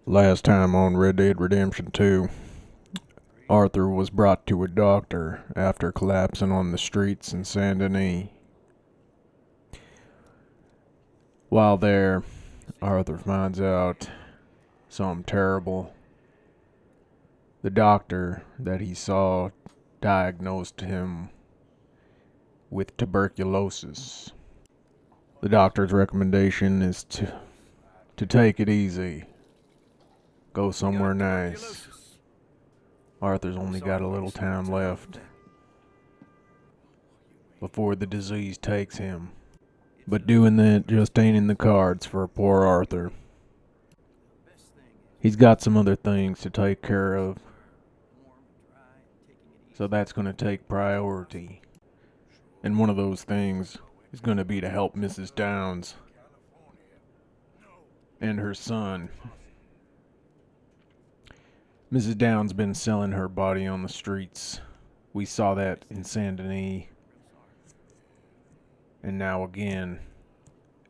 Last time on Red Dead Redemption 2, Arthur was brought to a doctor after collapsing on the streets in Saint Denis. While there, Arthur finds out something terrible. The doctor that he saw diagnosed him with tuberculosis. The doctor's recommendation is to take it easy. Go somewhere nice. Arthur's only got a little time left before the disease takes him. But doing that just ain't in the cards for poor Arthur. He's got some other things to take care of, so that's going to take priority. And one of those things is going to be to help Mrs. Downs and her son. Mrs. Downs been selling her body on the streets. We saw that in Saint Denis, and now again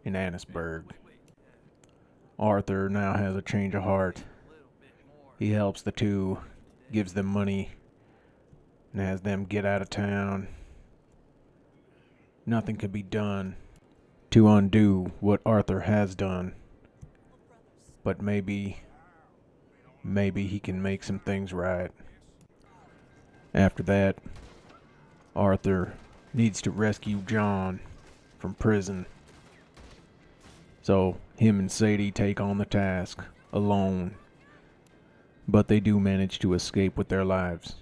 in Annisburg. Arthur now has a change of heart. He helps the two, gives them money, and has them get out of town. Nothing can be done to undo what Arthur has done, but maybe he can make some things right. After that, Arthur needs to rescue John from prison. So him and Sadie take on the task alone, but they do manage to escape with their lives.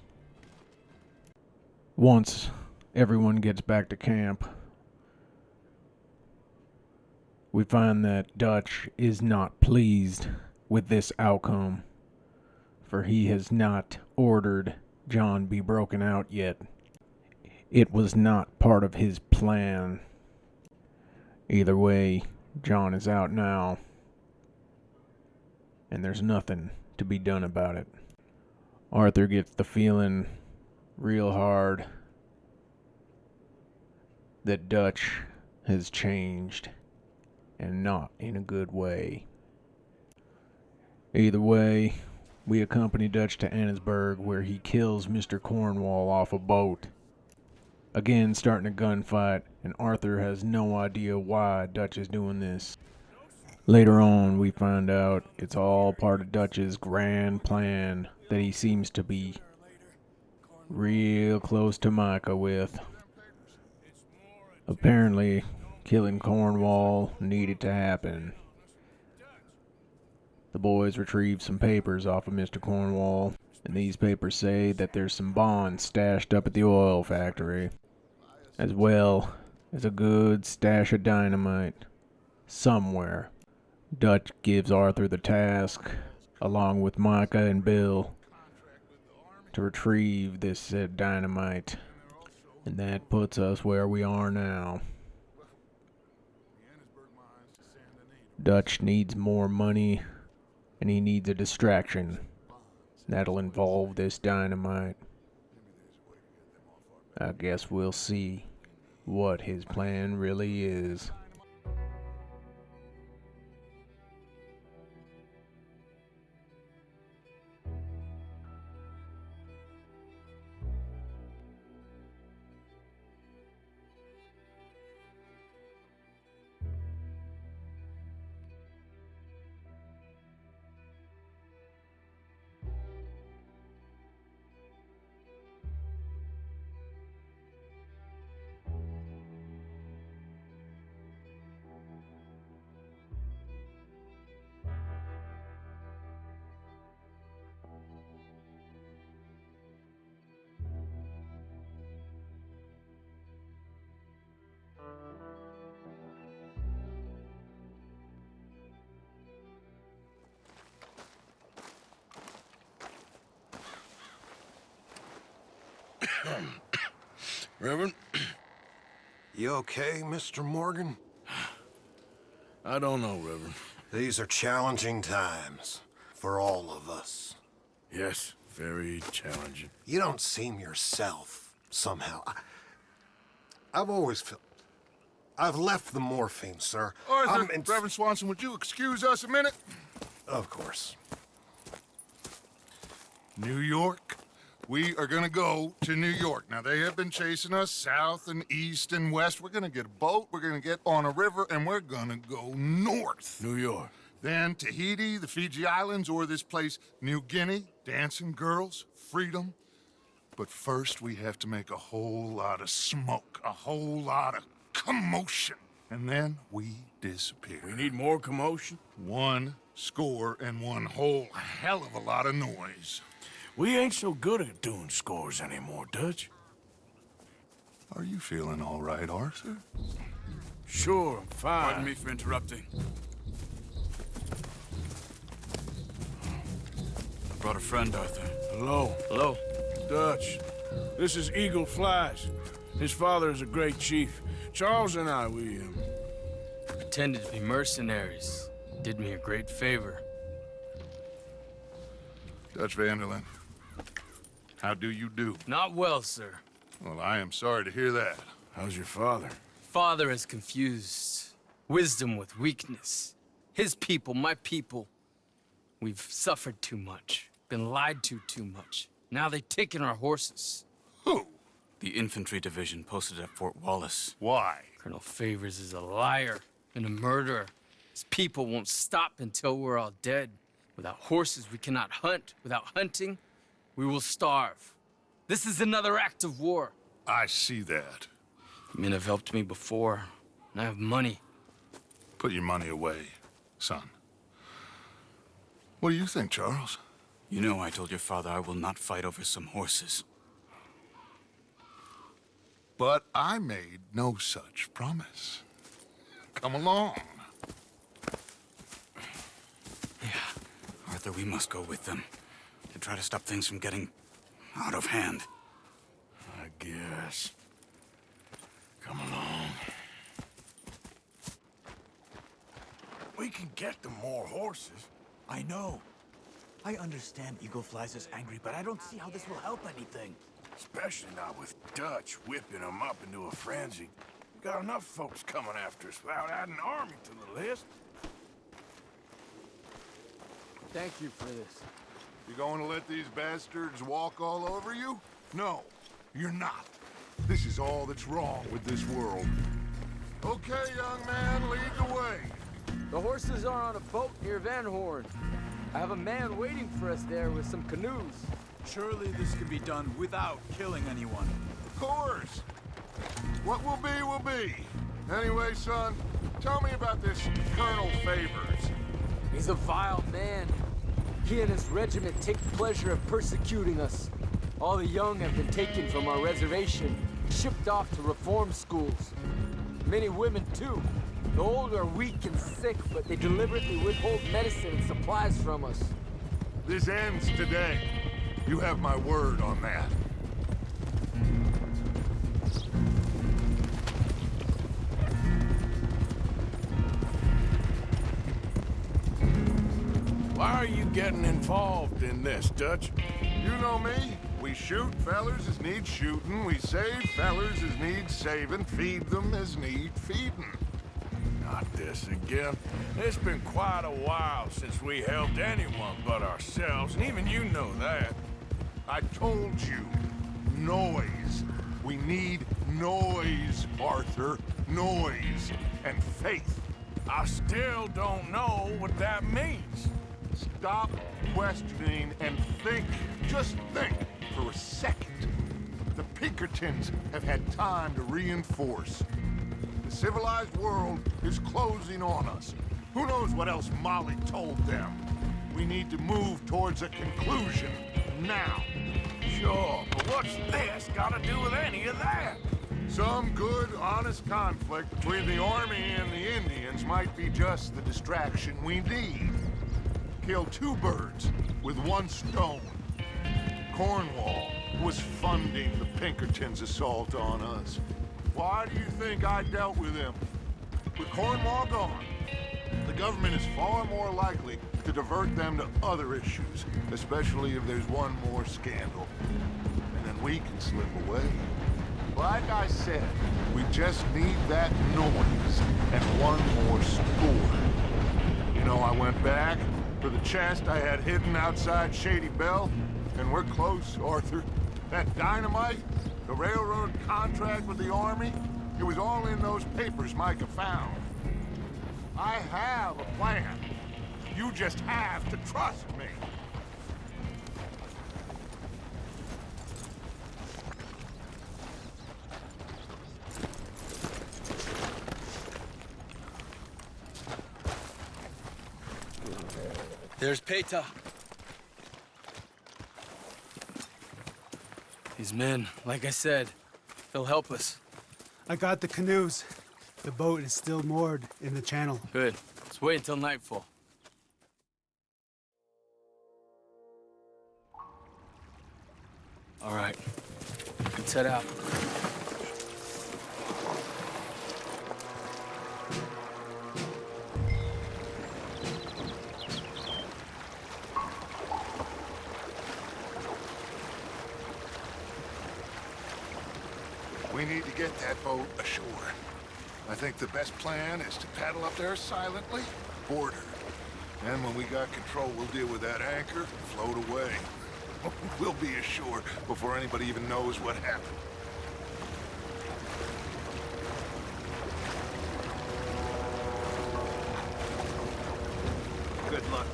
Once everyone gets back to camp, we find that Dutch is not pleased with this outcome, for he has not ordered John be broken out yet. It was not part of his plan. Either way, John is out now, and there's nothing to be done about it. Arthur gets the feeling real hard that Dutch has changed, and not in a good way. Either way, we accompany Dutch to Annisburg, where he kills Mr. Cornwall off a boat. Again, starting a gunfight, and Arthur has no idea why Dutch is doing this. Later on, we find out it's all part of Dutch's grand plan that he seems to be real close to Micah with. Apparently, killing Cornwall needed to happen. The boys retrieve some papers off of Mr. Cornwall, and these papers say that there's some bonds stashed up at the oil factory, as well as a good stash of dynamite somewhere. Dutch gives Arthur the task, along with Micah and Bill, to retrieve this said dynamite, and that puts us where we are now. Dutch needs more money, and he needs a distraction. That'll involve this dynamite. I guess we'll see what his plan really is. Reverend? You okay, Mr. Morgan? I don't know, Reverend. These are challenging times for all of us. Yes, very challenging. You don't seem yourself, somehow. I've always felt... I've left the morphine, sir. Arthur, Reverend Swanson, would you excuse us a minute? Of course. New York. We are gonna go to New York. Now, they have been chasing us south and east and west. We're gonna get a boat, we're gonna get on a river, and we're gonna go north. New York. Then Tahiti, the Fiji Islands, or this place, New Guinea, dancing girls, freedom. But first, we have to make a whole lot of smoke, a whole lot of commotion. And then we disappear. We need more commotion. 1 score and 1 whole hell of a lot of noise. We ain't so good at doing scores anymore, Dutch. Are you feeling all right, Arthur? Sure, I'm fine. Pardon me for interrupting. I brought a friend, Arthur. Hello. Hello. Dutch. This is Eagle Flies. His father is a great chief. Charles and I, we Pretended to be mercenaries. Did me a great favor. Dutch Vanderlyn, how do you do? Not well, sir. Well, I am sorry to hear that. How's your father? Father has confused wisdom with weakness. His people, my people. We've suffered too much. Been lied to too much. Now they've taken our horses. Who? The infantry division posted at Fort Wallace. Why? Colonel Favors is a liar and a murderer. His people won't stop until we're all dead. Without horses, we cannot hunt. Without hunting, we will starve. This is another act of war. I see that. Men have helped me before, and I have money. Put your money away, son. What do you think, Charles? You know I told your father I will not fight over some horses. But I made no such promise. Come along. Yeah, Arthur, we must go with them to try to stop things from getting out of hand. I guess. Come along. We can get them more horses. I know. I understand Eagle Flies is angry, but I don't see how this will help anything. Especially not with Dutch whipping them up into a frenzy. We got enough folks coming after us without adding an army to the list. Thank you for this. You going to let these bastards walk all over you? No, you're not. This is all that's wrong with this world. Okay, young man, lead the way. The horses are on a boat near Van Horn. I have a man waiting for us there with some canoes. Surely this can be done without killing anyone. Of course. What will be, will be. Anyway, son, tell me about this Colonel Favors. He's a vile man. He and his regiment take pleasure of persecuting us. All the young have been taken from our reservation, shipped off to reform schools. Many women, too. The old are weak and sick, but they deliberately withhold medicine and supplies from us. This ends today. You have my word on that. Why are you getting involved in this, Dutch? You know me. We shoot fellers as need shooting. We save fellers as need saving. Feed them as need feeding. Not this again. It's been quite a while since we helped anyone but ourselves, and even you know that. I told you. Noise. We need noise, Arthur. Noise. And faith. I still don't know what that means. Stop questioning and think. Just think for a second. The Pinkertons have had time to reinforce. The civilized world is closing on us. Who knows what else Molly told them? We need to move towards a conclusion now. Sure, but what's this got to do with any of that? Some good, honest conflict between the army and the Indians might be just the distraction we need. Kill 2 birds with 1 stone. Cornwall was funding the Pinkertons' assault on us. Why do you think I dealt with him? With Cornwall gone, the government is far more likely to divert them to other issues, especially if there's one more scandal. And then we can slip away. Like I said, we just need that noise and 1 more score. You know, I went back for the chest I had hidden outside Shady Bell. And we're close, Arthur. That dynamite, the railroad contract with the Army, it was all in those papers Micah found. I have a plan. You just have to trust me. There's Peta. These men, like I said, they'll help us. I got the canoes. The boat is still moored in the channel. Good. Let's wait until nightfall. All right. Let's head out. We need to get that boat ashore. I think the best plan is to paddle up there silently, board her. And when we got control, we'll deal with that anchor, float away. We'll be ashore before anybody even knows what happened. Good luck.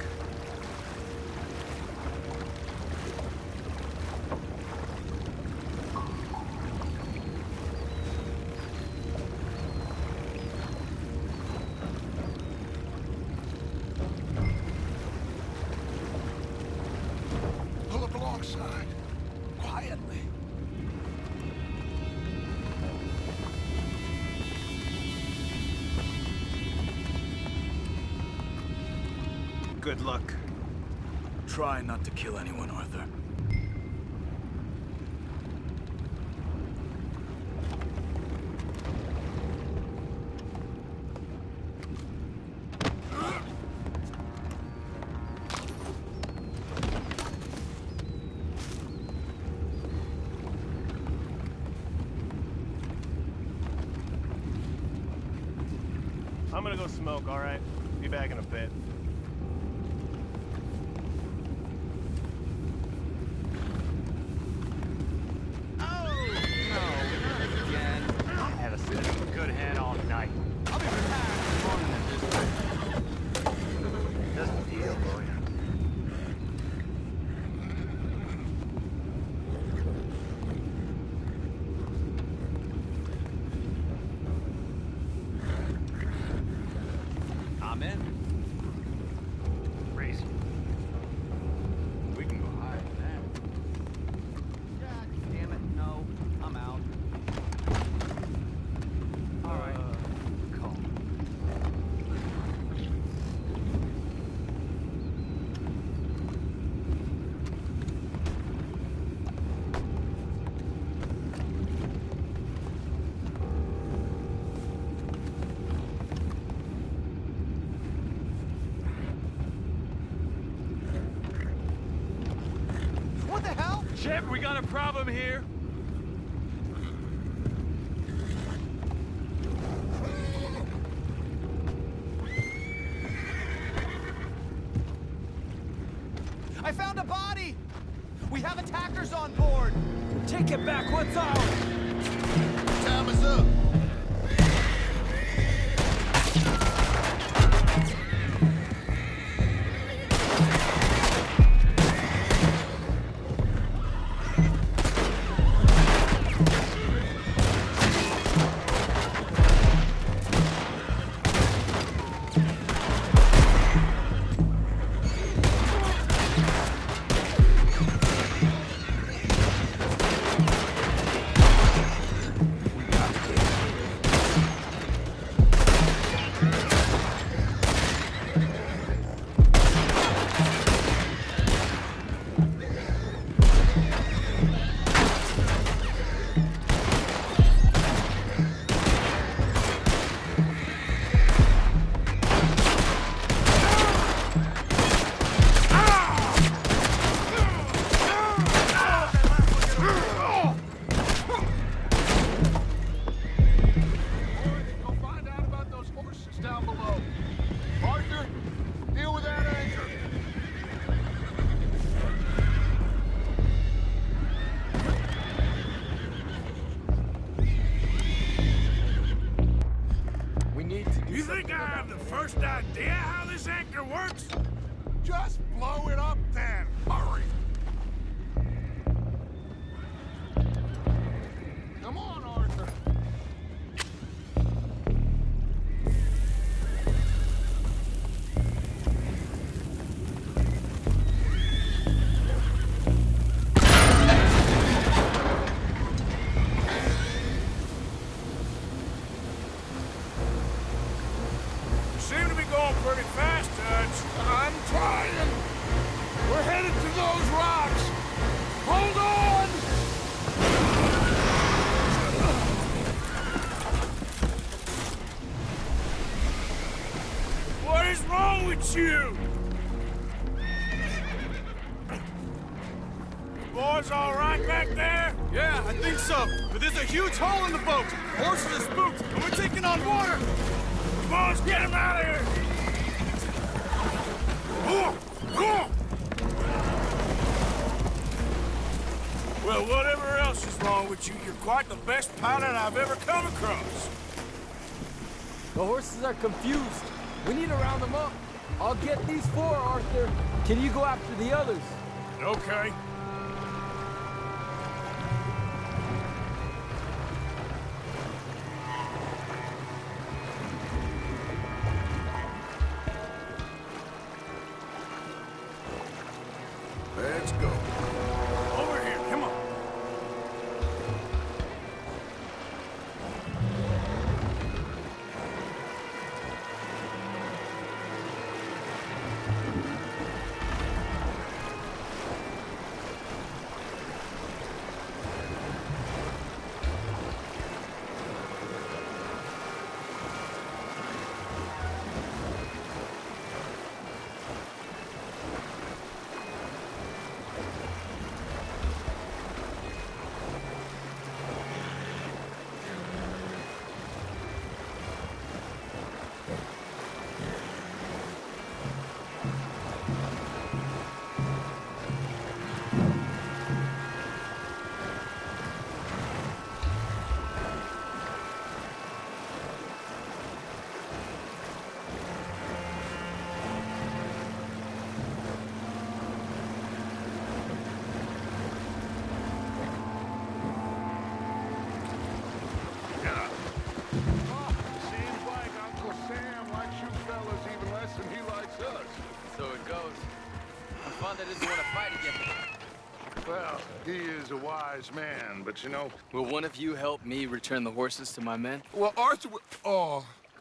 Pull up alongside, quietly. Good luck. Try not to kill anyone, Arthur. I'm gonna go smoke, all right? Be back in a bit. Good head all night. I'll be retired in the morning at this rate. Just a deal, lawyer. I'm in. Race. We can go higher than that. God damn it, no. I'm out. All right. Call. What the hell? Chip, we got a problem here. I found a body! We have attackers on board! Take it back, what's up? Time is up. you! Boys all right back there? Yeah, I think so. But there's a huge hole in the boat. Horses are spooked, and we're taking on water. Come on, let's get him out of here! Well, whatever else is wrong with you, you're quite the best pilot I've ever come across. The horses are confused. We need to round them up. I'll get these four, Arthur. Can you go after the others? Okay. Let's go. Over here, come on. Seems like Uncle Sam likes you fellas even less than he likes us. So it goes. I'm fond that doesn't want to fight again. Well, he is a wise man, but you know... Will one of you help me return the horses to my men? Well, Arthur...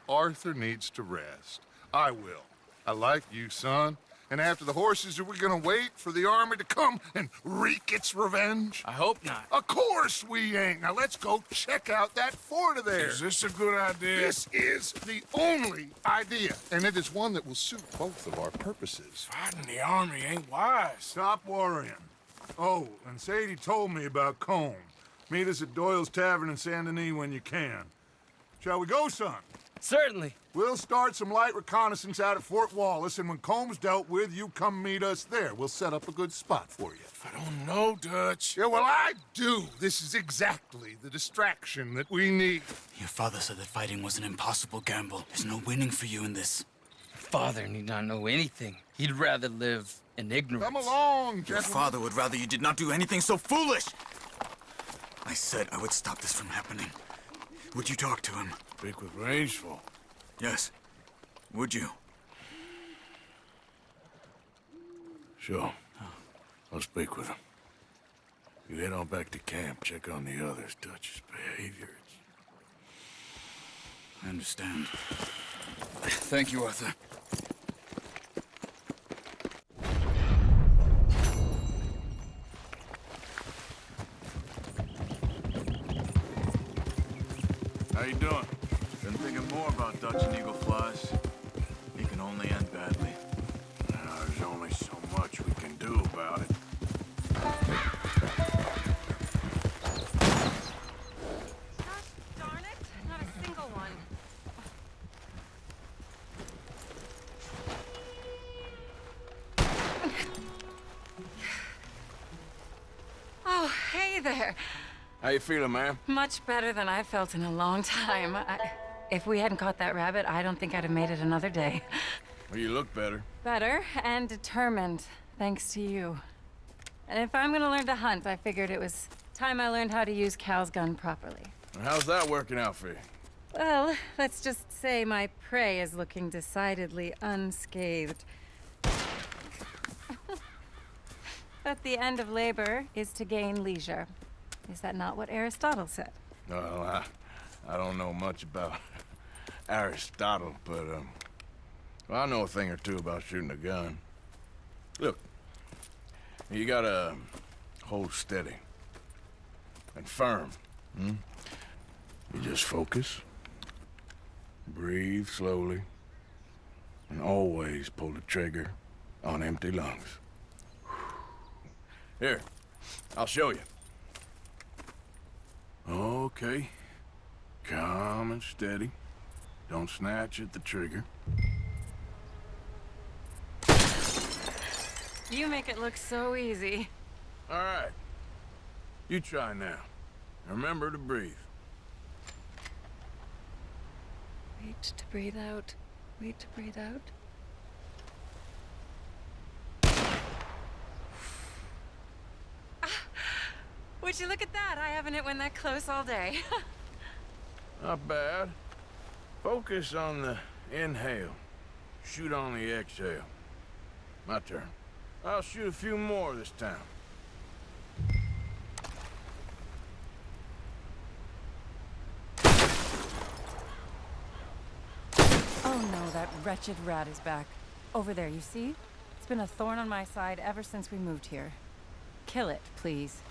Arthur needs to rest. I will. I like you, son. And after the horses, are we gonna wait for the army to come and wreak its revenge? I hope not. Of course we ain't. Now let's go check out that fort of theirs. Is this a good idea? This is the only idea, and it is one that will suit both of our purposes. Fighting the army ain't wise. Stop worrying. Oh, and Sadie told me about Combe. Meet us at Doyle's Tavern in Saint Denis when you can. Shall we go, son? Certainly. We'll start some light reconnaissance out at Fort Wallace, and when Combs dealt with, you come meet us there. We'll set up a good spot for you. I don't know, Dutch. Yeah, well, I do. This is exactly the distraction that we need. Your father said that fighting was an impossible gamble. There's no winning for you in this. Father need not know anything. He'd rather live in ignorance. Come along, Your gentlemen. father would rather you did not do anything so foolish. I said I would stop this from happening. Would you talk to him? Speak with Rangeful. Yes. Would you? Sure. I'll speak with him. You head on back to camp, check on the others. Dutch's behavior. I understand. Thank you, Arthur. How you doing? Been thinking more about Dutch and Eagle Flies. He can only end badly. There's only so much we can do about it. Gosh darn it, not a single one. Oh, hey there. How you feeling, ma'am? Much better than I felt in a long time. If we hadn't caught that rabbit, I don't think I'd have made it another day. Well, you look better. Better and determined, thanks to you. And if I'm gonna learn to hunt, I figured it was time I learned how to use Cal's gun properly. How's that working out for you? Well, let's just say my prey is looking decidedly unscathed. But the end of labor is to gain leisure. Is that not what Aristotle said? Well, I don't know much about Aristotle, but, well, I know a thing or two about shooting a gun. Look, you gotta hold steady and firm. You just focus, breathe slowly, and always pull the trigger on empty lungs. Here, I'll show you. Okay. Calm and steady. Don't snatch at the trigger. You make it look so easy. All right. You try now. Remember to breathe. Wait to breathe out. Wait to breathe out. Would you look at that? I haven't hit one that close all day. Not bad. Focus on the inhale. Shoot on the exhale. My turn. I'll shoot a few more this time. Oh no, that wretched rat is back. Over there, you see? It's been a thorn on my side ever since we moved here. Kill it, please.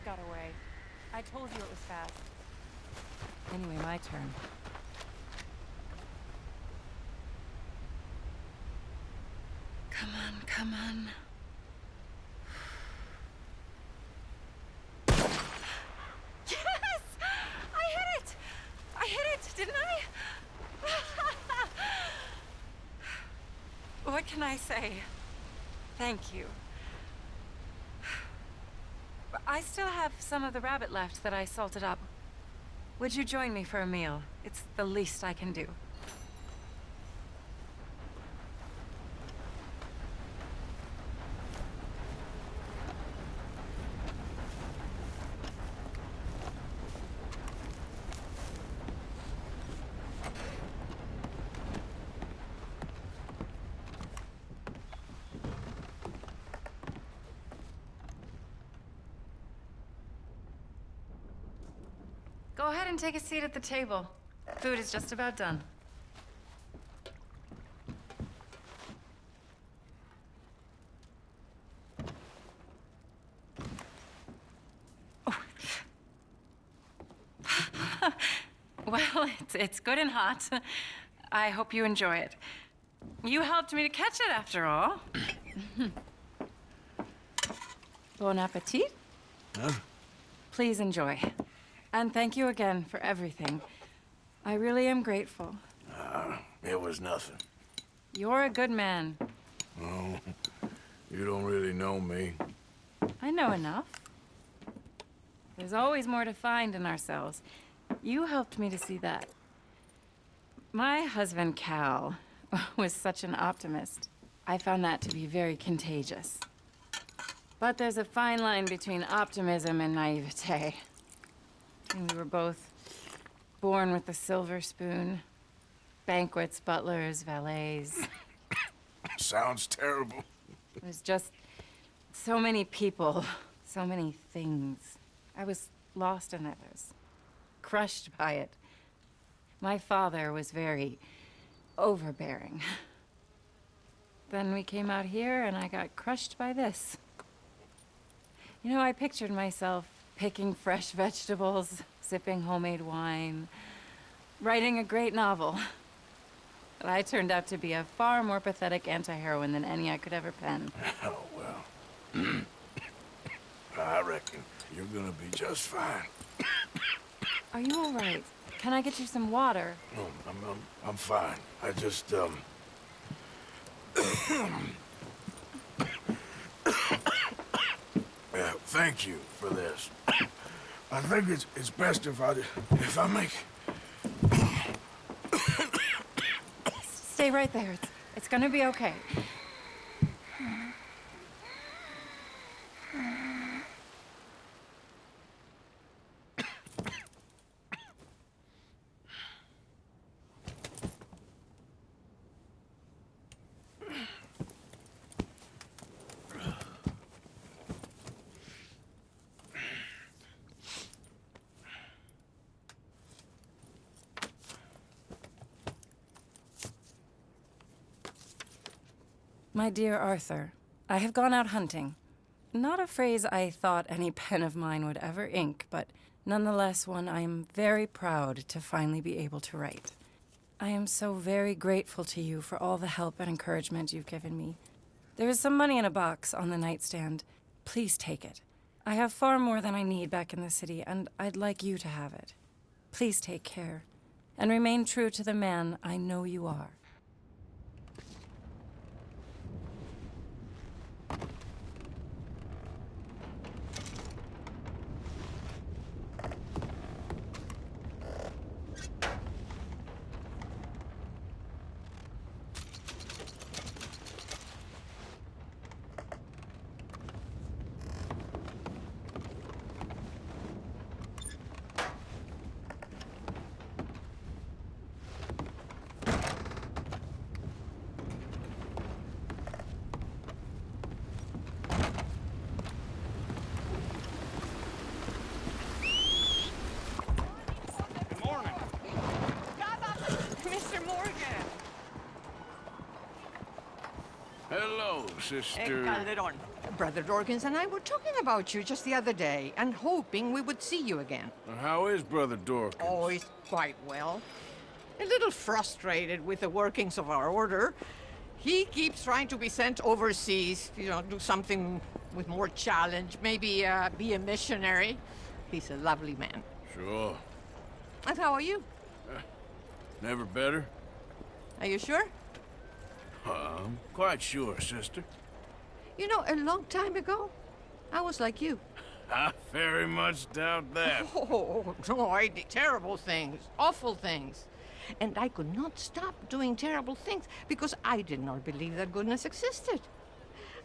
Got away. I told you it was fast. Anyway, my turn. Come on, come on. Yes! I hit it! I hit it, didn't I? What can I say? Thank you. I still have some of the rabbit left that I salted up. Would you join me for a meal? It's the least I can do. Go ahead and take a seat at the table. Food is just about done. Oh. Well, it's good and hot. I hope you enjoy it. You helped me to catch it, after all. Bon appetit. Huh? Please enjoy. And thank you again for everything. I really am grateful. It was nothing. You're a good man. Oh, you don't really know me. I know enough. There's always more to find in ourselves. You helped me to see that. My husband, Cal, was such an optimist. I found that to be very contagious. But there's a fine line between optimism and naivete. And we were both born with the silver spoon. Banquets, butlers, valets. Sounds terrible. It was just so many people, so many things. I was lost in it. I was crushed by it. My father was very overbearing. Then we came out here and I got crushed by this. You know, I pictured myself picking fresh vegetables, sipping homemade wine, writing a great novel. But I turned out to be a far more pathetic anti-heroine than any I could ever pen. Oh, well. I reckon you're gonna be just fine. Are you all right? Can I get you some water? No, I'm fine. I just, yeah, thank you for this. I think it's best if I make... Stay right there. It's gonna be okay. My dear Arthur, I have gone out hunting. Not a phrase I thought any pen of mine would ever ink, but nonetheless one I am very proud to finally be able to write. I am so very grateful to you for all the help and encouragement you've given me. There is some money in a box on the nightstand. Please take it. I have far more than I need back in the city, and I'd like you to have it. Please take care, and remain true to the man I know you are. Hello, sister. Calderon. Brother Dorkins and I were talking about you just the other day and hoping we would see you again. How is Brother Dorkins? Oh, he's quite well. A little frustrated with the workings of our order. He keeps trying to be sent overseas, do something with more challenge, maybe be a missionary. He's a lovely man. Sure. And how are you? Never better? Are you sure? I'm quite sure, sister. You know, a long time ago, I was like you. I very much doubt that. Oh, no, I did terrible things, awful things. And I could not stop doing terrible things because I did not believe that goodness existed.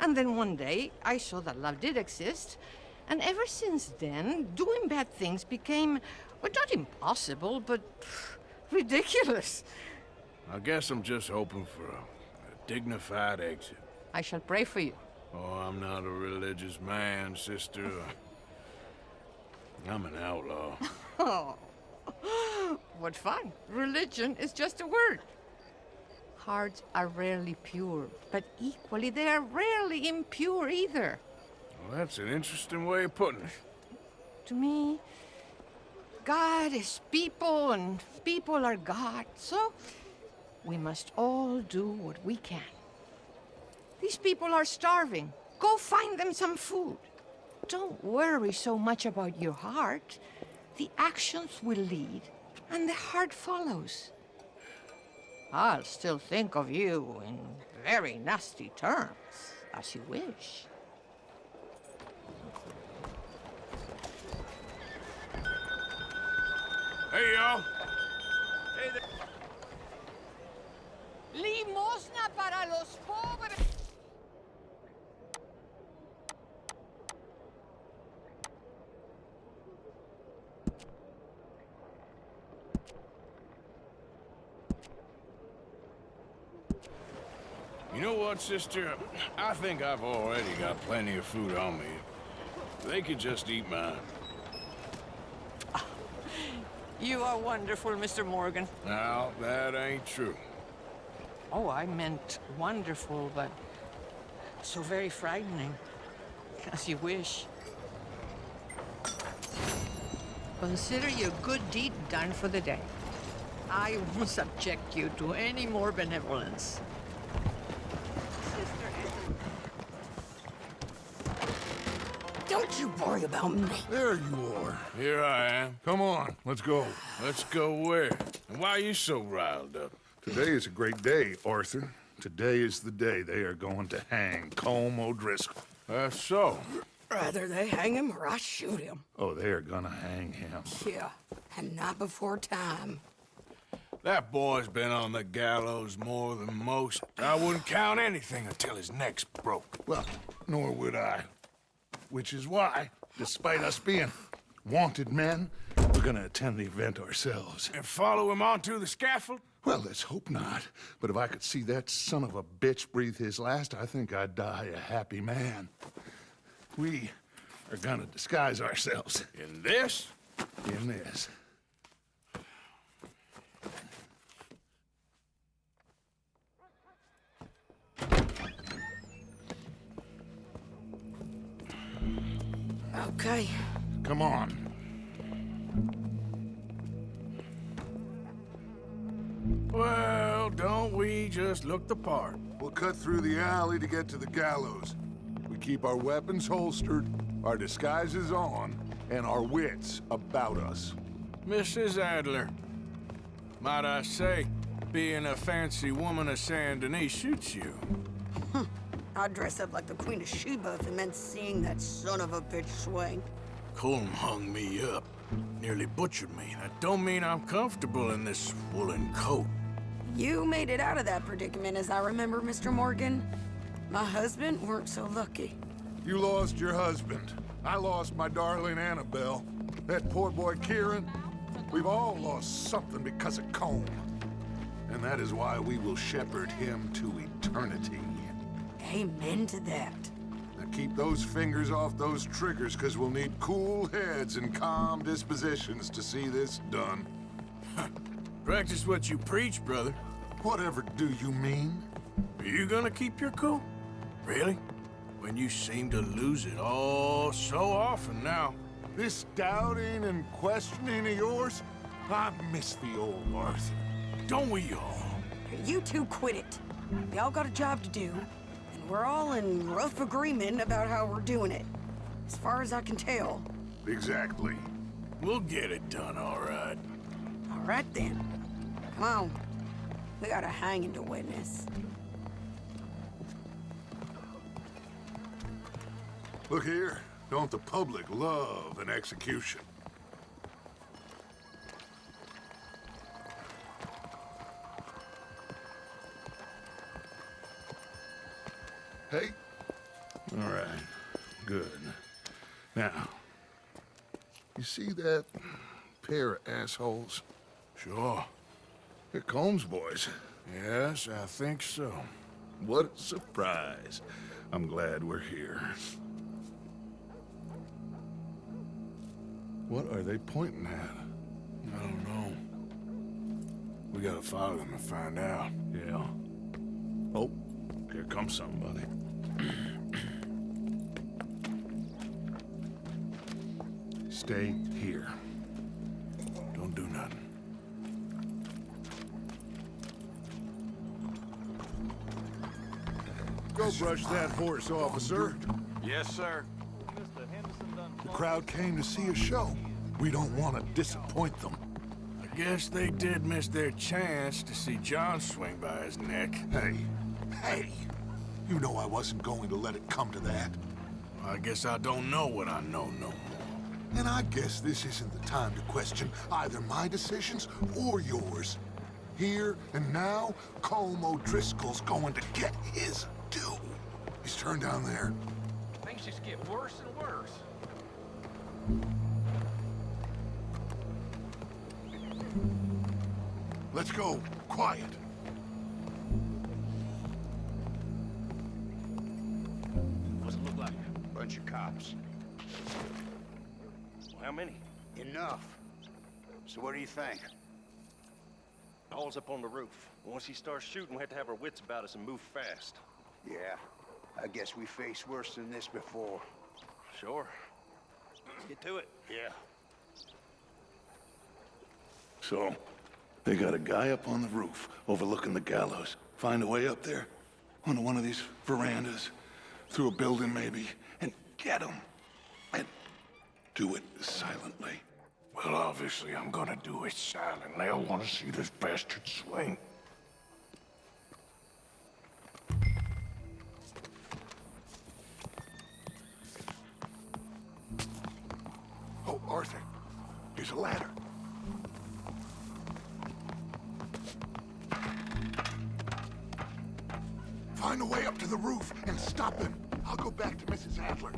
And then one day, I saw that love did exist. And ever since then, doing bad things became, well, not impossible, but ridiculous. I guess I'm just hoping for a dignified exit. I shall pray for you. Oh, I'm not a religious man, sister. I'm an outlaw. Oh, what fun. Religion is just a word. Hearts are rarely pure, but equally they are rarely impure either. Well, that's an interesting way of putting it. To me, God is people and people are God, so we must all do what we can. These people are starving. Go find them some food. Don't worry so much about your heart. The actions will lead, and the heart follows. I'll still think of you in very nasty terms, as you wish. Hey, y'all. Hey there. Limosna para los pobres. You know what, sister? I think I've already got plenty of food on me. They could just eat mine. You are wonderful, Mr. Morgan. Now, that ain't true. Oh, I meant wonderful, but so very frightening. As you wish. Consider your good deed done for the day. I won't subject you to any more benevolence. Don't you worry about me. There you are. Here I am. Come on, let's go. Let's go where? And why are you so riled up? Today is a great day, Arthur. Today is the day they are going to hang Colm O'Driscoll. That's so. Rather they hang him or I shoot him. Oh, they are gonna hang him. Yeah, and not before time. That boy's been on the gallows more than most. I wouldn't count anything until his neck's broke. Well, nor would I. Which is why, despite us being wanted men, we're gonna attend the event ourselves. And follow him onto the scaffold? Well, let's hope not. But if I could see that son of a bitch breathe his last, I think I'd die a happy man. We are gonna disguise ourselves. In this? In this. Okay. Come on. Well, don't we just look the part? We'll cut through the alley to get to the gallows. We keep our weapons holstered, our disguises on, and our wits about us. Mrs. Adler, might I say, being a fancy woman of Saint Denis shoots you. I'd dress up like the Queen of Sheba if it meant seeing that son of a bitch swing. Colm hung me up, nearly butchered me. That don't mean I'm comfortable in this woolen coat. You made it out of that predicament, as I remember, Mr. Morgan. My husband weren't so lucky. You lost your husband. I lost my darling Annabelle. That poor boy Kieran. We've all lost something because of Colm. And that is why we will shepherd him to eternity. Amen to that. Now keep those fingers off those triggers, because we'll need cool heads and calm dispositions to see this done. Practice what you preach, brother. Whatever do you mean? Are you gonna keep your cool? Really? When you seem to lose it all so often now. This doubting and questioning of yours, I miss the old Arthur. Don't we all? You two quit it. We all got a job to do, and we're all in rough agreement about how we're doing it. As far as I can tell. Exactly. We'll get it done, all right. All right, then. Come on. We got a hanging to witness. Look here. Don't the public love an execution? Hey. All right. Good. Now, you see that pair of assholes? Sure. They're Combs boys. Yes, I think so. What a surprise. I'm glad we're here. What are they pointing at? I don't know. We gotta follow them and find out. Yeah. Oh, here comes somebody. Stay here. Don't do nothing. Go brush that horse, officer. Yes, sir. The crowd came to see a show. We don't want to disappoint them. I guess they did miss their chance to see John swing by his neck. Hey, you know I wasn't going to let it come to that. I guess I don't know what I know no more. And I guess this isn't the time to question either my decisions or yours. Here and now, Colm O'Driscoll's going to get his due. He's turned down there. Things just get worse and worse. Let's go. Quiet. What's it look like? Bunch of cops. How many? Enough. So what do you think? Paul's up on the roof. Once he starts shooting, we have to have our wits about us and move fast. Yeah, I guess we faced worse than this before. Sure. Let's get to it. Yeah. So, they got a guy up on the roof overlooking the gallows. Find a way up there, onto one of these verandas, through a building maybe, and get him. And do it silently. Well, obviously I'm gonna do it silently. I want to see this bastard swing. Oh, Arthur, here's a ladder. Find a way up to the roof and stop him. I'll go back to Mrs. Adler.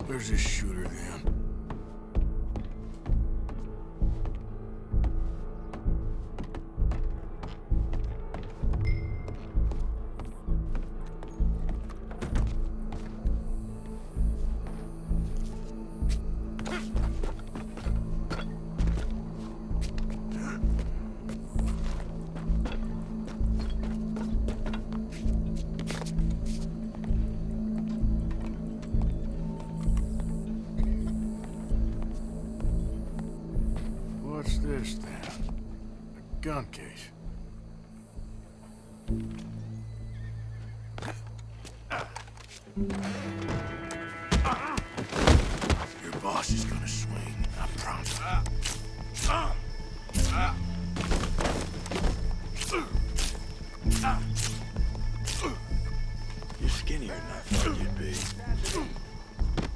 Where's this shooter then? What's this then? A gun case. Your boss is gonna swing, I promise. You're skinnier than I thought you'd be.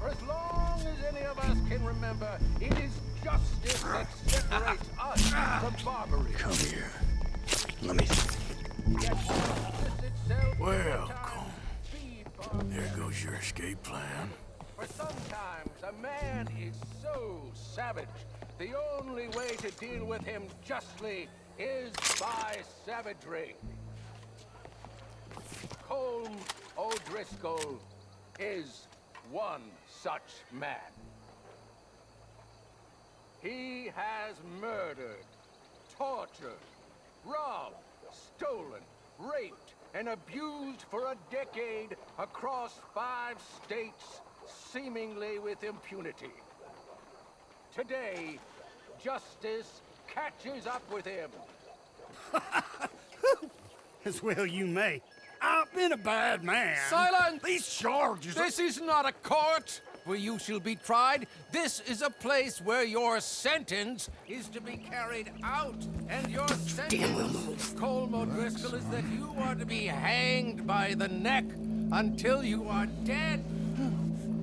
For as long as any of us can remember, it is justice that separates us from barbarism. Come here. Let me... Well, Colm, there goes your escape plan. For sometimes a man is so savage, the only way to deal with him justly is by savagery. Colm O'Driscoll is one such man. He has murdered, tortured, robbed, stolen, raped, and abused for a decade across 5 states, seemingly with impunity. Today, justice catches up with him. As well you may. I've been a bad man. Silence! These charges... This is not a court where you shall be tried. This is a place where your sentence is to be carried out. And your sentence, Colm O'Driscoll, is that you are to be hanged by the neck until you are dead.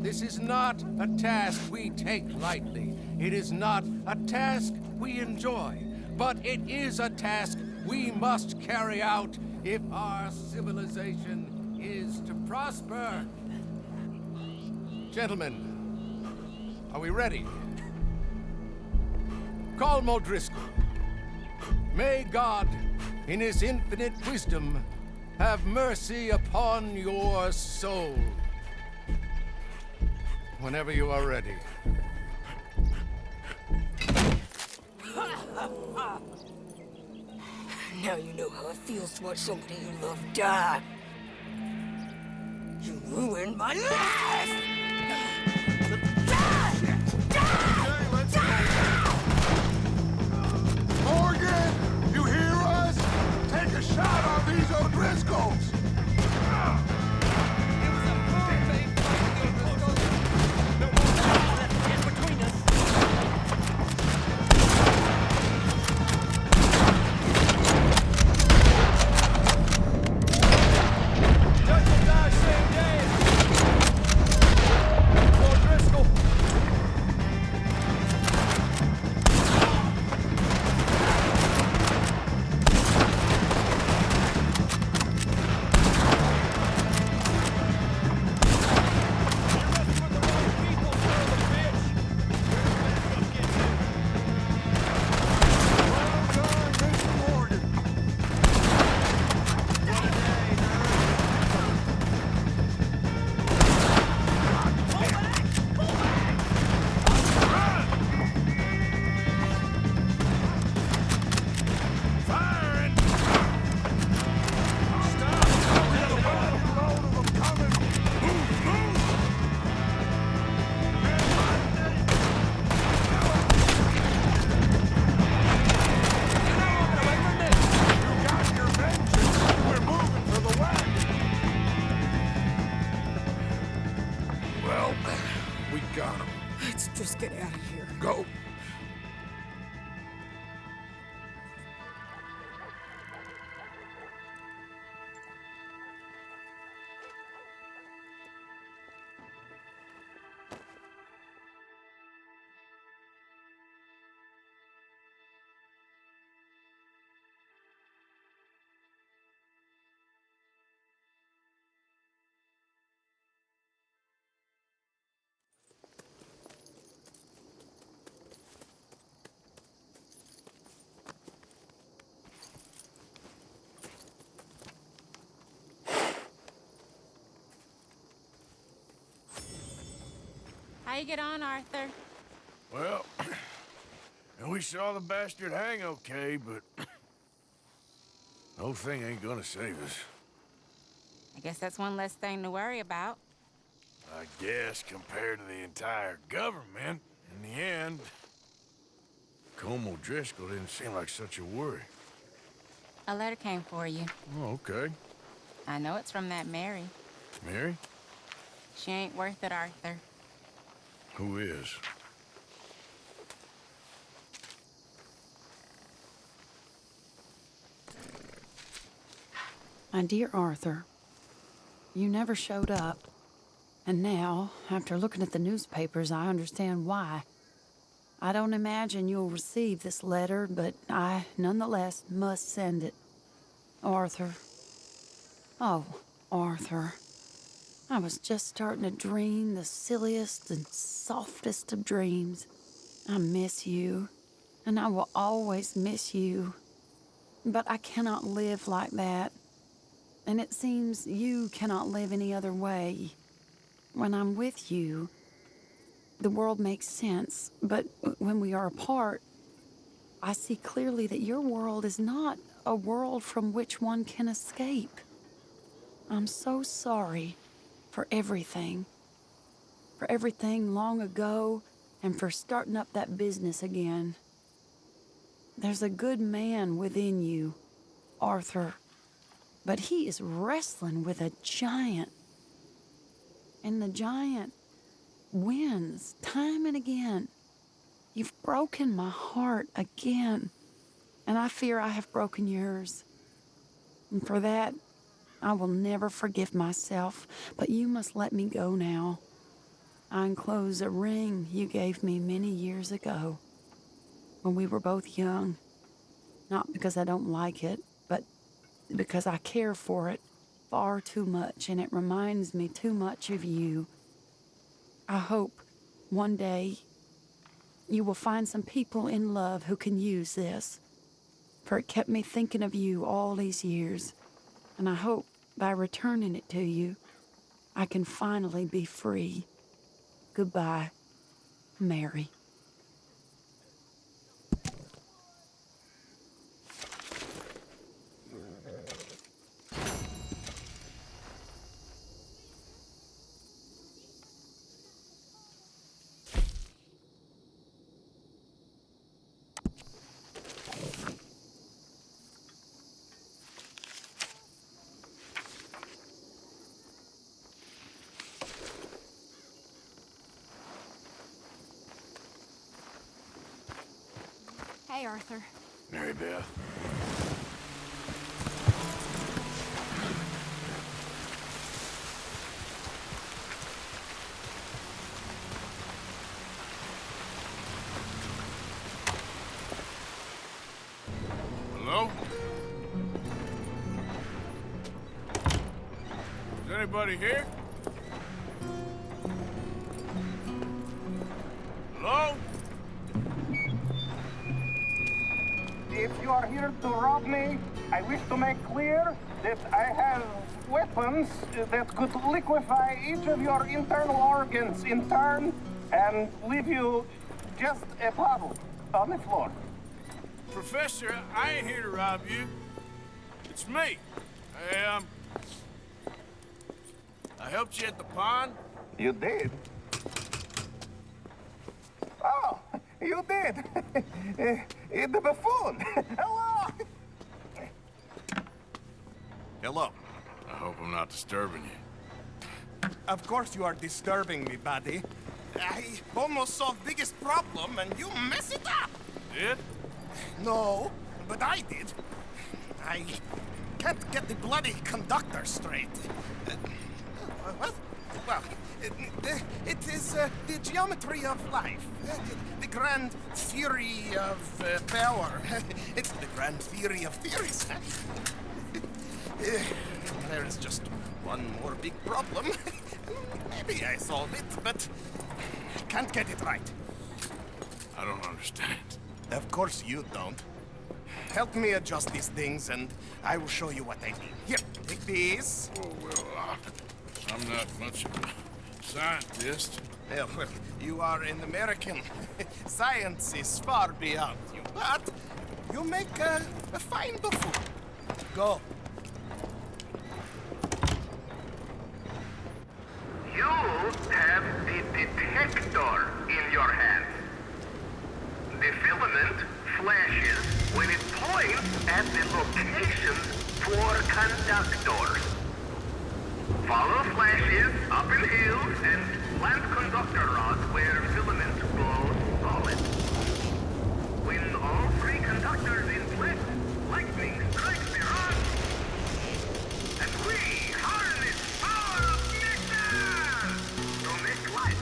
This is not a task we take lightly. It is not a task we enjoy. But it is a task we must carry out if our civilization is to prosper. Gentlemen, are we ready? Colm O'Driscoll, may God, in his infinite wisdom, have mercy upon your soul. Whenever you are ready. Now you know how it feels to watch somebody you love die. You ruined my life! Morgan, you hear us? Take a shot on these O'Driscolls! Let's just get out of here. Go. How you get on, Arthur? Well, we saw the bastard hang okay, but the whole thing ain't gonna save us. I guess that's one less thing to worry about. I guess compared to the entire government, in the end, Colm O'Driscoll didn't seem like such a worry. A letter came for you. Oh, okay. I know it's from that Mary. Mary? She ain't worth it, Arthur. Who is? My dear Arthur, you never showed up. And now, after looking at the newspapers, I understand why. I don't imagine you'll receive this letter, but I, nonetheless, must send it. Arthur. Oh, Arthur. I was just starting to dream the silliest and softest of dreams. I miss you, and I will always miss you. But I cannot live like that. And it seems you cannot live any other way. When I'm with you, the world makes sense, but when we are apart, I see clearly that your world is not a world from which one can escape. I'm so sorry for everything long ago, and for starting up that business again. There's a good man within you, Arthur, but he is wrestling with a giant. And the giant wins time and again. You've broken my heart again, and I fear I have broken yours. And for that, I will never forgive myself, but you must let me go now. I enclose a ring you gave me many years ago, when we were both young. Not because I don't like it, but because I care for it far too much, and it reminds me too much of you. I hope one day you will find some people in love who can use this, for it kept me thinking of you all these years, and I hope by returning it to you, I can finally be free. Goodbye, Mary. Hey, Arthur. Mary Beth. Hello? Is anybody here? Hello? If you are here to rob me, I wish to make clear that I have weapons that could liquefy each of your internal organs in turn and leave you just a puddle on the floor. Professor, I ain't here to rob you. It's me. I helped you at the pond. You did? Oh, you did. The buffoon. Hello. Hello. I hope I'm not disturbing you. Of course you are disturbing me, buddy. I almost solved biggest problem and you mess it up. Did? No, but I did. I can't get the bloody conductor straight. What? Well, it is the geometry of life. The grand theory of power. It's the grand theory of theories. There is just one more big problem. Maybe I solve it, but can't get it right. I don't understand. Of course you don't. Help me adjust these things, and I will show you what I mean. Here, take these. Oh, well, I'm not much of a scientist. Well, you are an American. Science is far beyond you, but you make a fine buffoon. Go. You have the detector in your hand. The filament flashes when it points at the locations for conductors. Follow flashes up in hills and plant conductor rods where filament glows solid. When all three conductors in place, lightning strikes the rod, and we harness power of nature to make light.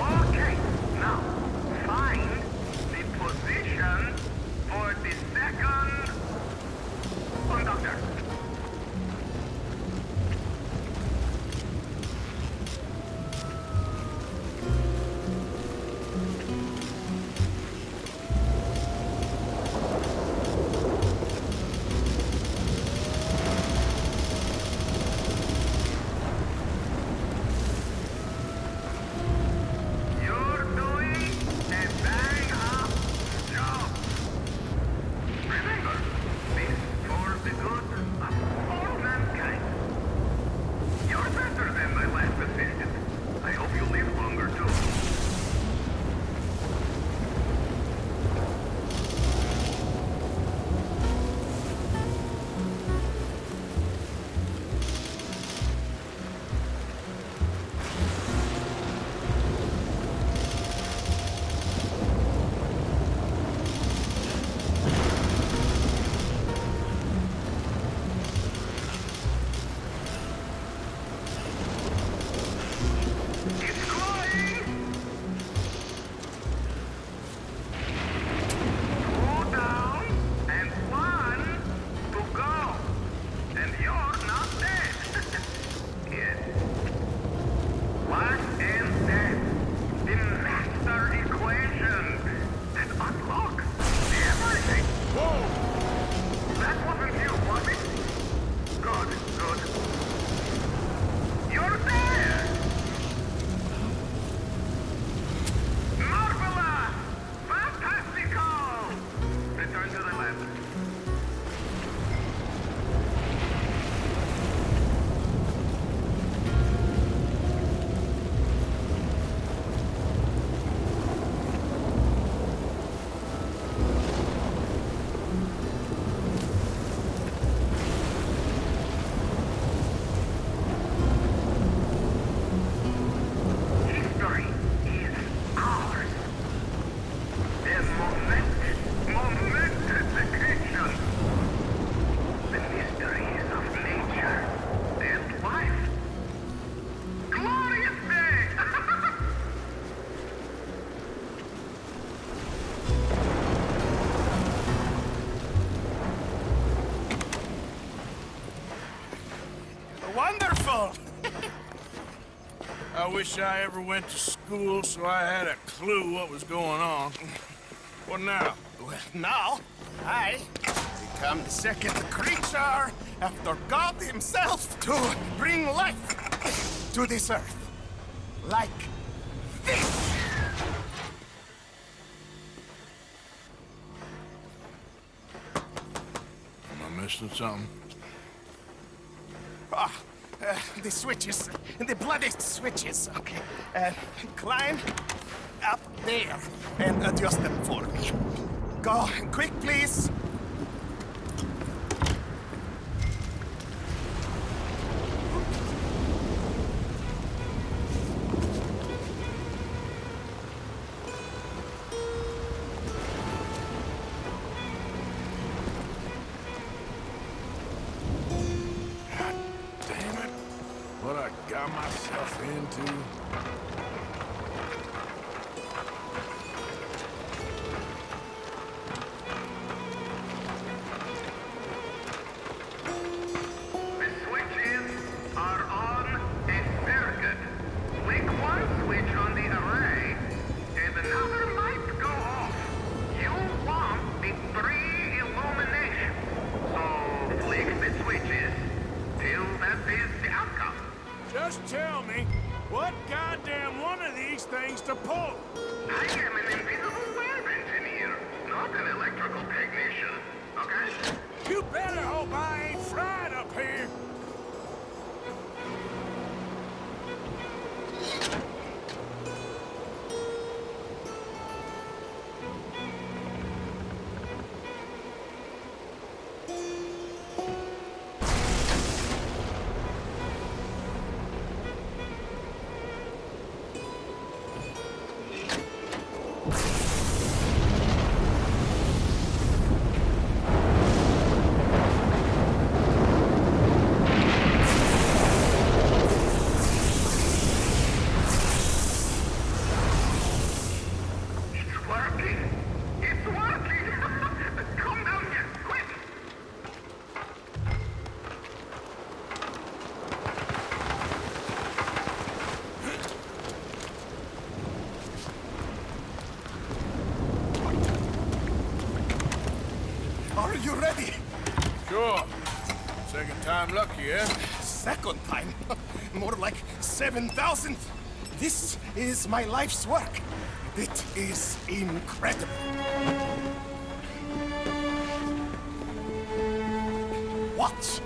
Okay, now find the position for the second conductor. You're doing a bang-up job. Remember, this for the good of all mankind. You're better than my last assistant. I hope you live longer too. It's glowing! 2 down and 1 to go. And you're not dead. Yes. Life and death. The master equation that unlocks everything. Whoa! That wasn't you, was it? Good, good. You're there! Marvelous! Fantastical! Return to the lab. History is ours. The momentous occasion. The mysteries of nature and life. Glorious day! Wonderful! I wish I ever went to school so I had a clue what was going on. What now? Well, now, I become the second creature after God himself to bring life to this earth. Like this! Am I missing something? The switches, the bloody switches, okay. Climb up there and adjust them for me. Go quick, please. Damn it. What I got myself into. The switches are on a circuit. Click one switch on the array, and another might go off. You want the 3 illumination. So flick the switches till that is the outcome. Just tell me, What goddamn one of these things to pull? I am an invisible web engineer, not an electrical technician, okay? You better hope I ain't fried up here. Are you ready? Sure. Second time lucky, eh? Second time? More like 7,000th. This is my life's work. It is incredible. Watch.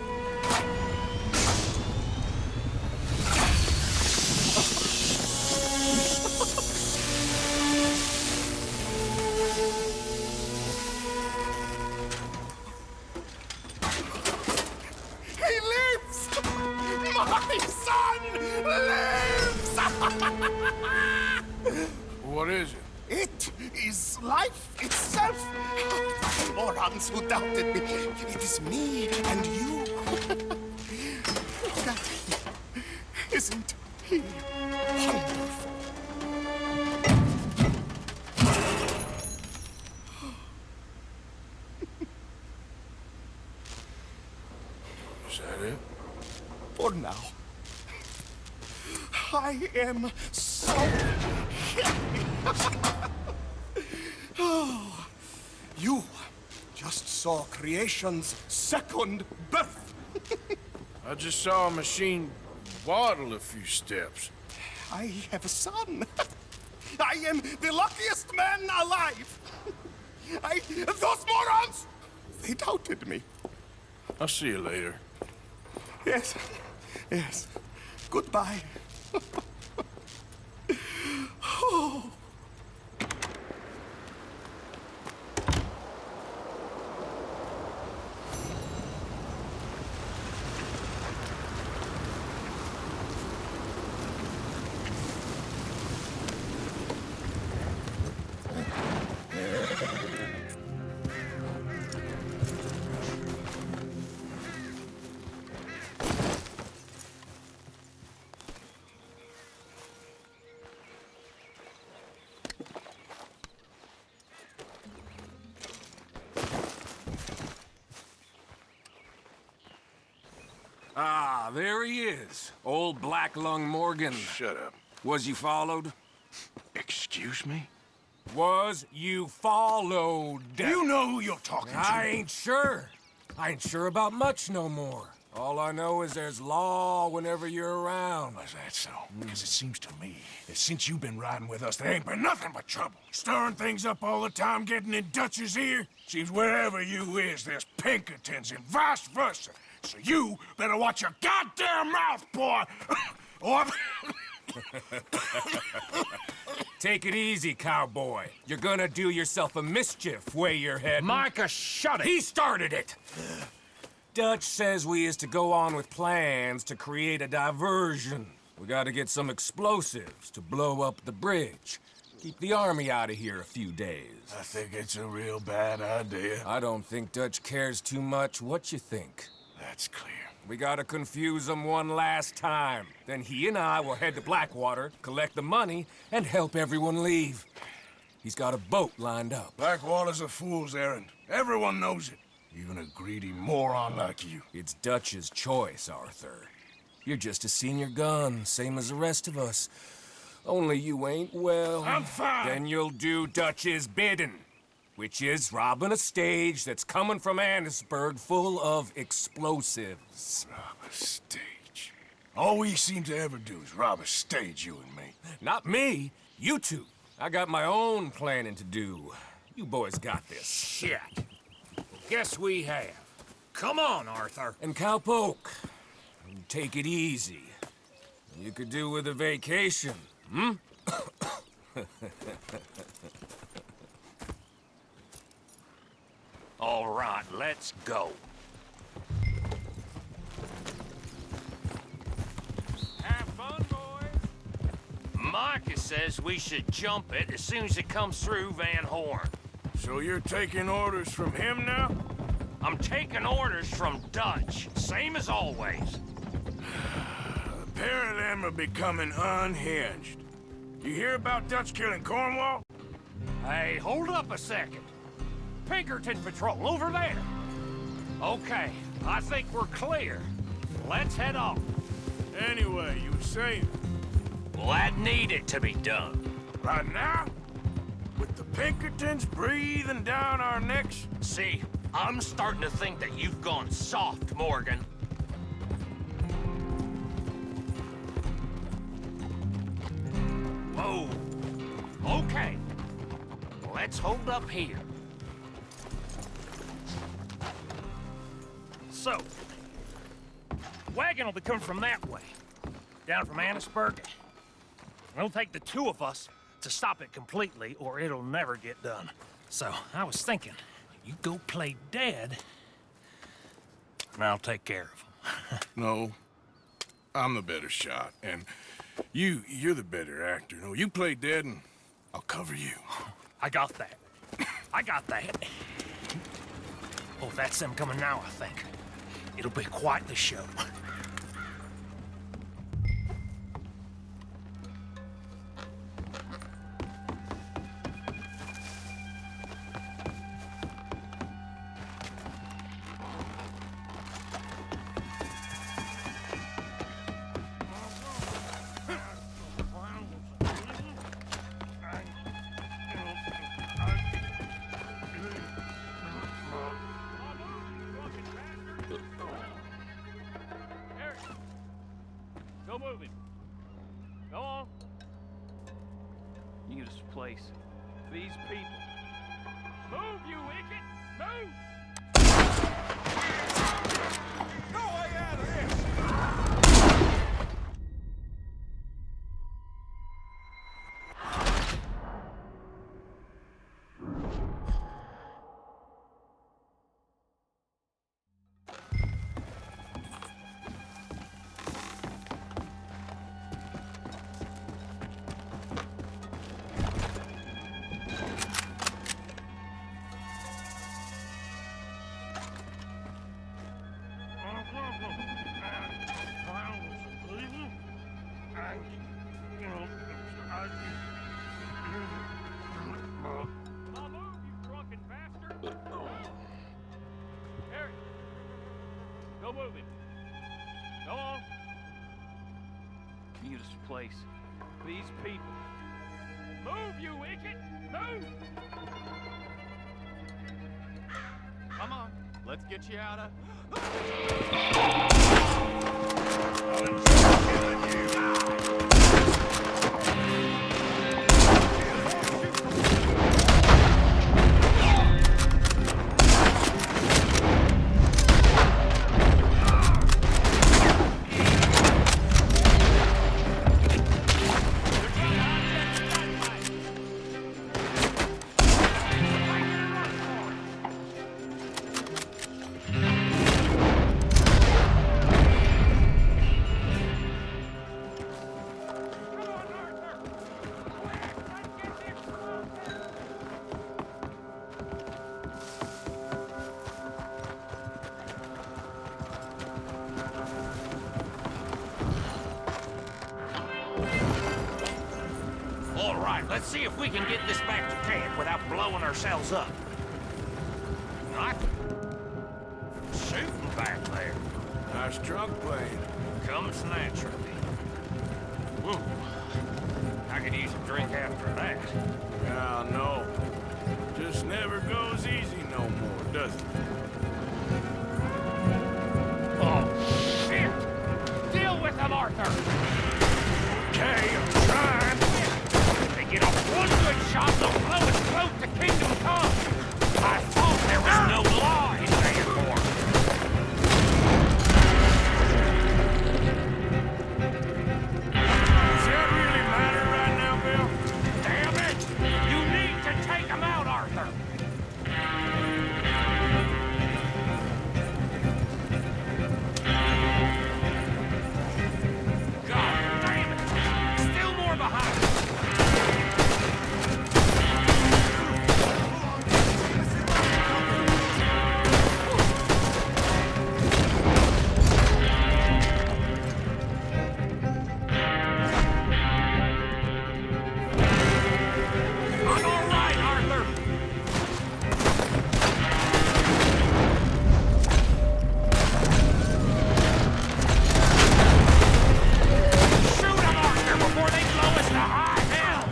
He lives! My son lives! What is it? It is life itself. Morons who doubted me. It is me and you. Isn't he wonderful? Is that it? For now. I am so happy. Oh, you just saw creation's second birth. I just saw a machine waddle a few steps. I have a son. I am the luckiest man alive. Those morons, they doubted me. I'll see you later. Yes, yes. Goodbye. Oh. Ah, there he is. Old Black Lung Morgan. Shut up. Was you followed? Excuse me? Was you followed? You know who you're talking to. I ain't sure. I ain't sure about much no more. All I know is there's law whenever you're around. Is that so? Because it seems to me that since you've been riding with us, there ain't been nothing but trouble. Stirring things up all the time, getting in Dutch's ear. Seems wherever you is, there's Pinkertons and vice versa. So you better watch your goddamn mouth, boy! Or... Take it easy, cowboy. You're gonna do yourself a mischief where you're heading. Micah, shut it! He started it! Dutch says we is to go on with plans to create a diversion. We gotta get some explosives to blow up the bridge. Keep the army out of here a few days. I think it's a real bad idea. I don't think Dutch cares too much what you think. That's clear. We gotta confuse him one last time. Then he and I will head to Blackwater, collect the money, and help everyone leave. He's got a boat lined up. Blackwater's a fool's errand. Everyone knows it. Even a greedy moron like you. It's Dutch's choice, Arthur. You're just a senior gun, same as the rest of us. Only you ain't well. I'm fine. Then you'll do Dutch's bidding, which is robbing a stage that's coming from Annisburg full of explosives. Rob a stage. All we seem to ever do is rob a stage, you and me. Not me. You two. I got my own planning to do. You boys got this. Shit. Guess we have. Come on, Arthur. And Cowpoke, take it easy. You could do with a vacation, hmm? All right, let's go. Have fun, boys. Micah says we should jump it as soon as it comes through Van Horn. So you're taking orders from him now? I'm taking orders from Dutch, same as always. A pair of them are becoming unhinged. You hear about Dutch killing Cornwall? Hey, hold up a second. Pinkerton Patrol, over there. Okay, I think we're clear. Let's head off. Anyway, you were saying? Well, that needed to be done. Right now? With the Pinkertons breathing down our necks? See, I'm starting to think that you've gone soft, Morgan. Whoa. Okay. Let's hold up here. So, wagon will be coming from that way, down from Annisburg. It'll take the two of us to stop it completely, or it'll never get done. So, I was thinking, you go play dead, and I'll take care of him. No. I'm the better shot, and you're the better actor. No, you play dead, and I'll cover you. I got that. I got that. Oh, that's them coming now, I think. It'll be quite the show. Go moving. Go on. You need a place. These people. Move, you idiot! Move! No way out of this! Go moving. Go on. You need a place. These people. Move, you idiot! Move! Come on. Let's get you out of... All right, let's see if we can get this back to camp without blowing ourselves up. Not shooting back there. Nice trunk playing. Comes naturally. Whoa. I could use a drink after that. Yeah, no. Just never goes easy no more, does it? Oh, shit! Deal with them him, Arthur! Okay, I'm trying. They get off one good shot, they'll blow us close to Kingdom Come. I thought there was no law in Bangor. Does that really matter right now, Bill? Damn it! You need to take him out, Arthur! God damn it! Still more behind! I'm all right, Arthur! Shoot him, Arthur, before they blow us to high hell!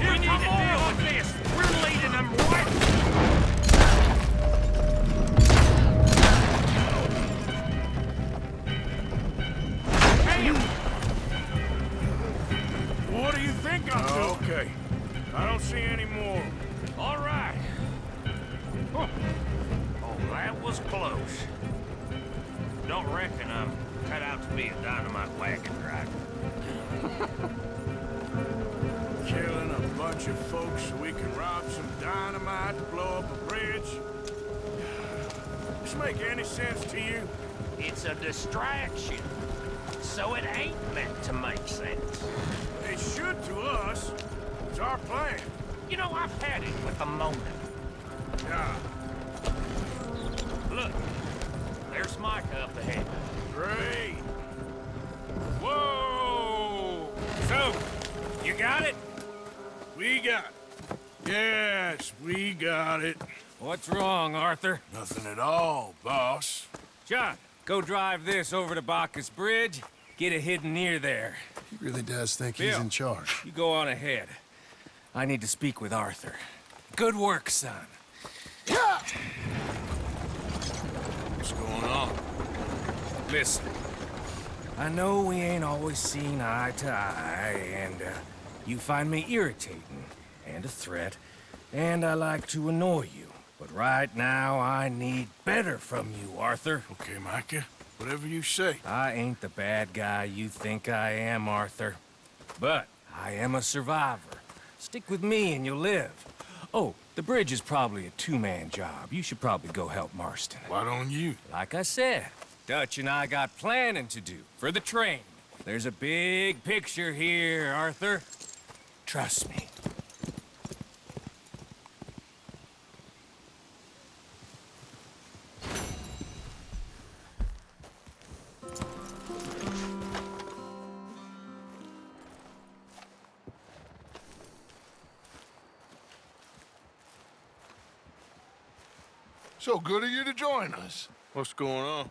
We need to deal with this! We're leading them right... Damn! What do you think I'm doing? Okay. I don't see any more. All right. Huh. Oh, that was close. Don't reckon I'm cut out to be a dynamite wagon driver. Killing a bunch of folks so we can rob some dynamite to blow up a bridge. This make any sense to you? It's a distraction, so it ain't meant to make sense. It should to us. It's our plan. You know, I've had it with the moment. Yeah. Look, there's Micah up ahead. Great. Whoa! So, you got it? We got it. Yes, we got it. What's wrong, Arthur? Nothing at all, boss. John, go drive this over to Bacchus Bridge. Get it hidden near there. He really does think Bill, he's in charge. You go on ahead. I need to speak with Arthur. Good work, son. What's going on? Listen, I know we ain't always seen eye to eye, and you find me irritating and a threat, and I like to annoy you. But right now, I need better from you, Arthur. Okay, Micah. Whatever you say. I ain't the bad guy you think I am, Arthur. But I am a survivor. Stick with me and you'll live. Oh, the bridge is probably a two-man job. You should probably go help Marston. Why don't you? Like I said, Dutch and I got planning to do for the train. There's a big picture here, Arthur. Trust me. So good of you to join us. What's going on?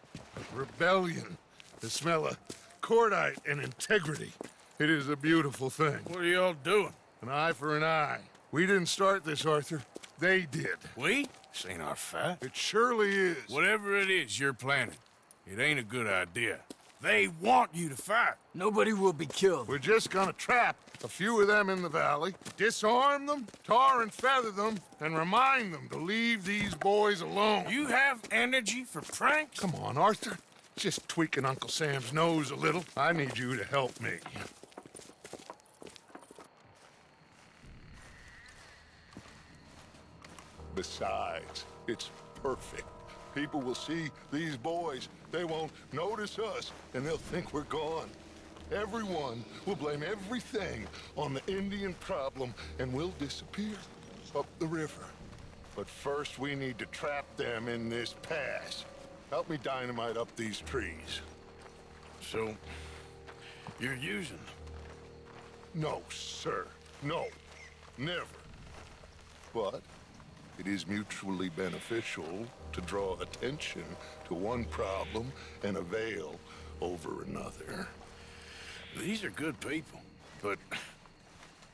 Rebellion. The smell of cordite and integrity. It is a beautiful thing. What are y'all doing? An eye for an eye. We didn't start this, Arthur. They did. We? This ain't our fight. It surely is. Whatever it is you're planning, it ain't a good idea. They want you to fight. Nobody will be killed. We're just gonna trap a few of them in the valley, disarm them, tar and feather them, and remind them to leave these boys alone. You have energy for pranks? Come on, Arthur. Just tweaking Uncle Sam's nose a little. I need you to help me. Besides, it's perfect. People will see these boys. They won't notice us, and they'll think we're gone. Everyone will blame everything on the Indian problem, and we'll disappear up the river. But first, we need to trap them in this pass. Help me dynamite up these trees. So, you're using them? No, sir. No. Never. But It is mutually beneficial to draw attention to one problem and avail over another. These are good people, but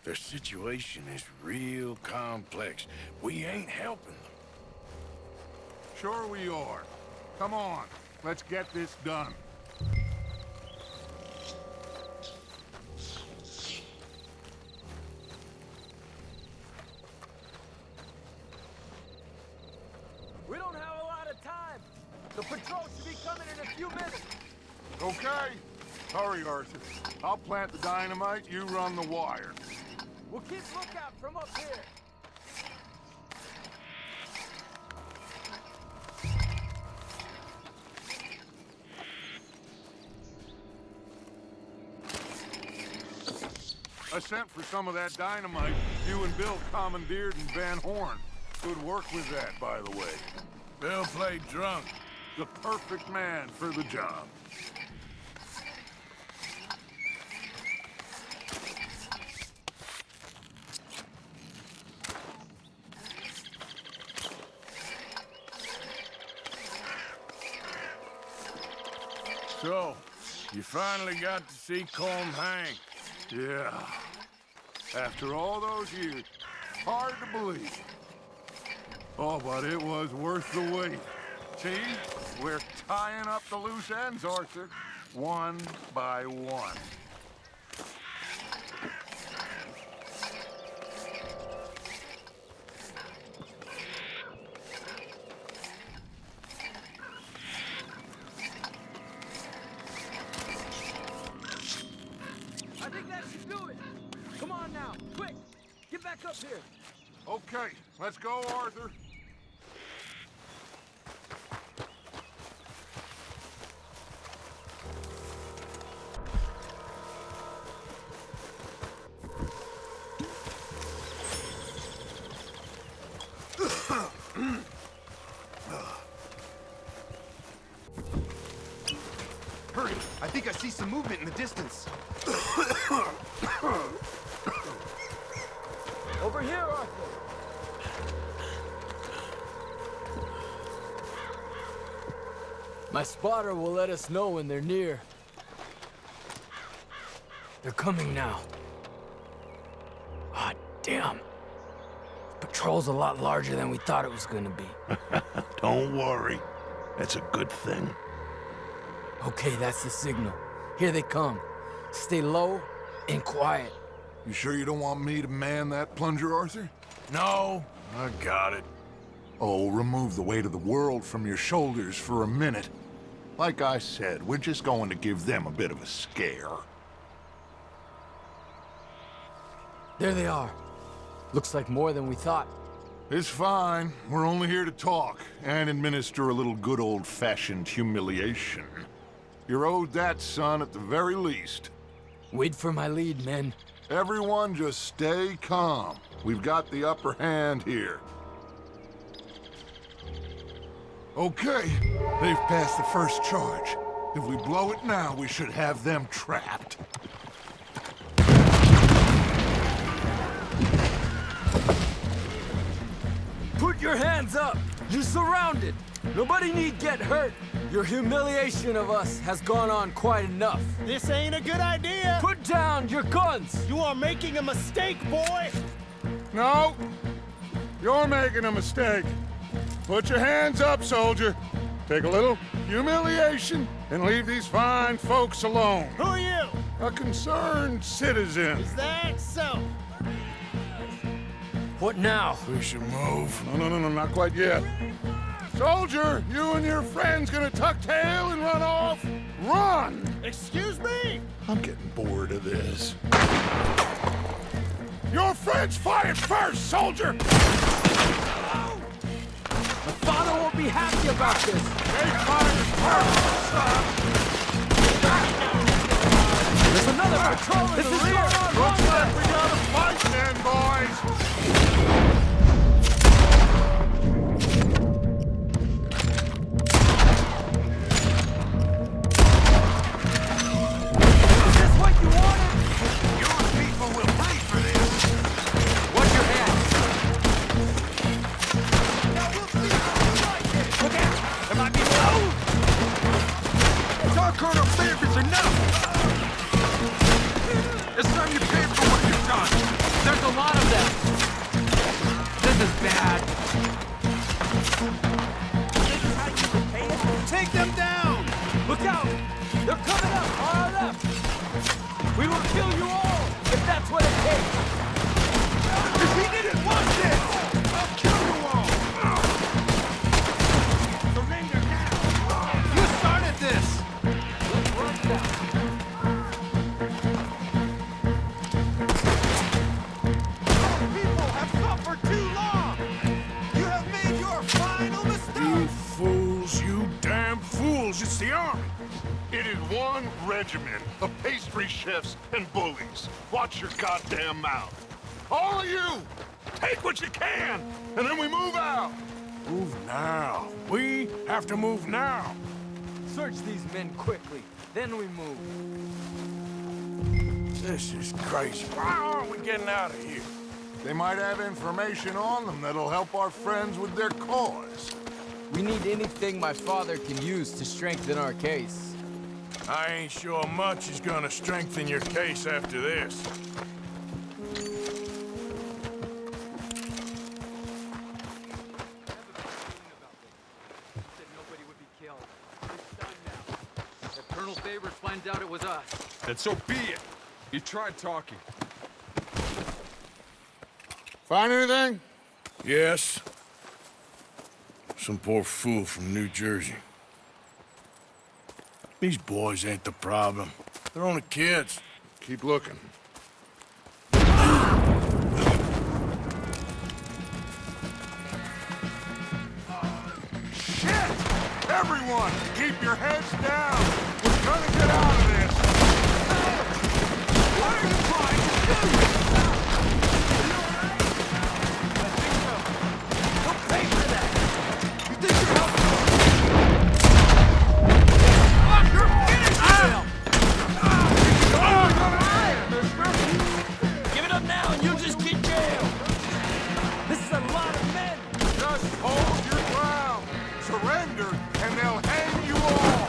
their situation is real complex. We ain't helping them. Sure we are. Come on, let's get this done. We don't have a lot of time. The patrol should be coming in a few minutes. Okay. Hurry, Arthur. I'll plant the dynamite, you run the wire. We'll keep lookout from up here. I sent for some of that dynamite you and Bill commandeered in Van Horn. Good work with that, by the way. Bill played drunk. The perfect man for the job. So, you finally got to see Colm hang. Yeah. After all those years, hard to believe. Oh, but it was worth the wait. See? We're tying up the loose ends, Arthur. One by one. I think that should do it. Come on now, quick. Get back up here. Okay, let's go, Arthur. Hurry! I think I see some movement in the distance. Over here, Arthur. My spotter will let us know when they're near. They're coming now. Ah, damn. Patrol's a lot larger than we thought it was gonna be. Don't worry. That's a good thing. Okay, that's the signal. Here they come. Stay low and quiet. You sure you don't want me to man that plunger, Arthur? No, I got it. Oh, remove the weight of the world from your shoulders for a minute. Like I said, we're just going to give them a bit of a scare. There they are. Looks like more than we thought. It's fine. We're only here to talk and administer a little good old-fashioned humiliation. You're owed that, son, at the very least. Wait for my lead, men. Everyone just stay calm. We've got the upper hand here. Okay, they've passed the first charge. If we blow it now, we should have them trapped. Put your hands up! You're surrounded! Nobody need get hurt! Your humiliation of us has gone on quite enough. This ain't a good idea. Put down your guns! You are making a mistake, boy. No, you're making a mistake. Put your hands up, soldier. Take a little humiliation and leave these fine folks alone. Who are you? A concerned citizen. Is that so? What now? We should move. No, not quite yet. Soldier, you and your friends gonna tuck tail and run off? Run! Excuse me? I'm getting bored of this. Your friends fired first, soldier! My father won't be happy about this. They fired first! There's another patrol in the rear! Looks like we got a fight then, boys! Is this what you wanted? Your people will pay for this. Watch your hands. Colonel Sanders enough! It's time you paid for what you've done! There's a lot of them! This is bad. Take them down! Look out! They're coming up on our left! We will kill you all, if that's what it takes! We didn't want this! I'll kill you all! Surrender now! You started this! Let's run down. People have suffered too long! You have made your final mistake! You fools, you damn fools! It's the army! It is one regiment of pastry chefs and bullies. Watch your goddamn mouth. All of you, take what you can, and then we move out. Move now. We have to move now. Search these men quickly, then we move. This is crazy. Why aren't we getting out of here? They might have information on them that'll help our friends with their cause. We need anything my father can use to strengthen our case. I ain't sure much is gonna strengthen your case after this. Colonel Favors finds out it was us. Then so be it. You tried talking. Find anything? Yes. Some poor fool from New Jersey. These boys ain't the problem. They're only kids. Keep looking. Shit! Everyone, keep your heads down. We're gonna get out of this. What are you trying to do? Don't pay for that! You think you're helping? You're finished Give it up now and you'll just get jailed! This is a lot of men! Just hold your ground. Surrender, and they'll hang you all.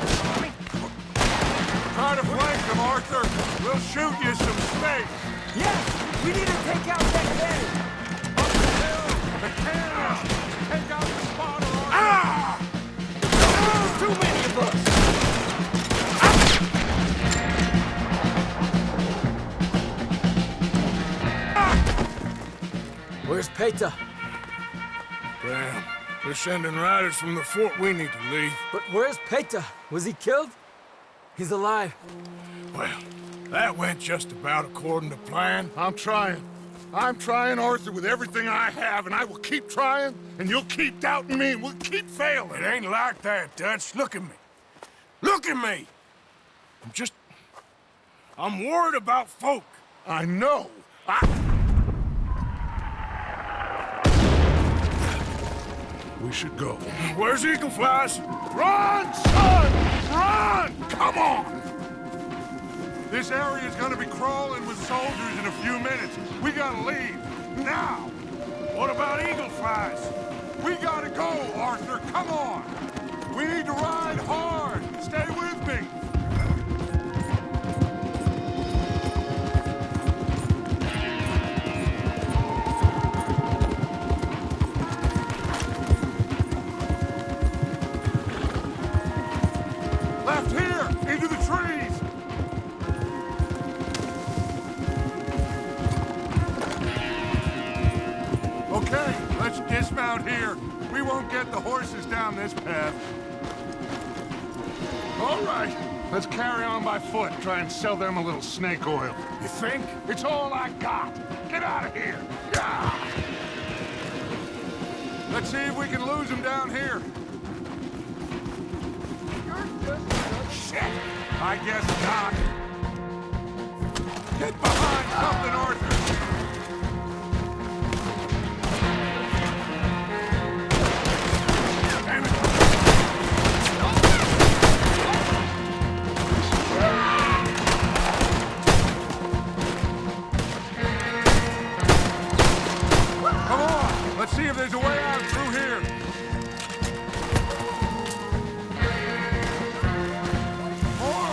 Try to flank them, Arthur. We'll shoot you some space. Yes! We need to take out that cannon! Up the hill, the cannon. Take out the spotter, Arthur. Ah! There's too many of us! Where's Peta? Damn. They're sending riders from the fort. We need to leave. But where's Peta? Was he killed? He's alive. Well, that went just about according to plan. I'm trying. I'm trying, Arthur, with everything I have, and I will keep trying, and you'll keep doubting me, and we'll keep failing. It ain't like that, Dutch. Look at me. Look at me! I'm worried about folk. I know. We should go. Where's Eagle Flies? Run, son! Run! Come on! This area is gonna be crawling with soldiers in a few minutes. We gotta leave. Now! What about Eagle Flies? We gotta go, Arthur. Come on! We need to ride hard. Stay with me. Left here! Into the trees! Okay, let's dismount here. We won't get the horses down this path. All right, let's carry on by foot and try and sell them a little snake oil. You think? It's all I got. Get out of here. Yeah. Let's see if we can lose them down here. Shit! I guess not. Get behind something, Arthur. Damn it. Come on, let's see if there's a way out through here. More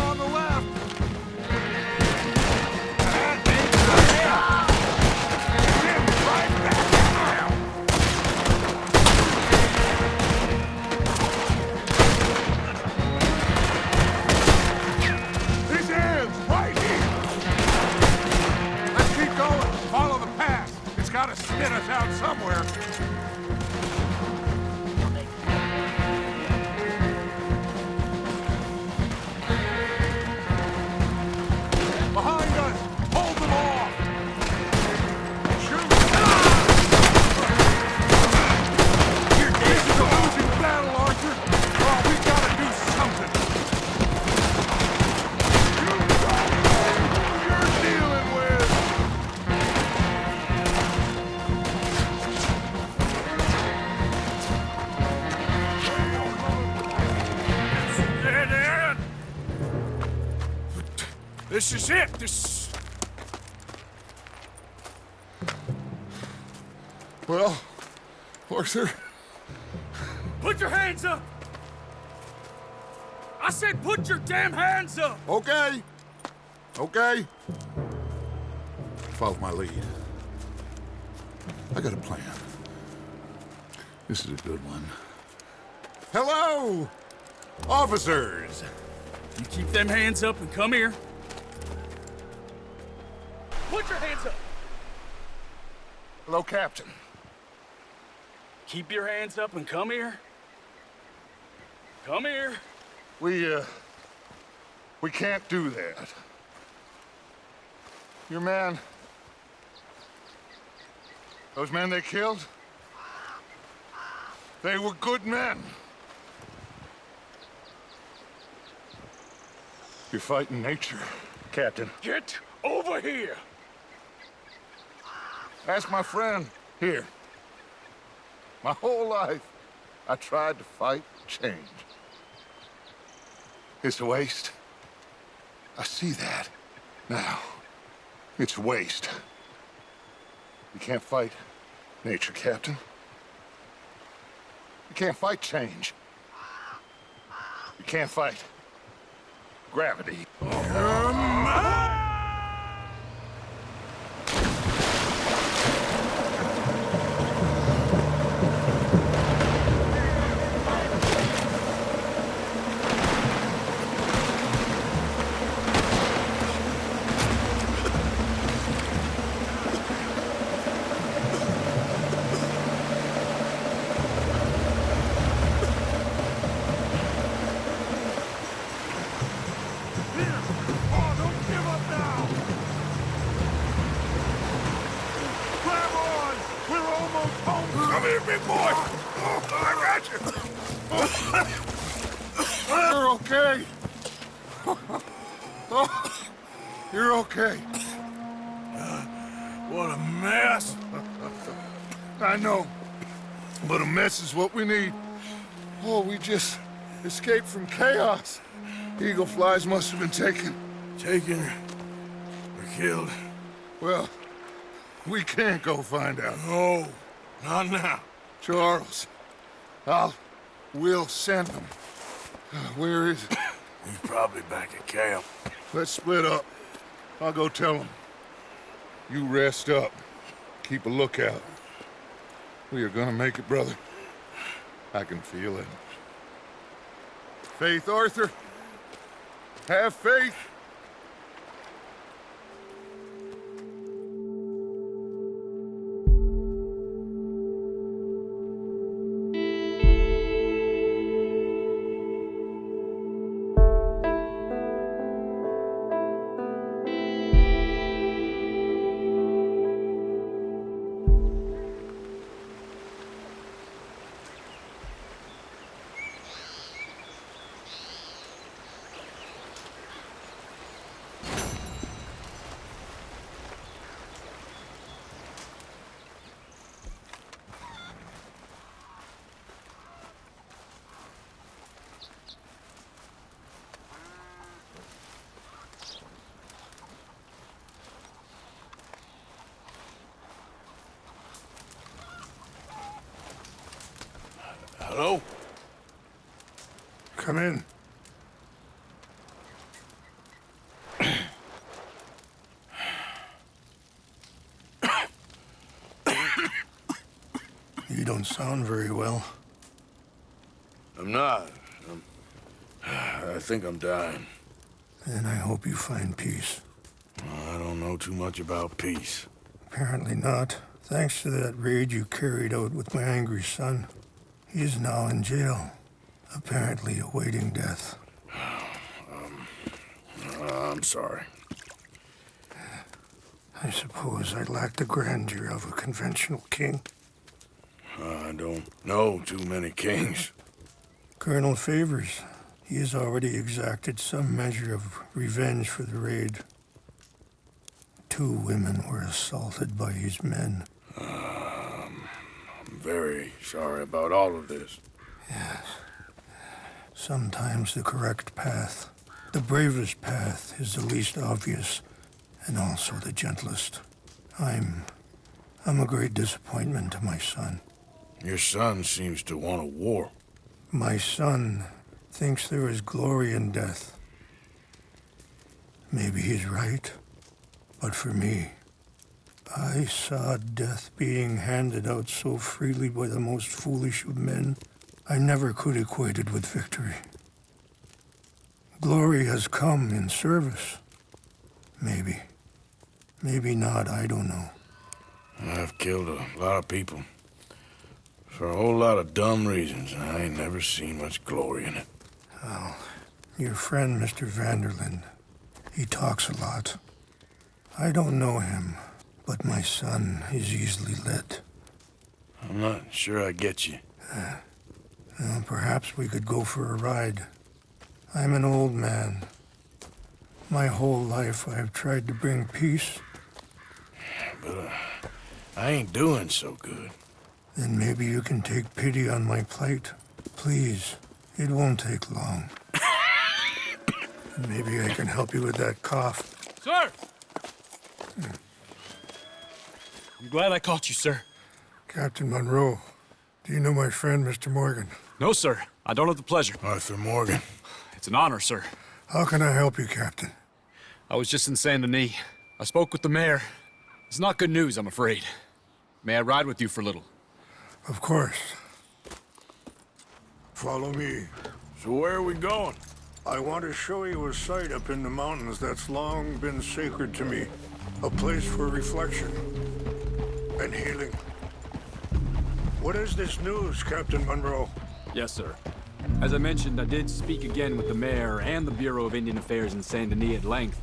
This is it. This... Well, Arthur... Put your hands up! I said put your damn hands up! Okay. Okay. Follow my lead. I got a plan. This is a good one. Hello, officers! You keep them hands up and come here. Put your hands up! Hello, Captain. Keep your hands up and come here. Come here. We can't do that. Your man... Those men they killed? They were good men. You're fighting nature, Captain. Get over here! Ask my friend here. My whole life, I tried to fight change. It's a waste. I see that now. It's a waste. You can't fight nature, Captain. You can't fight change. You can't fight gravity. Come here, big boy. I got you. You're okay. Oh, you're okay. What a mess. I know, but a mess is what we need. Oh, we just escaped from chaos. Eagle flies must have been taken. Taken or killed? Well, we can't go find out. No, not now. Charles, we'll send them. Where is it? He's probably back at camp. Let's split up. I'll go tell him. You rest up. Keep a lookout. We are gonna make it, brother. I can feel it. Faith, Arthur. Have faith. Hello? Come in. You don't sound very well. I'm not. I think I'm dying. Then I hope you find peace. I don't know too much about peace. Apparently not. Thanks to that raid you carried out with my angry son. He is now in jail, apparently awaiting death. I'm sorry. I suppose I lack the grandeur of a conventional king. I don't know too many kings. Colonel Favors, he has already exacted some measure of revenge for the raid. 2 women were assaulted by his men. I'm very sorry about all of this. Yes. Sometimes the correct path The bravest path is the least obvious, and also the gentlest. I'm a great disappointment to my son. Your son seems to want a war. My son thinks there is glory in death. Maybe he's right, but for me, I saw death being handed out so freely by the most foolish of men, I never could equate it with victory. Glory has come in service. Maybe. Maybe not, I don't know. I've killed a lot of people. For a whole lot of dumb reasons. I ain't never seen much glory in it. Well, your friend, Mr. Vanderlyn, he talks a lot. I don't know him, but my son is easily led. I'm not sure I get you. Well, perhaps we could go for a ride. I'm an old man. My whole life I've tried to bring peace. But I ain't doing so good. Then maybe you can take pity on my plight. Please, it won't take long. And maybe I can help you with that cough. Sir! I'm glad I caught you, sir. Captain Monroe, do you know my friend, Mr. Morgan? No, sir. I don't have the pleasure. Arthur Morgan. It's an honor, sir. How can I help you, Captain? I was just in Saint Denis. I spoke with the mayor. It's not good news, I'm afraid. May I ride with you for a little? Of course. Follow me. So where are we going? I want to show you a site up in the mountains that's long been sacred to me. A place for reflection and healing. What is this news, Captain Monroe? Yes, sir. As I mentioned, I did speak again with the mayor and the Bureau of Indian Affairs in Saint Denis at length,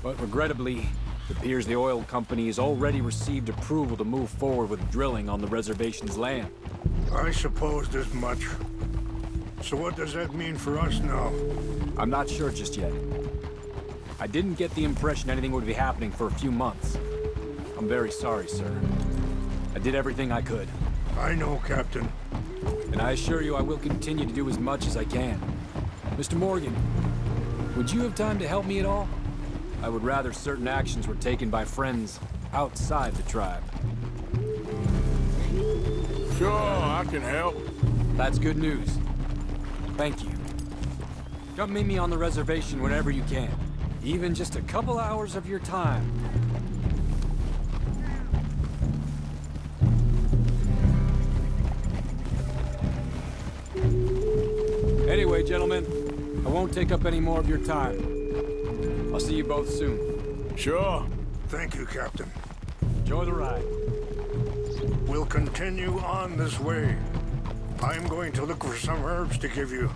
but regrettably, it appears the oil company has already received approval to move forward with drilling on the reservation's land. I supposed as much. So what does that mean for us now? I'm not sure just yet. I didn't get the impression anything would be happening for a few months. I'm very sorry, sir. I did everything I could. I know, Captain. And I assure you I will continue to do as much as I can. Mr. Morgan, would you have time to help me at all? I would rather certain actions were taken by friends outside the tribe. Sure, I can help. That's good news. Thank you. Come meet me on the reservation whenever you can. Even just a couple hours of your time. Anyway, gentlemen, I won't take up any more of your time. I'll see you both soon. Sure. Thank you, Captain. Enjoy the ride. We'll continue on this way. I'm going to look for some herbs to give you.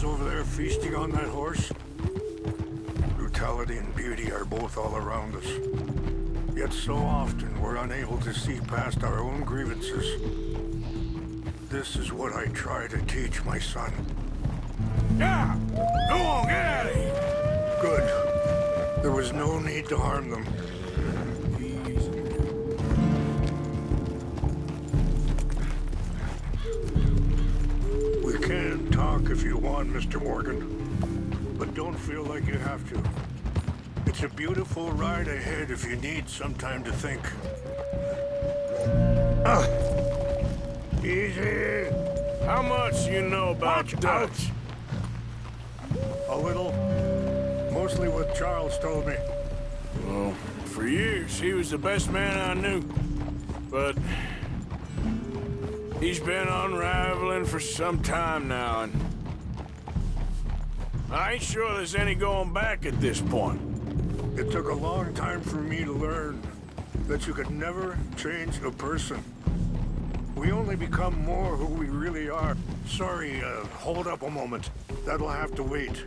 Over there feasting on that horse? Brutality and beauty are both all around us. Yet so often we're unable to see past our own grievances. This is what I try to teach my son. Yeah! Go on, get out of here! Good. There was no need to harm them. We can talk if you want, Mr. Morgan. But don't feel like you have to. It's a beautiful ride ahead if you need some time to think. Easy. How much you know about Dutch? A little. Mostly what Charles told me. Well, for years, he was the best man I knew. But he's been unraveling for some time now, and I ain't sure there's any going back at this point. It took a long time for me to learn that you could never change a person. We only become more who we really are. Sorry, hold up a moment. That'll have to wait.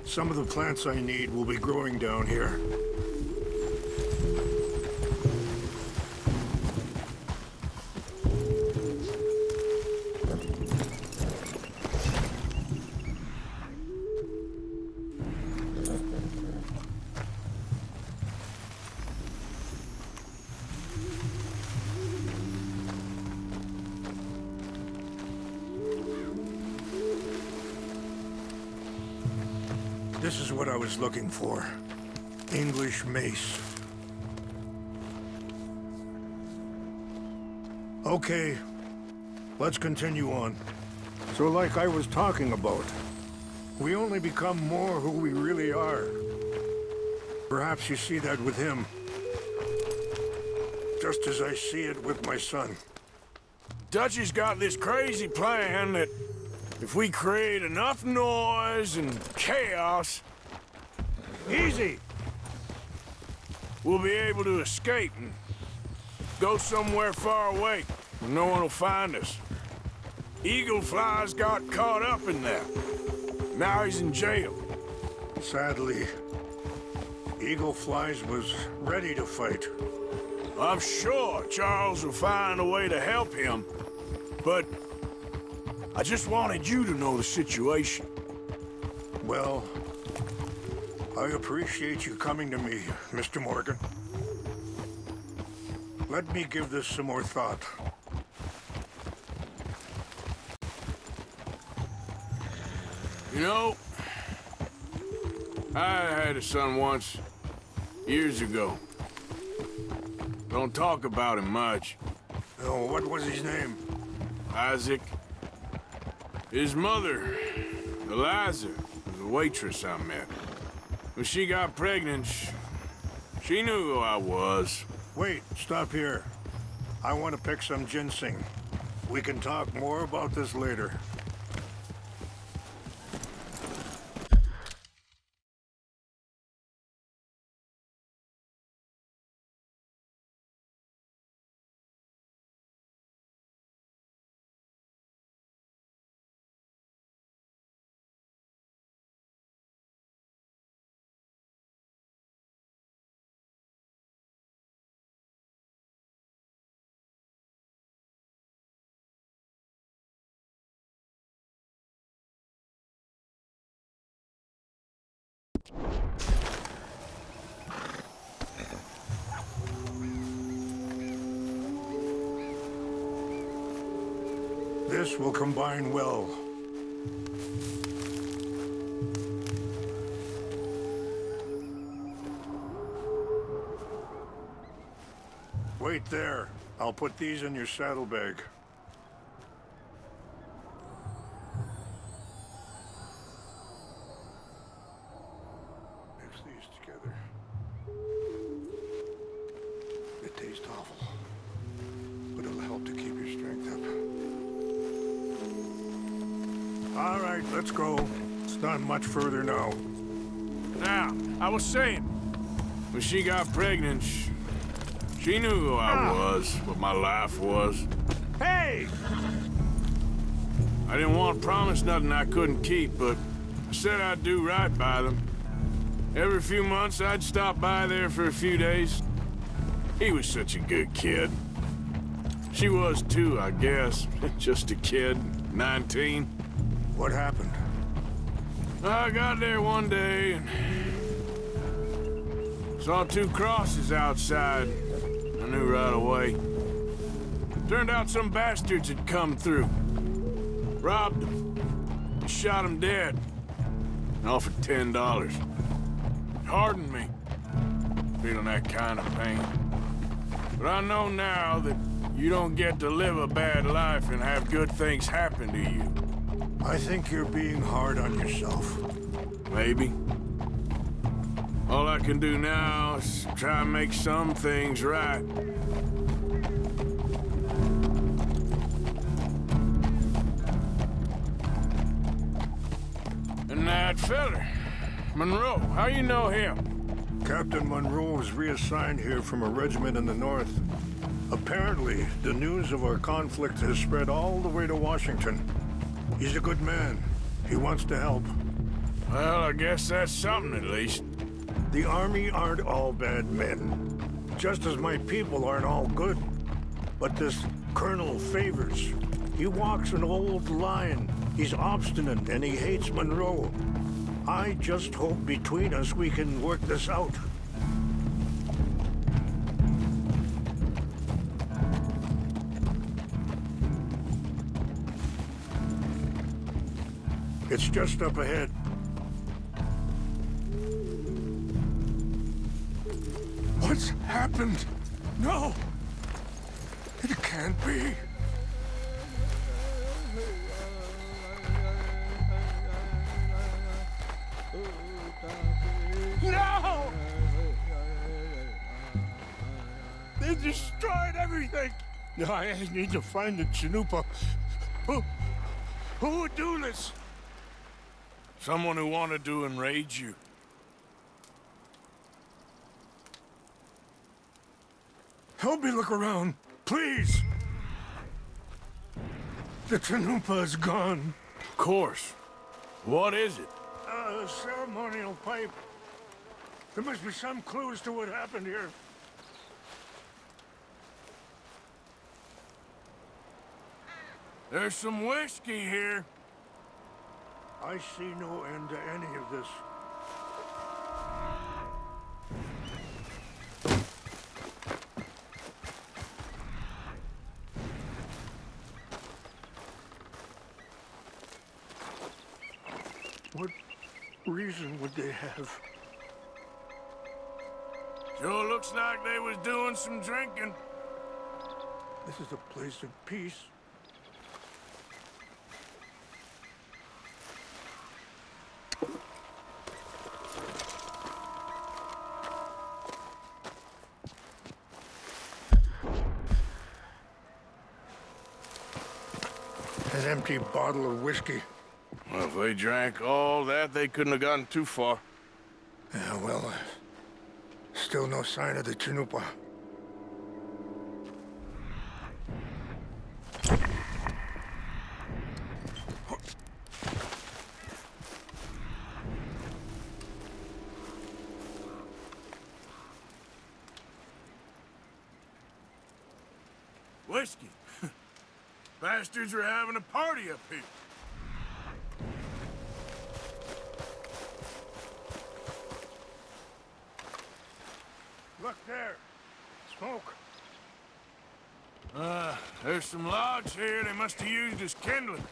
Some of the plants I need will be growing down here. This is what I was looking for. English mace. Okay, let's continue on. So like I was talking about, we only become more who we really are. Perhaps you see that with him. Just as I see it with my son. Dutchie's got this crazy plan that if we create enough noise and chaos... Easy! We'll be able to escape and go somewhere far away where no one will find us. Eagle Fly's got caught up in that. Now he's in jail. Sadly, Eagle Flies was ready to fight. I'm sure Charles will find a way to help him, but I just wanted you to know the situation. Well, I appreciate you coming to me, Mr. Morgan. Let me give this some more thought. You know, I had a son once, years ago. Don't talk about him much. Oh, what was his name? Isaac. His mother, Eliza, was a waitress I met. When she got pregnant, she knew who I was. Wait, stop here. I want to pick some ginseng. We can talk more about this later. This will combine well. Wait there. I'll put these in your saddlebag. Mix these together. It tastes awful, but it'll help to keep your strength up. All right, let's go. It's not much further now. Now, I was saying, when she got pregnant, she knew who I was, what my life was. Hey! I didn't want to promise nothing I couldn't keep, but I said I'd do right by them. Every few months, I'd stop by there for a few days. He was such a good kid. She was too, I guess. Just a kid, 19. What happened? I got there one day and saw two crosses outside. I knew right away. Turned out some bastards had come through. Robbed them. Shot them dead. And offered $10. It hardened me, feeling that kind of pain. But I know now that you don't get to live a bad life and have good things happen to you. I think you're being hard on yourself. Maybe. All I can do now is try and make some things right. And And that feller, Monroe, how you know him? Captain Monroe was reassigned here from a regiment in the north. Apparently, the news of our conflict has spread all the way to Washington. He's a good man. He wants to help. Well, I guess that's something at least. The Army aren't all bad men. Just as my people aren't all good. But this Colonel Favors, he walks an old line. He's obstinate and he hates Monroe. I just hope between us we can work this out. It's just up ahead. What's happened? No! It can't be. No! They destroyed everything! I need to find the Chanupa. Who would do this? Someone who wanted to enrage you. Help me look around, please! The Chanupa is gone. Of course. What is it? A ceremonial pipe. There must be some clues to what happened here. There's some whiskey here. I see no end to any of this. What reason would they have? Sure looks like they was doing some drinking. This is a place of peace. An empty bottle of whiskey. Well, if they drank all that, they couldn't have gotten too far. Yeah, well, still no sign of the Chanupa. Whiskey? Bastards are having a party up here. Look there. Smoke. There's some logs here they must have used as kindling.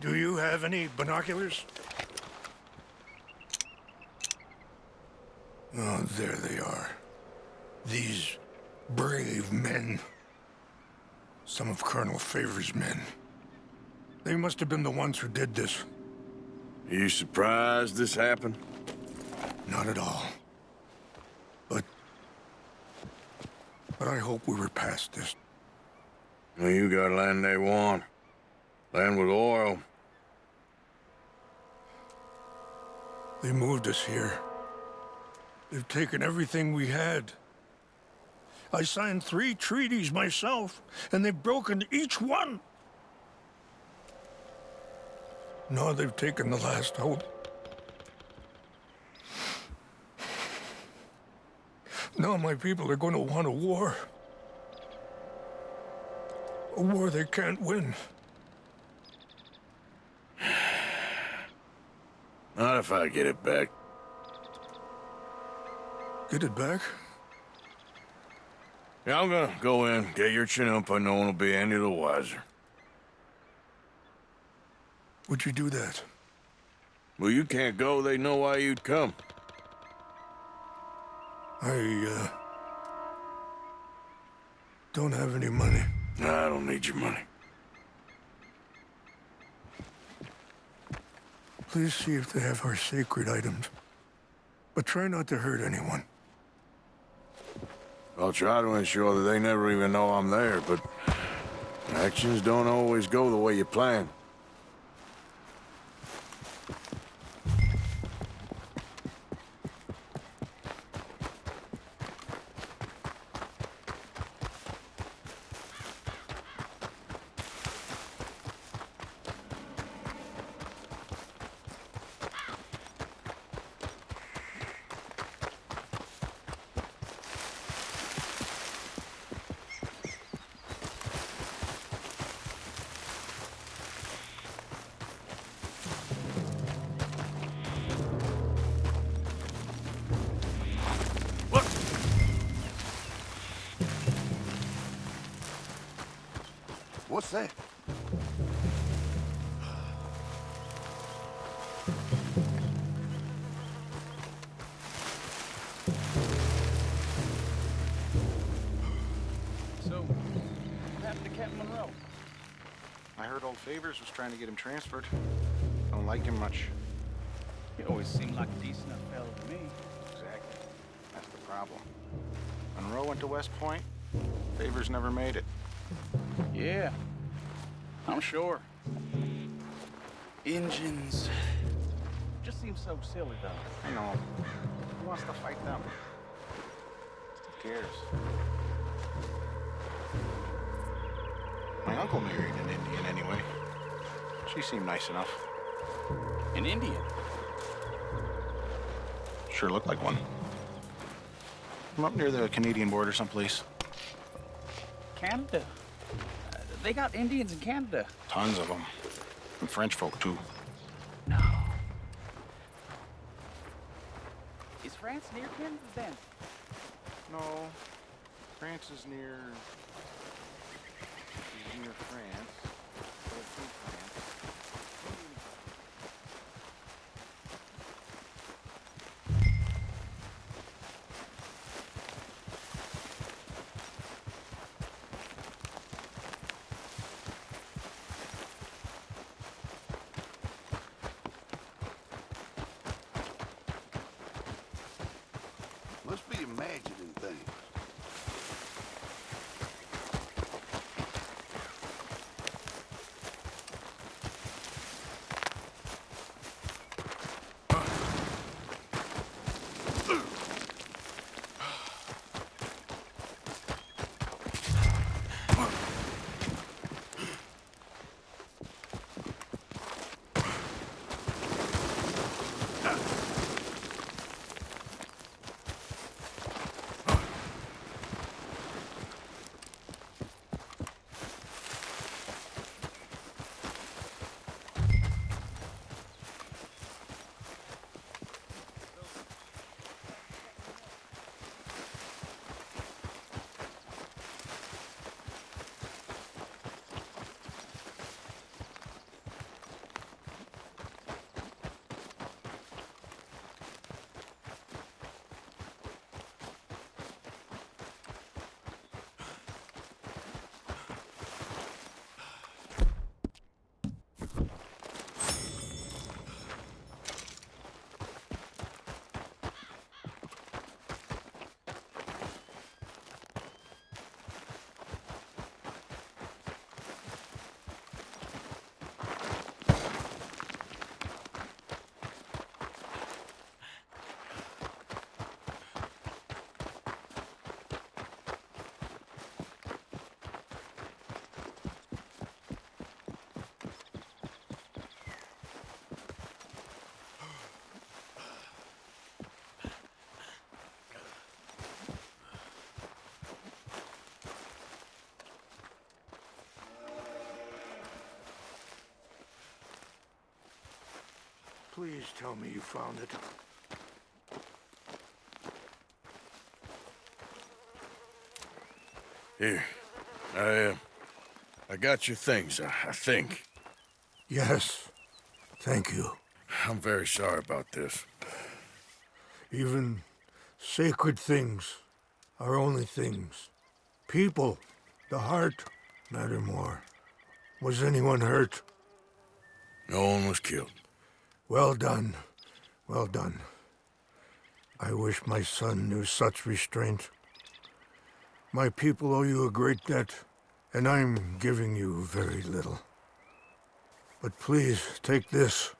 Do you have any binoculars? Oh, there they are. These brave men. Some of Colonel Favors' men. They must have been the ones who did this. Are you surprised this happened? Not at all. But I hope we were past this. Well, you got land they want. Land with oil. They moved us here. They've taken everything we had. I signed 3 treaties myself, and they've broken each one. Now they've taken the last hope. Now my people are going to want a war. A war they can't win. Not if I get it back. Get it back? Yeah, I'm gonna go in, get your chin up, and no one will be any the wiser. Would you do that? Well, you can't go. They know why you'd come. I, don't have any money. Nah, I don't need your money. Please see if they have our sacred items. But try not to hurt anyone. I'll try to ensure that they never even know I'm there, but actions don't always go the way you plan. What's that? So, what happened to Captain Monroe? I heard old Favors was trying to get him transferred. Don't like him much. He always seemed like a decent enough fellow to me. Exactly. That's the problem. Monroe went to West Point. Favors never made it. Yeah, I'm sure. Engines. Just seems so silly, though. I know. Who wants to fight them? Who cares? My uncle married an Indian anyway. She seemed nice enough. An Indian? Sure looked like one. From up near the Canadian border someplace. Canada? They got Indians in Canada. Tons of them. And French folk, too. No. Is France near Canada, then? No. France is near France. But it's in France. Must be imagining things. Please tell me you found it. Here. I got your things, I think. Yes. Thank you. I'm very sorry about this. Even sacred things are only things. People, the heart, matter more. Was anyone hurt? No one was killed. Well done. Well done. I wish my son knew such restraint. My people owe you a great debt, and I'm giving you very little. But please, take this.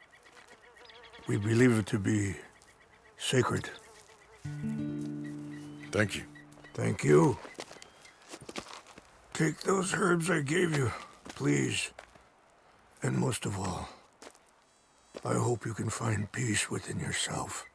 We believe it to be sacred. Thank you. Thank you. Take those herbs I gave you, please. And most of all, I hope you can find peace within yourself.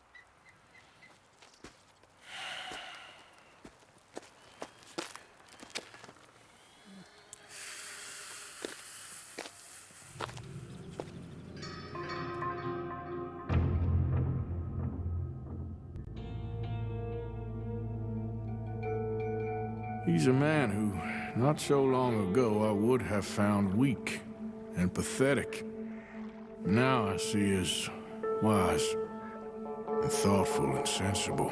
He's a man who, not so long ago, I would have found weak and pathetic. Now I see as wise and thoughtful and sensible.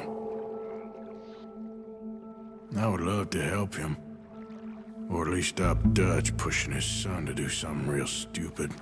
I would love to help him, or at least stop Dutch pushing his son to do something real stupid.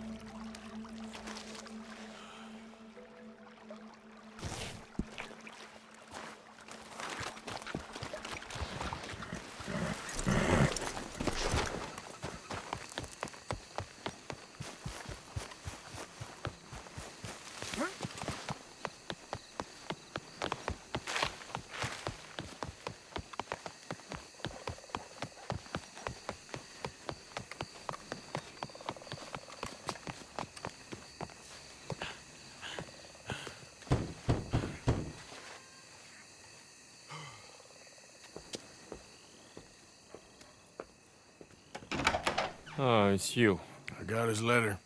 Oh, it's you. I got his letter.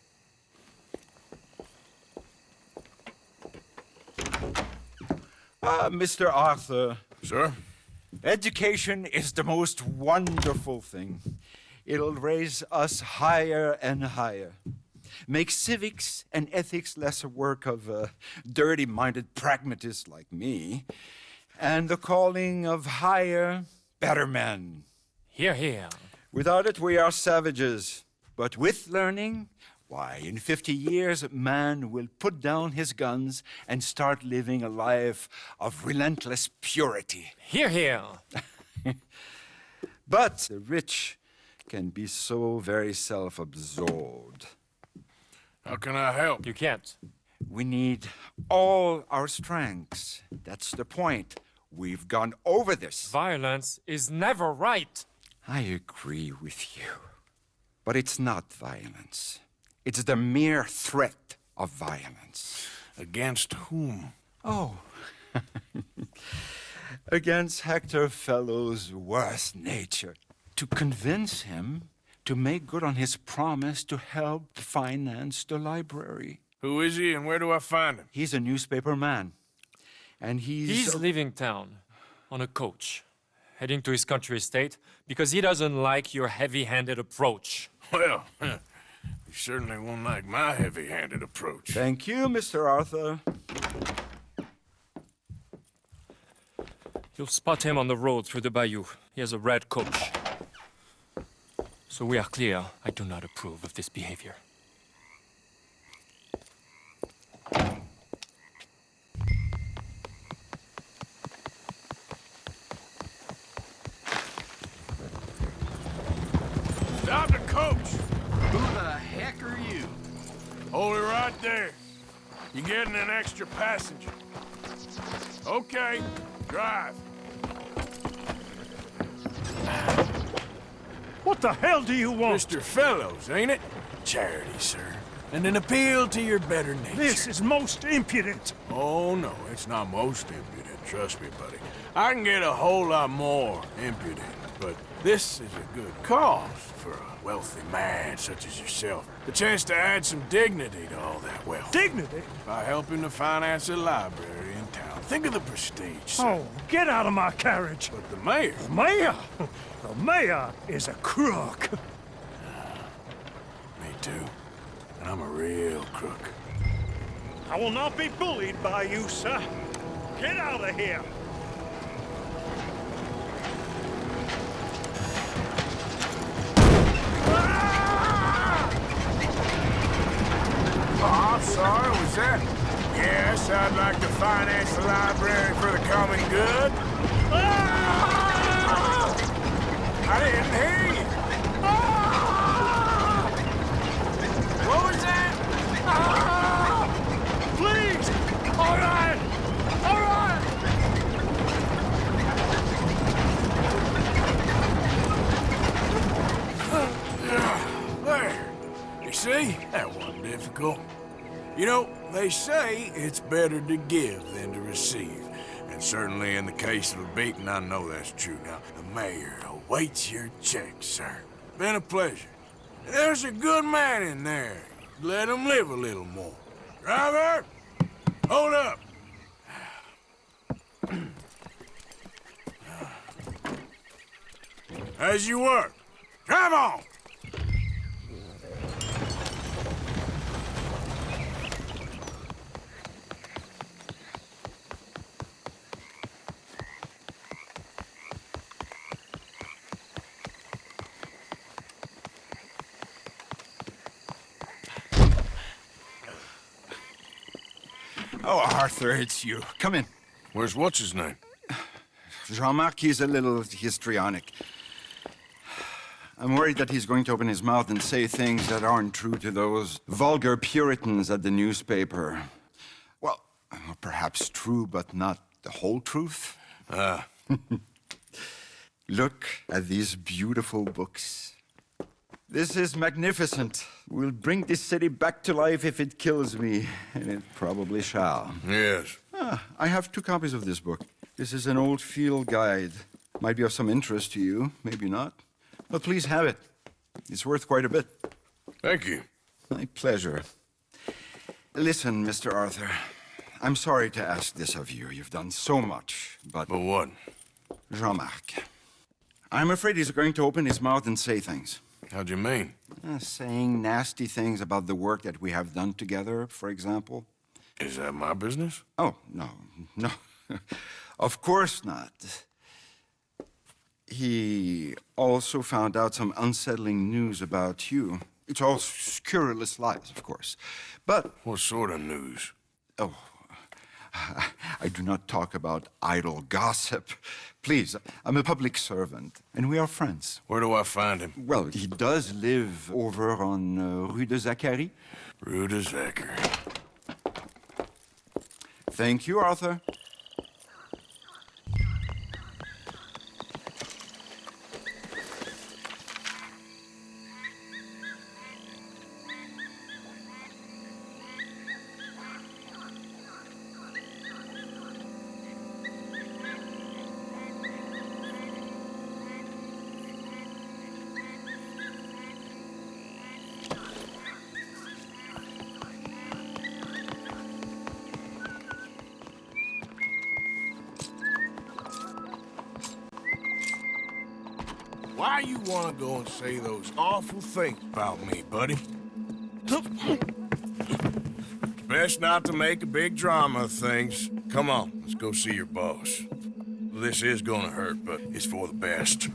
Mr. Arthur. Sir? Education is the most wonderful thing. It'll raise us higher and higher. Make civics and ethics less a work of dirty-minded pragmatists like me, and the calling of higher, better men. Hear, hear. Without it, we are savages. But with learning, why, in 50 years, man will put down his guns and start living a life of relentless purity. Hear, hear. But the rich can be so very self-absorbed. How can I help? You can't. We need all our strengths. That's the point. We've gone over this. Violence is never right. I agree with you. But it's not violence. It's the mere threat of violence. Against whom? Oh. Against Hector Fellow's worst nature. To convince him to make good on his promise to help finance the library. Who is he and where do I find him? He's a newspaper man. And He's leaving town on a coach, heading to his country estate because he doesn't like your heavy-handed approach. Well, you certainly won't like my heavy-handed approach. Thank you, Mr. Arthur. You'll spot him on the road through the bayou. He has a red coach. So we are clear, I do not approve of this behavior. Stop the coach! Who the heck are you? Hold it right there. You're getting an extra passenger. Okay, drive. What the hell do you want? Mr. Fellows, ain't it? Charity, sir. And an appeal to your better nature. This is most impudent. Oh, no, it's not most impudent. Trust me, buddy. I can get a whole lot more impudent, but this is a good cause for a wealthy man such as yourself. The chance to add some dignity to all that wealth. Dignity? By helping to finance a library in town. Think of the prestige, sir. Oh, get out of my carriage. But the mayor... The mayor? The mayor is a crook. Me too. And I'm a real crook. I will not be bullied by you, sir. Get out of here. Oh, I'm sorry, was that? Yes, I'd like to finance the library for the common good. I didn't hear you. Ah! What was that? Ah! Please! All right! All right! There. You see? That wasn't difficult. You know, they say it's better to give than to receive. And certainly in the case of a beating, I know that's true. Now, the mayor awaits your check, sir. Been a pleasure. There's a good man in there. Let him live a little more. Driver! Hold up! As you were. Drive on! Oh, Arthur, it's you. Come in. Where's what's-his-name? Jean-Marc, he's a little histrionic. I'm worried that he's going to open his mouth and say things that aren't true to those vulgar Puritans at the newspaper. Well, perhaps true, but not the whole truth. Look at these beautiful books. This is magnificent. We'll bring this city back to life if it kills me, and it probably shall. Yes. I have 2 copies of this book. This is an old field guide. Might be of some interest to you, maybe not. But please have it. It's worth quite a bit. Thank you. My pleasure. Listen, Mr. Arthur, I'm sorry to ask this of you. You've done so much, but... But what? Jean-Marc. I'm afraid he's going to open his mouth and say things. How'd you mean? Saying nasty things about the work that we have done together, for example. Is that my business? Oh, no. Of course not. He also found out some unsettling news about you. It's all scurrilous lies, of course. But... What sort of news? Oh, I do not talk about idle gossip. Please, I'm a public servant, and we are friends. Where do I find him? Well, he does live over on Rue de Zachary. Rue de Zachary. Thank you, Arthur. Why you wanna go and say those awful things about me, buddy? Best not to make a big drama of things. Come on, let's go see your boss. This is gonna hurt, but it's for the best.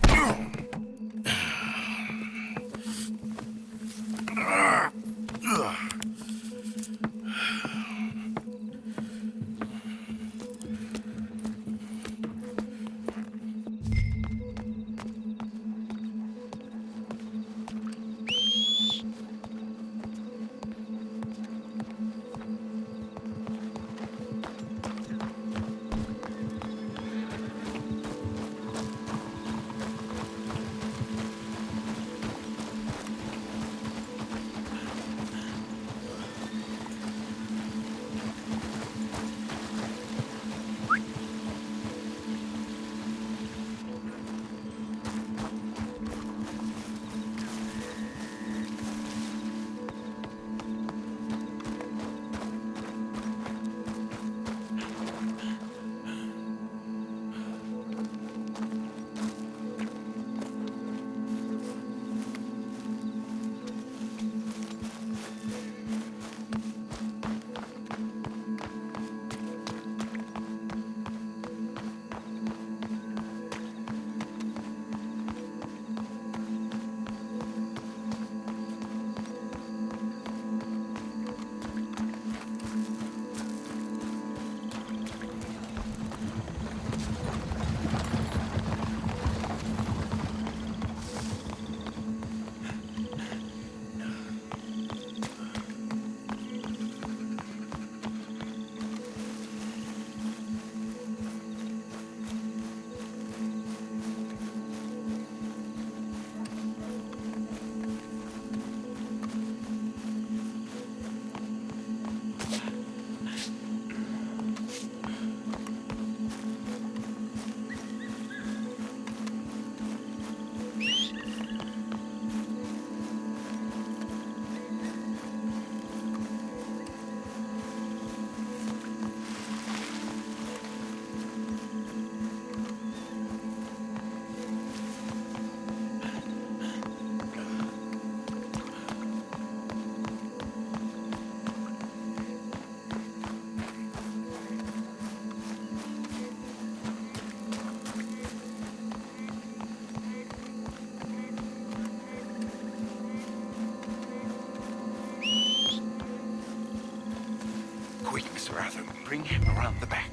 Quick, Mr. Arthur, bring him around the back.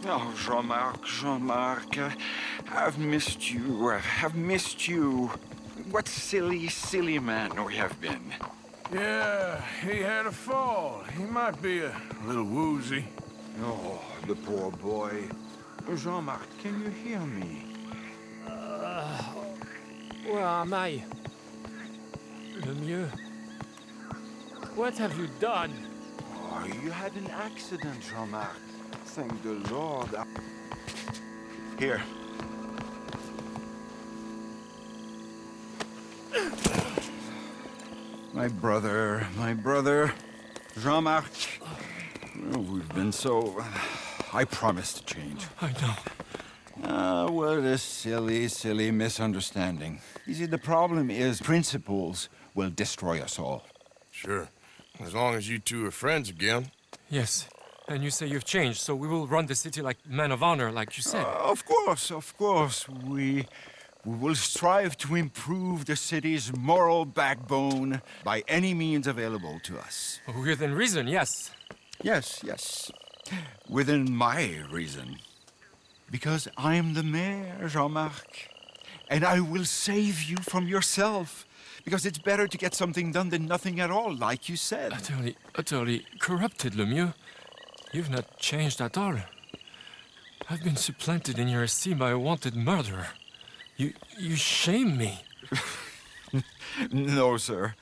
Oh, Jean-Marc, I've missed you. I've missed you. What silly man we have been. Yeah, he had a fall. He might be a little woozy. Oh, the poor boy. Jean-Marc, can you hear me? Where am I? Lemieux? What have you done? Oh, you had an accident, Jean-Marc. Thank the Lord. Here. My brother, Jean-Marc. Oh, we've been so... I promise to change. I know. What a silly misunderstanding. You see, the problem is principles will destroy us all. Sure. As long as you two are friends again. Yes. And you say you've changed, so we will run the city like men of honor, like you said. Of course. We will strive to improve the city's moral backbone by any means available to us. Within reason, yes. Yes. Within my reason. Because I'm the mayor, Jean-Marc. And I will save you from yourself. Because it's better to get something done than nothing at all, like you said. Utterly corrupted, Lemieux. You've not changed at all. I've been supplanted in your esteem by a wanted murderer. You shame me. No, sir.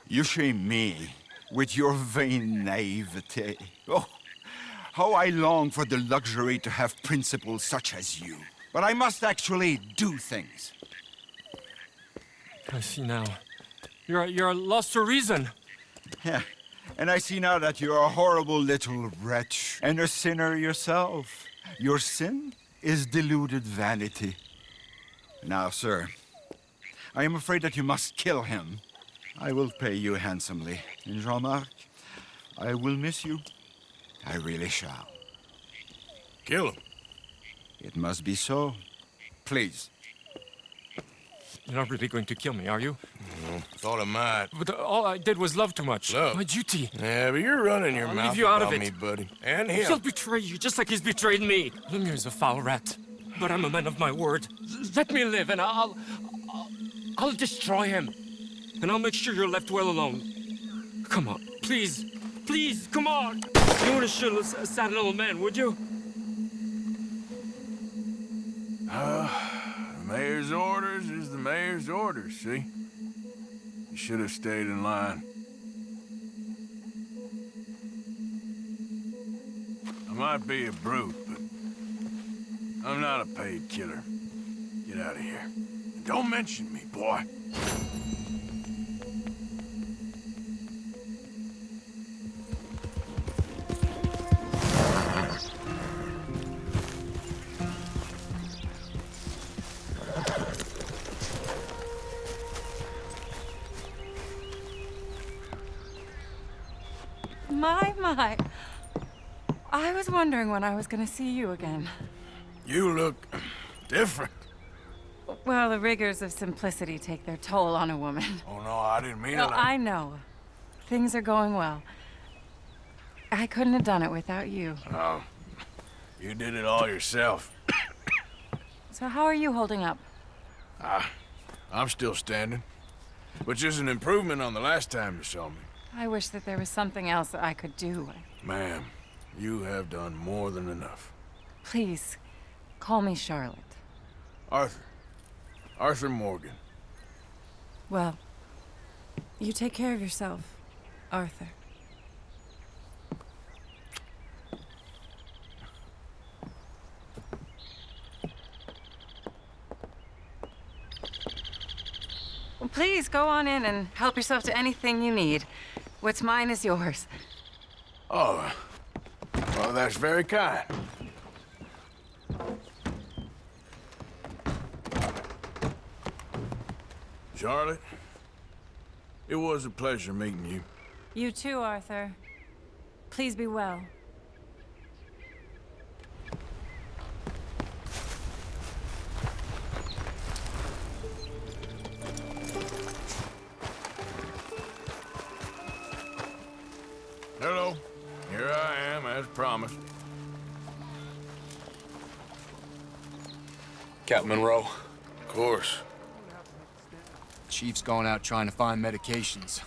You shame me with your vain naivete. Oh, how I long for the luxury to have principles such as you. But I must actually do things. I see now. You're lost to reason. Yeah, and I see now that you're a horrible little wretch and a sinner yourself. Your sin is deluded vanity. Now, sir, I am afraid that you must kill him. I will pay you handsomely. And Jean-Marc, I will miss you. I really shall. Kill him. It must be so. Please. You're not really going to kill me, are you? Thought I might. But all I did was love too much. Love? My duty. Yeah, but you're running your I'll mouth leave you out about of me, it. buddy. And him. He'll betray you, just like he's betrayed me. Lemieux is a foul rat. But I'm a man of my word. Let me live, and I'll destroy him. And I'll make sure you're left well alone. Come on, please. Please, come on. You wouldn't shoot a sad old man, would you? The mayor's orders is the mayor's orders, see? You should have stayed in line. I might be a brute, but I'm not a paid killer. Get out of here. And don't mention me, boy. My. I was wondering when I was going to see you again. You look different. Well, the rigors of simplicity take their toll on a woman. Oh, no, I didn't mean No, it. I know. Things are going well. I couldn't have done it without you. Oh, you did it all yourself. So how are you holding up? I'm still standing. Which is an improvement on the last time you saw me. I wish that there was something else that I could do. Ma'am, you have done more than enough. Please, call me Charlotte. Arthur Morgan. Well, you take care of yourself, Arthur. Well, please go on in and help yourself to anything you need. What's mine is yours. Oh, well, that's very kind. Charlotte, it was a pleasure meeting you. You too, Arthur. Please be well. promised. Captain Monroe. Of course. Chief's gone out trying to find medications.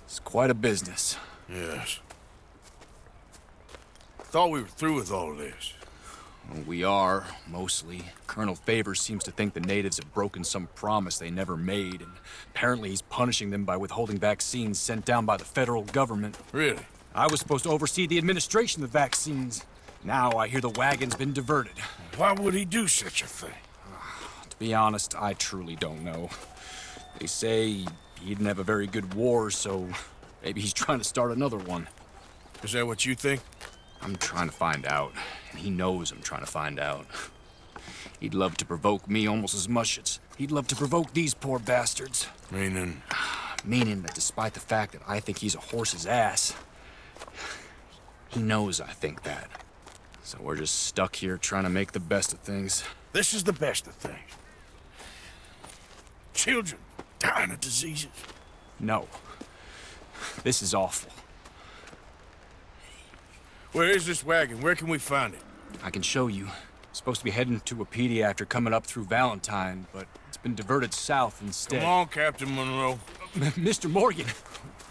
It's quite a business. Yes. Thought we were through with all this. Well, we are, mostly. Colonel Favors seems to think the natives have broken some promise they never made, and apparently he's punishing them by withholding vaccines sent down by the federal government. Really? I was supposed to oversee the administration of the vaccines. Now I hear the wagon's been diverted. Why would he do such a thing? To be honest, I truly don't know. They say he didn't have a very good war, so maybe he's trying to start another one. Is that what you think? I'm trying to find out, and he knows I'm trying to find out. He'd love to provoke me almost as much as he'd love to provoke these poor bastards. Meaning? Meaning that despite the fact that I think he's a horse's ass, he knows I think that. So we're just stuck here trying to make the best of things. This is the best of things. Children dying of diseases. No. This is awful. Where is this wagon? Where can we find it? I can show you. Supposed to be heading to Wapiti after coming up through Valentine, but it's been diverted south instead. Come on, Captain Monroe. Mr. Morgan,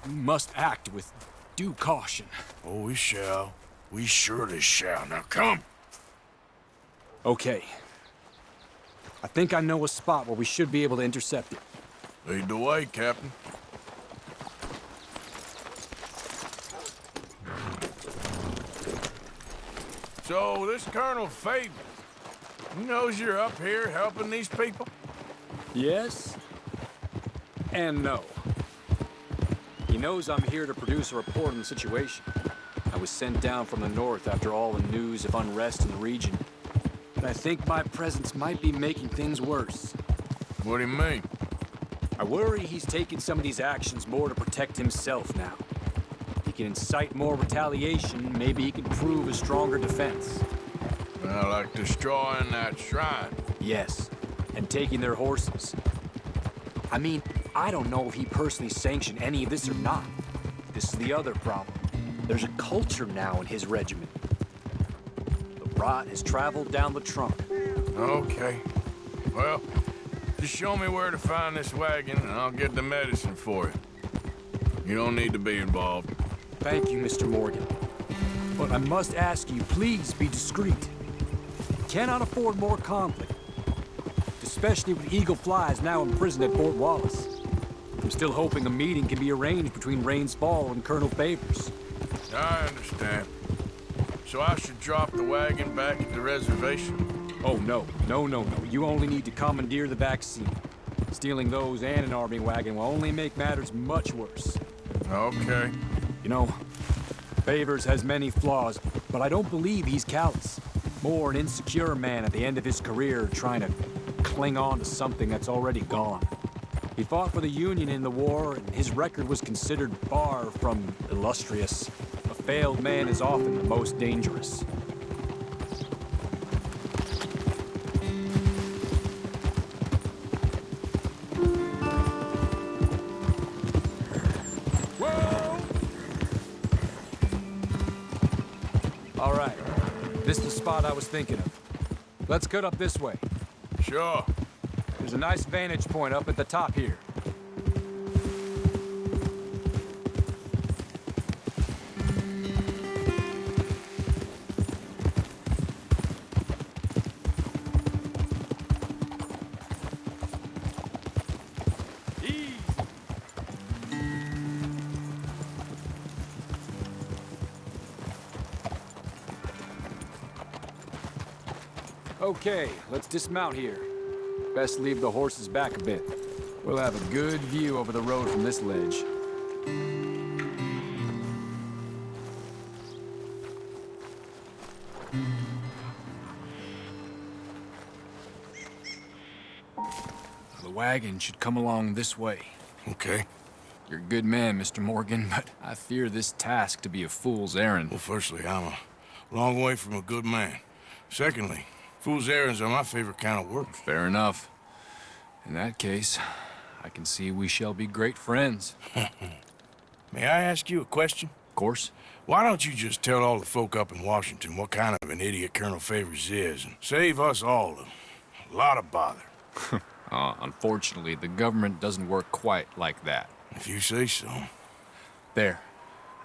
you must act with due caution. Oh, we shall. We surely shall. Now come. Okay. I think I know a spot where we should be able to intercept it. Lead the way, Captain. So, this Colonel Favors, he knows you're up here helping these people? Yes and no. He knows I'm here to produce a report on the situation. I was sent down from the north after all the news of unrest in the region. But I think my presence might be making things worse. What do you mean? I worry he's taking some of these actions more to protect himself now. He can incite more retaliation, maybe he can prove a stronger defense. Well, like destroying that shrine. Yes, and taking their horses. I mean, I don't know if he personally sanctioned any of this or not. This is the other problem. There's a culture now in his regiment. The rot has traveled down the trunk. Okay. Well, just show me where to find this wagon, and I'll get the medicine for you. You don't need to be involved. Thank you, Mr. Morgan. But I must ask you, please be discreet. Cannot afford more conflict. Especially with Eagle Flies now imprisoned at Fort Wallace. I'm still hoping a meeting can be arranged between Rains Fall and Colonel Favors. I understand. So I should drop the wagon back at the reservation? Oh, no. No. You only need to commandeer the vaccine. Stealing those and an army wagon will only make matters much worse. Okay. You know, Favors has many flaws, but I don't believe he's callous. More an insecure man at the end of his career trying to cling on to something that's already gone. He fought for the Union in the war, and his record was considered far from illustrious. A failed man is often the most dangerous. All right, this is the spot I was thinking of. Let's cut up this way. Sure. There's a nice vantage point up at the top here. Okay, let's dismount here. Best leave the horses back a bit. We'll have a good view over the road from this ledge. The wagon should come along this way. Okay. You're a good man, Mr. Morgan, but I fear this task to be a fool's errand. Well, firstly, I'm a long way from a good man. Secondly, fool's errands are my favorite kind of work. Fair enough. In that case, I can see we shall be great friends. May I ask you a question? Of course. Why don't you just tell all the folk up in Washington what kind of an idiot Colonel Favors is and save us all a lot of bother? Unfortunately, the government doesn't work quite like that. If you say so. There.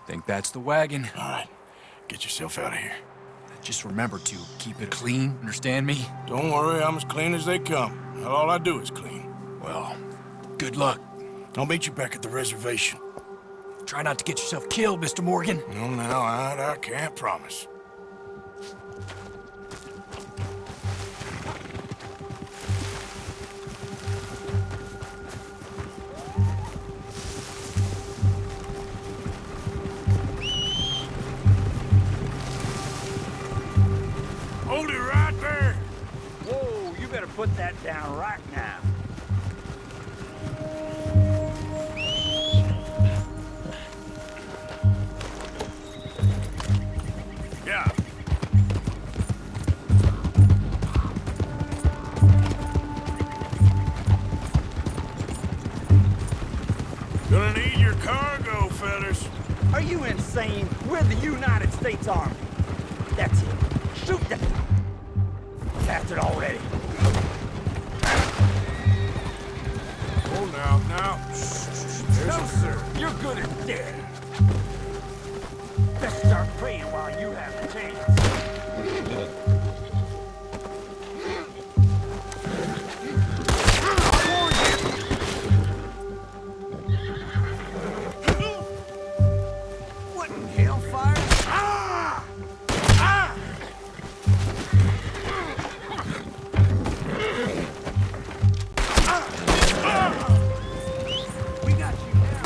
I think that's the wagon. All right. Get yourself out of here. Just remember to keep it clean, understand me? Don't worry, I'm as clean as they come. All I do is clean. Well, good luck. I'll meet you back at the reservation. Try not to get yourself killed, Mr. Morgan. No, now, I can't promise. Hold it right there! Whoa, you better put that down right now. Yeah. Gonna need your cargo, fellas. Are you insane? We're the United States Army. That's it. Shoot that. That's it already. Oh, now. No, sir. You're good as dead. Best start praying while you have the chance. What in hellfire? Ah! Ah! We got you now.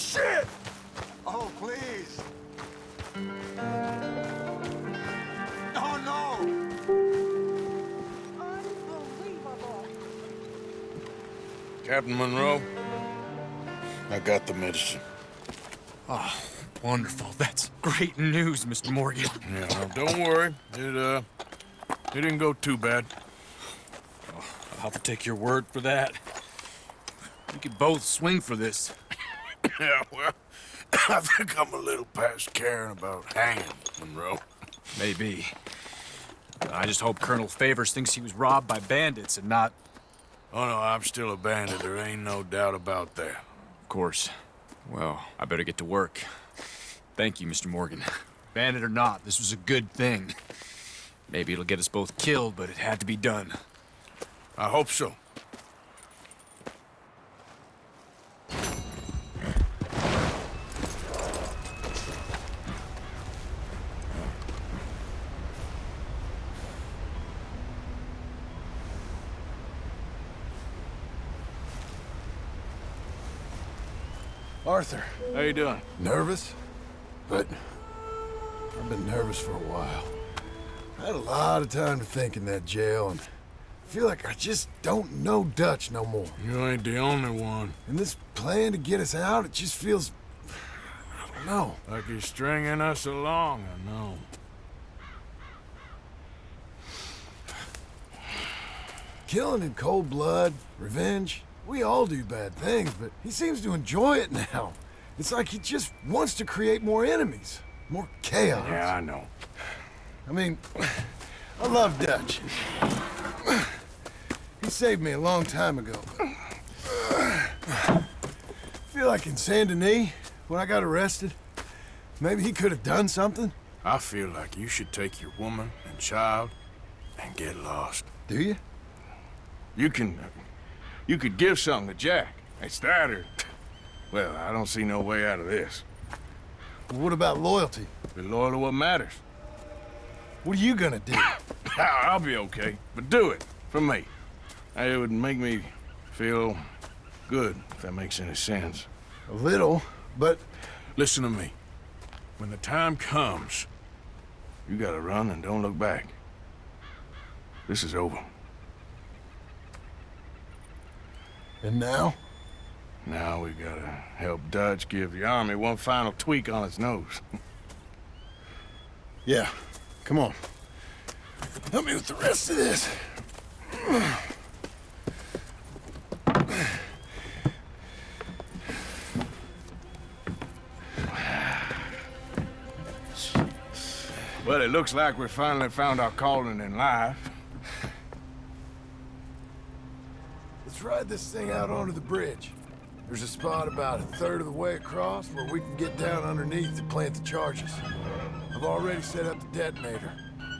shit! Oh, please. Oh, no! Captain Monroe, I got the medicine. Oh, wonderful. That's great news, Mr. Morgan. Yeah, well, don't worry. It didn't go too bad. Oh, I'll have to take your word for that. We could both swing for this. Yeah, well, I think I'm a little past caring about hanging, Monroe. Maybe. I just hope Colonel Favors thinks he was robbed by bandits and not... Oh, no, I'm still a bandit. There ain't no doubt about that. Of course. Well, I better get to work. Thank you, Mr. Morgan. Bandit or not, this was a good thing. Maybe it'll get us both killed, but it had to be done. I hope so. Arthur. How you doing? Nervous? But I've been nervous for a while. I had a lot of time to think in that jail, and I feel like I just don't know Dutch no more. You ain't the only one. And this plan to get us out, it just feels... I don't know. Like he's stringing us along, I know. Killing in cold blood, revenge, we all do bad things, but he seems to enjoy it now. It's like he just wants to create more enemies, more chaos. Yeah, I know. I mean, I love Dutch. He saved me a long time ago. I feel like in Saint Denis, when I got arrested, maybe he could have done something. I feel like you should take your woman and child and get lost. Do you? You could give something to Jack. It's that or... Well, I don't see no way out of this. Well, what about loyalty? Be loyal to what matters. What are you gonna do? I'll be okay, but do it for me. It would make me feel good, if that makes any sense. A little, but... Listen to me. When the time comes, you gotta run and don't look back. This is over. And now? Now we gotta help Dutch give the army one final tweak on its nose. Yeah, come on. Help me with the rest of this. Well, it looks like we finally found our calling in life. Let's ride this thing out onto the bridge. There's a spot about a third of the way across where we can get down underneath to plant the charges. I've already set up the detonator.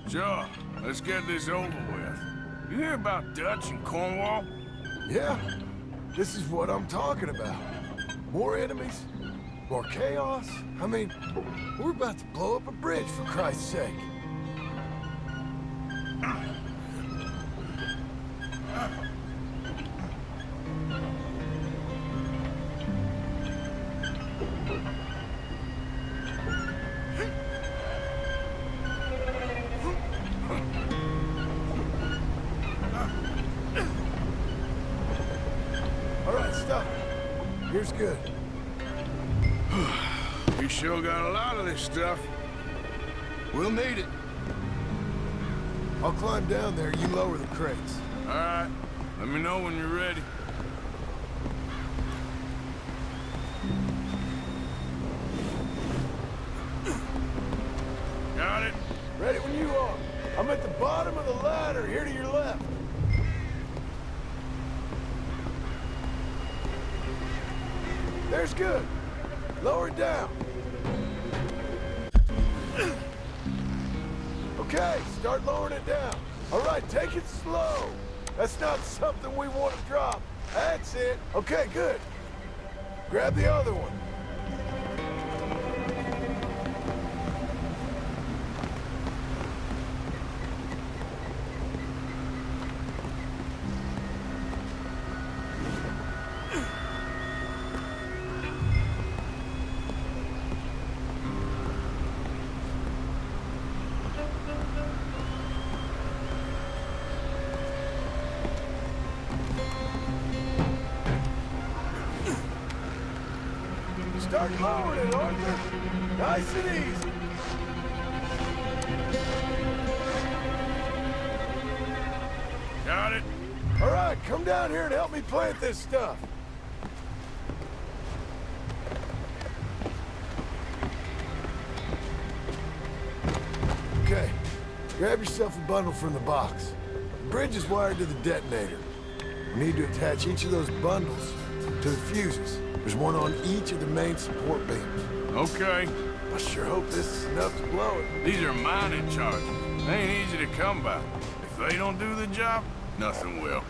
Sure, let's get this over with. You hear about Dutch and Cornwall? Yeah, this is what I'm talking about. More enemies, more chaos. I mean, we're about to blow up a bridge, for Christ's sake. All right, stop. Here's good. You sure got a lot of this stuff. We'll need it. I'll climb down there, you lower the crates. All right. Let me know when you're ready. Got it? Ready when you are. I'm at the bottom of the ladder, here to your left. There's good. Lower it down. Okay, start lowering it down. All right, take it slow. That's not something we want to drop. That's it. Okay, good. Grab the other one. Start lowering it, Arthur. Nice and easy. Got it. All right, come down here and help me plant this stuff. Okay, grab yourself a bundle from the box. The bridge is wired to the detonator. We need to attach each of those bundles to the fuses. There's one on each of the main support beams. Okay. I sure hope this is enough to blow it. These are mining charges. They ain't easy to come by. If they don't do the job, nothing will.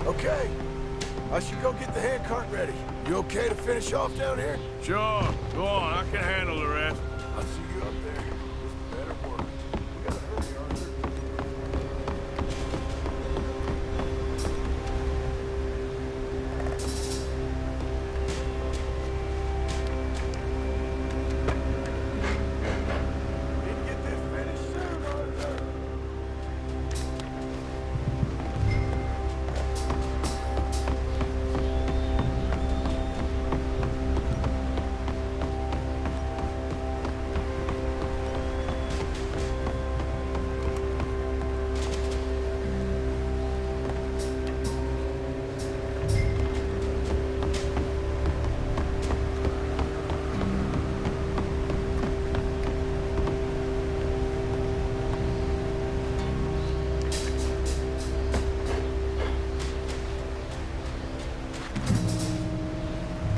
Okay, I should go get the handcart ready. You okay to finish off down here? Sure. Go on. I can handle the rest. I'll see you up there. This better work. We gotta hurry, Arthur. Need to get this finished soon, Arthur.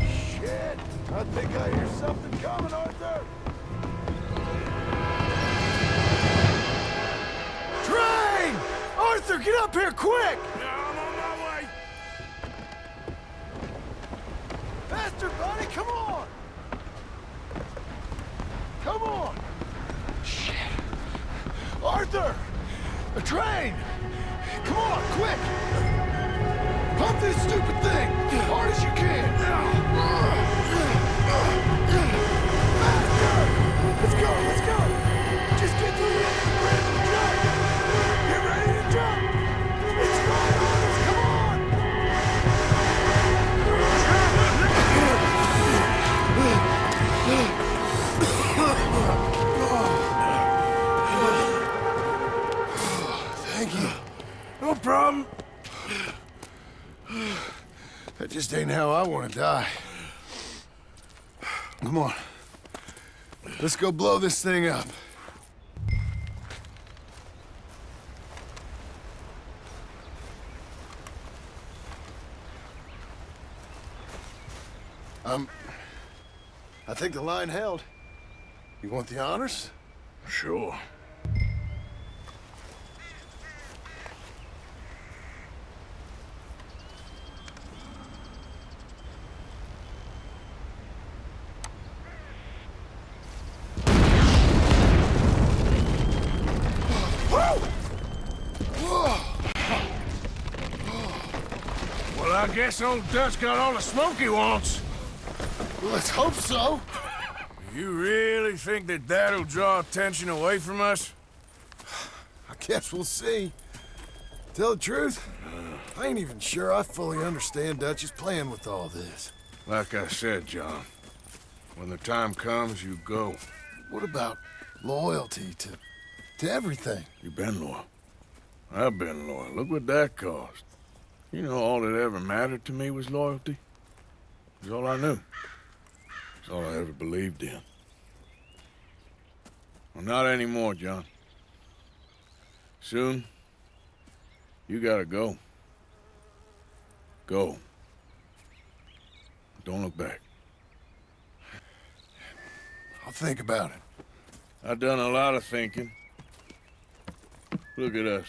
Shit! I think I hear something coming, Arthur! Train! Arthur, get up here, quick! Yeah, I'm on my way. Faster, buddy, come on! Come on! Shit! Arthur! A train! Come on, quick! Pump this stupid thing! Hard as you can! Faster! Let's go, let's go! Just get through the end of the bridge and jump! Get ready to jump! It's right on us, come on! Thank you. No problem. That just ain't how I want to die. Come on. Let's go blow this thing up. I think the line held. You want the honors? Sure. Well, I guess old Dutch got all the smoke he wants. Let's hope so. You really think that that'll draw attention away from us? I guess we'll see. Tell the truth, I ain't even sure I fully understand Dutch's plan with all this. Like I said, John, when the time comes, you go. What about loyalty to everything? You've been loyal. I've been loyal. Look what that cost. You know, all that ever mattered to me was loyalty. It was all I knew. It's all I ever believed in. Well, not anymore, John. Soon, you gotta go. Go. Don't look back. I'll think about it. I've done a lot of thinking. Look at us.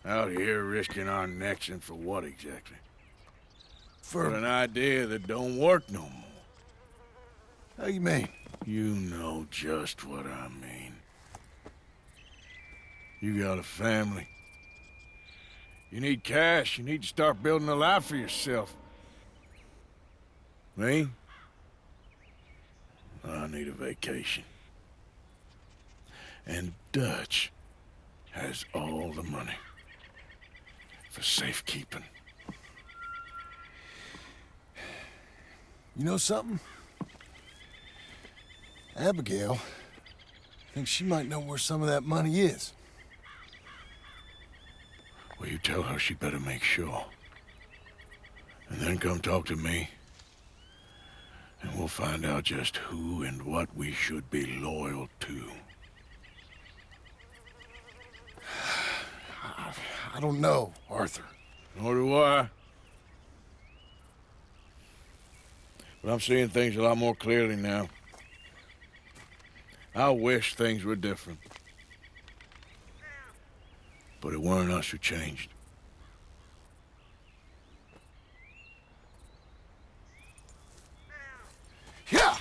Out here risking our necks, and for what exactly? For an idea that don't work no more. How you mean? You know just what I mean. You got a family. You need cash. You need to start building a life for yourself. Me? I need a vacation. And Dutch has all the money for safekeeping. You know something? Abigail thinks she might know where some of that money is. Well, you tell her she better make sure. And then come talk to me. And we'll find out just who and what we should be loyal to. I don't know, Arthur. Nor do I. But I'm seeing things a lot more clearly now. I wish things were different. But it weren't us who changed. Yeah!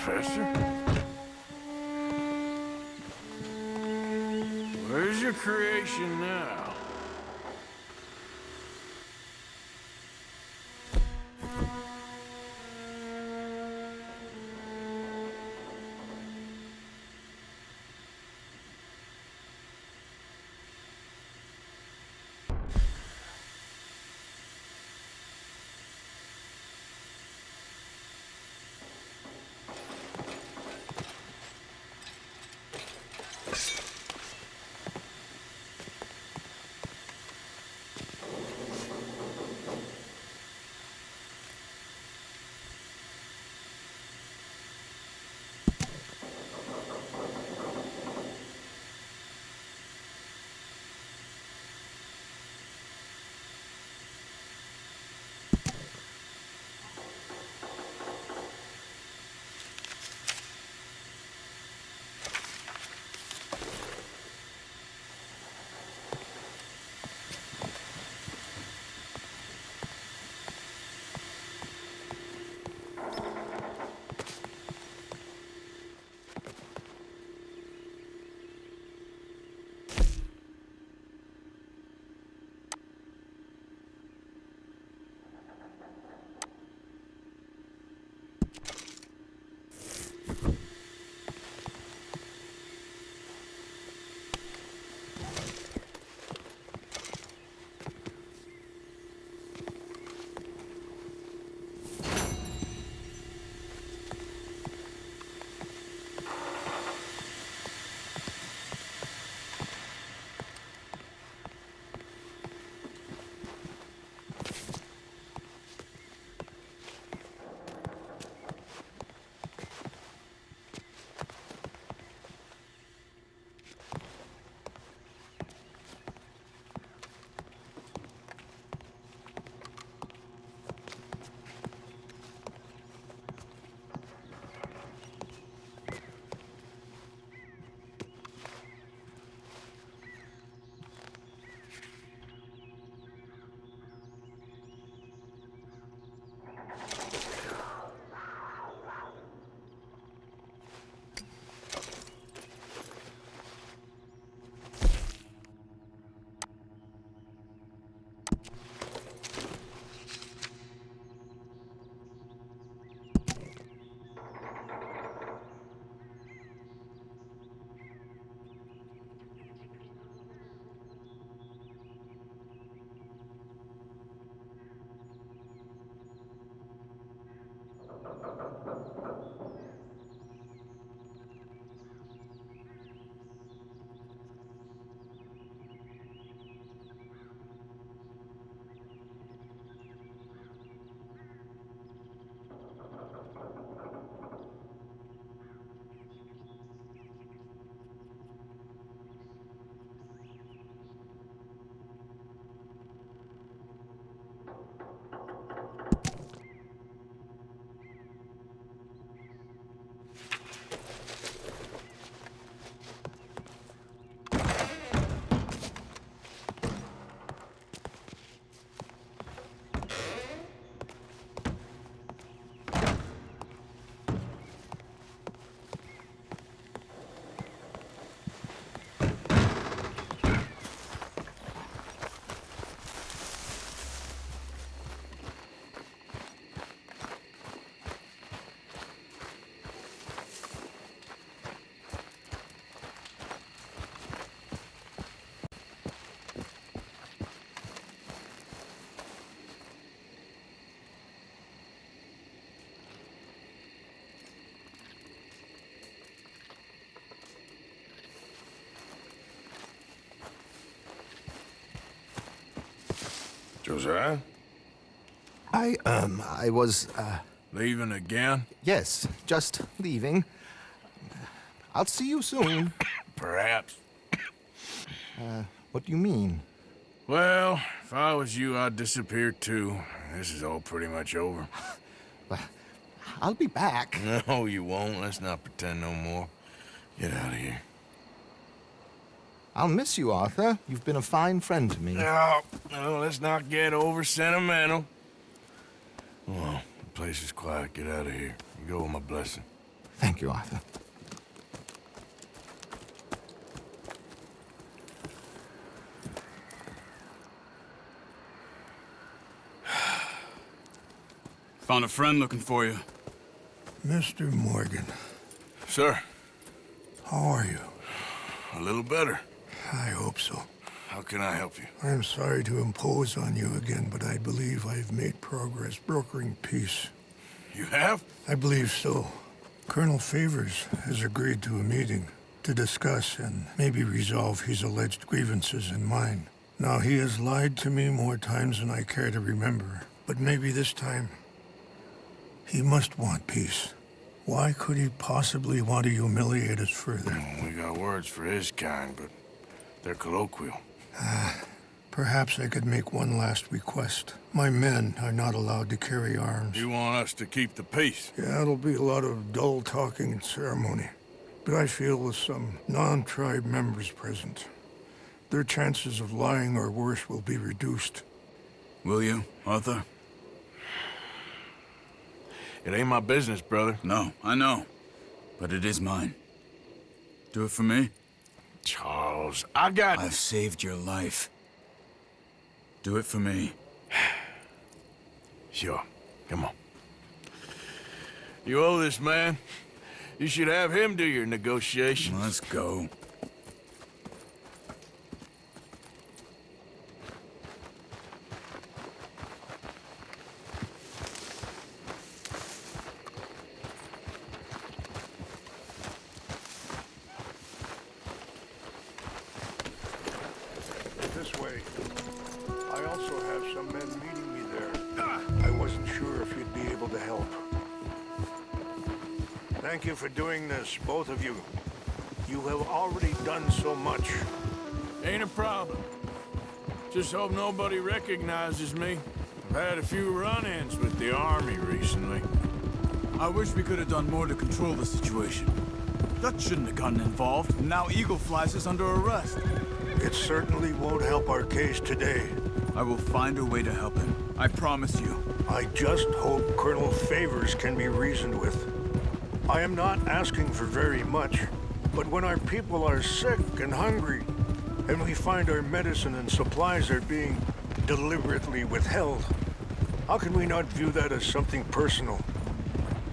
Professor? Where's your creation now? Josiah? I was, Leaving again? Yes, just leaving. I'll see you soon. Perhaps. What do you mean? Well, if I was you, I'd disappear too. This is all pretty much over. I'll be back. No, you won't. Let's not pretend no more. Get out of here. I'll miss you, Arthur. You've been a fine friend to me. No, let's not get over sentimental. Well, the place is quiet. Get out of here. You go with my blessing. Thank you, Arthur. Found a friend looking for you. Mr. Morgan. Sir. How are you? A little better. I hope so. How can I help you? I'm sorry to impose on you again, but I believe I've made progress brokering peace. You have? I believe so. Colonel Favors has agreed to a meeting to discuss and maybe resolve his alleged grievances and mine. Now, he has lied to me more times than I care to remember, but maybe this time he must want peace. Why could he possibly want to humiliate us further? We got words for his kind, but they're colloquial. Perhaps I could make one last request. My men are not allowed to carry arms. You want us to keep the peace? Yeah, it'll be a lot of dull talking and ceremony. But I feel with some non-tribe members present, their chances of lying or worse will be reduced. Will you, Arthur? It ain't my business, brother. No, I know. But it is mine. Do it for me? Charles, I've saved your life. Do it for me. Sure. Come on. You owe this man. You should have him do your negotiations. Let's go. This way. I also have some men meeting me there. I wasn't sure if you'd be able to help. Thank you for doing this, both of you. You have already done so much. Ain't a problem. Just hope nobody recognizes me. I've had a few run-ins with the army recently. I wish we could have done more to control the situation. Dutch shouldn't have gotten involved. Now Eagle Flies is under arrest. It certainly won't help our case today. I will find a way to help him. I promise you. I just hope Colonel Favors can be reasoned with. I am not asking for very much, but when our people are sick and hungry, and we find our medicine and supplies are being deliberately withheld, how can we not view that as something personal?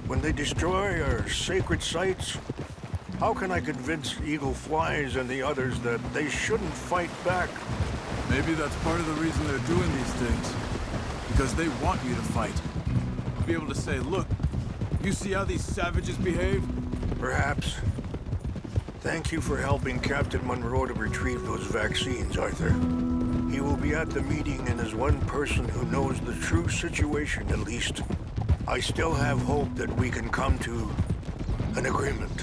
When they destroy our sacred sites, how can I convince Eagle Flies and the others that they shouldn't fight back? Maybe that's part of the reason they're doing these things. Because they want you to fight. To be able to say, look, You see how these savages behave? Perhaps. Thank you for helping Captain Monroe to retrieve those vaccines, Arthur. He will be at the meeting and is one person who knows the true situation, at least. I still have hope that we can come to an agreement.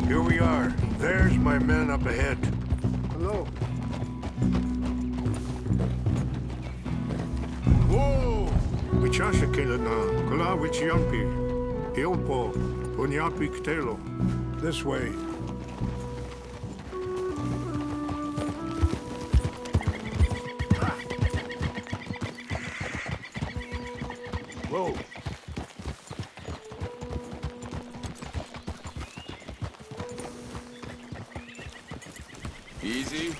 Here we are. There's my men up ahead. Hello. Whoa! Wichasha Kelana, Kula Wichiampi, Hilpo, Punyapi Ktelo. This way. Whoa. Easy.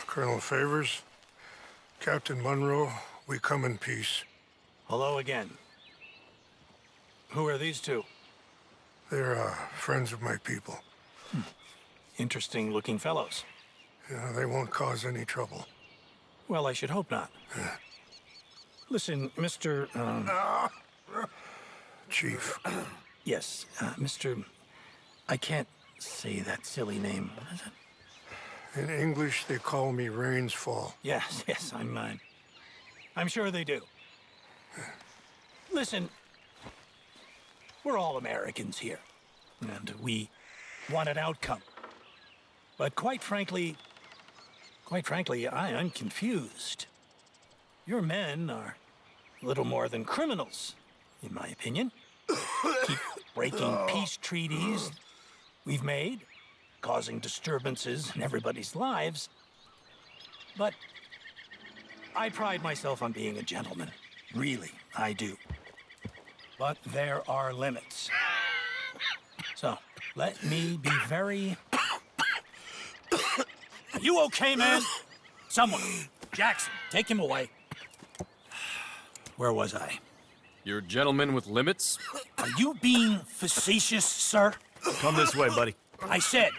Colonel Favors, Captain Monroe, we come in peace. Hello again. Who are these two? They're friends of my people. Interesting looking fellows. Yeah, they won't cause any trouble. Well, I should hope not. Listen, Mr. Chief. Yes, Mr. I can't say that silly name. What is it? In English, they call me Rains Fall. Yes, yes, I'm sure they do. Listen, we're all Americans here, and we want an outcome. But quite frankly, I am confused. Your men are little more than criminals, in my opinion. Keep breaking peace treaties we've made, causing disturbances in everybody's lives. But I pride myself on being a gentleman. Really, I do. But there are limits. So, let me be very... Are you okay, man? Someone. Jackson, take him away. Where was I? You're a gentleman with limits? Are you being facetious, sir? Come this way, buddy. I said,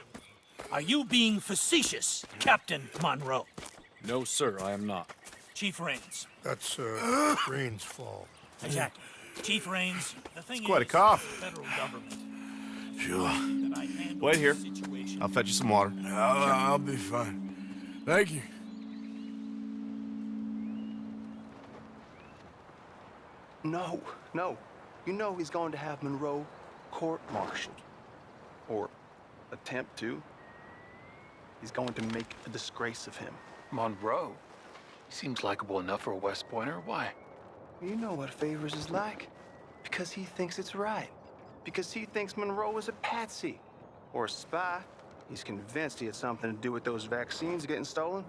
are you being facetious, Captain Monroe? No, sir, I am not. Chief Rains. That's, Rains Fall. Exactly. Chief Rains, the thing It's quite a is, cough. the federal government. Sure. that I handle Wait here. the situation. I'll fetch you some water. I'll be fine. Thank you. No, no. You know he's going to have Monroe court-martialed. Or attempt to. He's going to make a disgrace of him. Monroe? He seems likable enough for a West Pointer. Why? You know what Favors is like. Because he thinks it's right. Because he thinks Monroe is a patsy. Or a spy. He's convinced he had something to do with those vaccines getting stolen.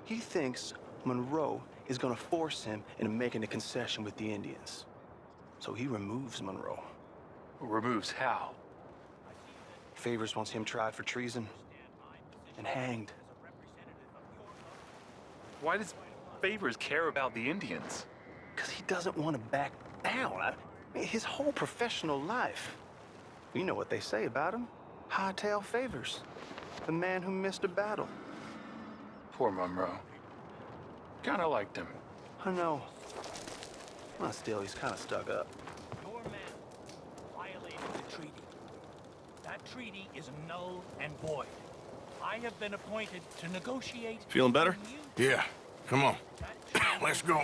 He thinks Monroe is gonna force him into making a concession with the Indians. So he removes Monroe. Removes how? Favors wants him tried for treason and hanged. Why does Favors care about the Indians? Because he doesn't want to back down. I mean, his whole professional life. You know what they say about him. Hightail Favors. The man who missed a battle. Poor Monroe. Kinda liked him. I know. Well, still, he's kind of stuck up. Your men violated the treaty. That treaty is null and void. I have been appointed to negotiate... Feeling better? Yeah. Come on. Let's go.